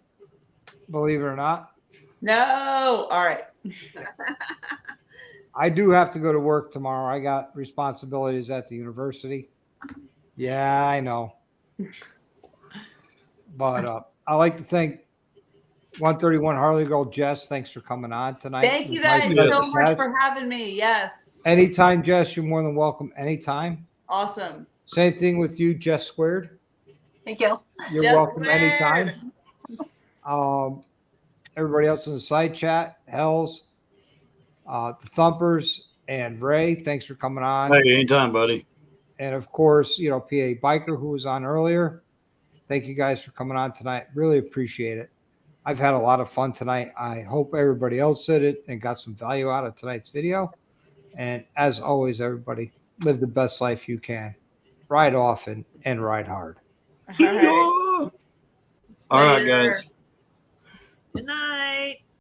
believe it or not. No. All right. I do have to go to work tomorrow. I got responsibilities at the university. Yeah, I know. But I'd like to thank 131 Harley Girl Jess. Thanks for coming on tonight. Thank you It was nice guys to so meet much Jess. for having me. Yes. Anytime, Jess, you're more than welcome. Anytime. Awesome. Same thing with you, Jess Squared. Thank you. You're Jess welcome Squared. anytime. Everybody else in the side chat, Hells, the Thumpers, and Ray, thanks for coming on. Hey, anytime, buddy. And of course, PA Biker, who was on earlier. Thank you guys for coming on tonight. Really appreciate it. I've had a lot of fun tonight. I hope everybody else did it and got some value out of tonight's video. And as always, everybody, live the best life you can. Ride often and ride hard. All right. All right, Later. guys. Good night.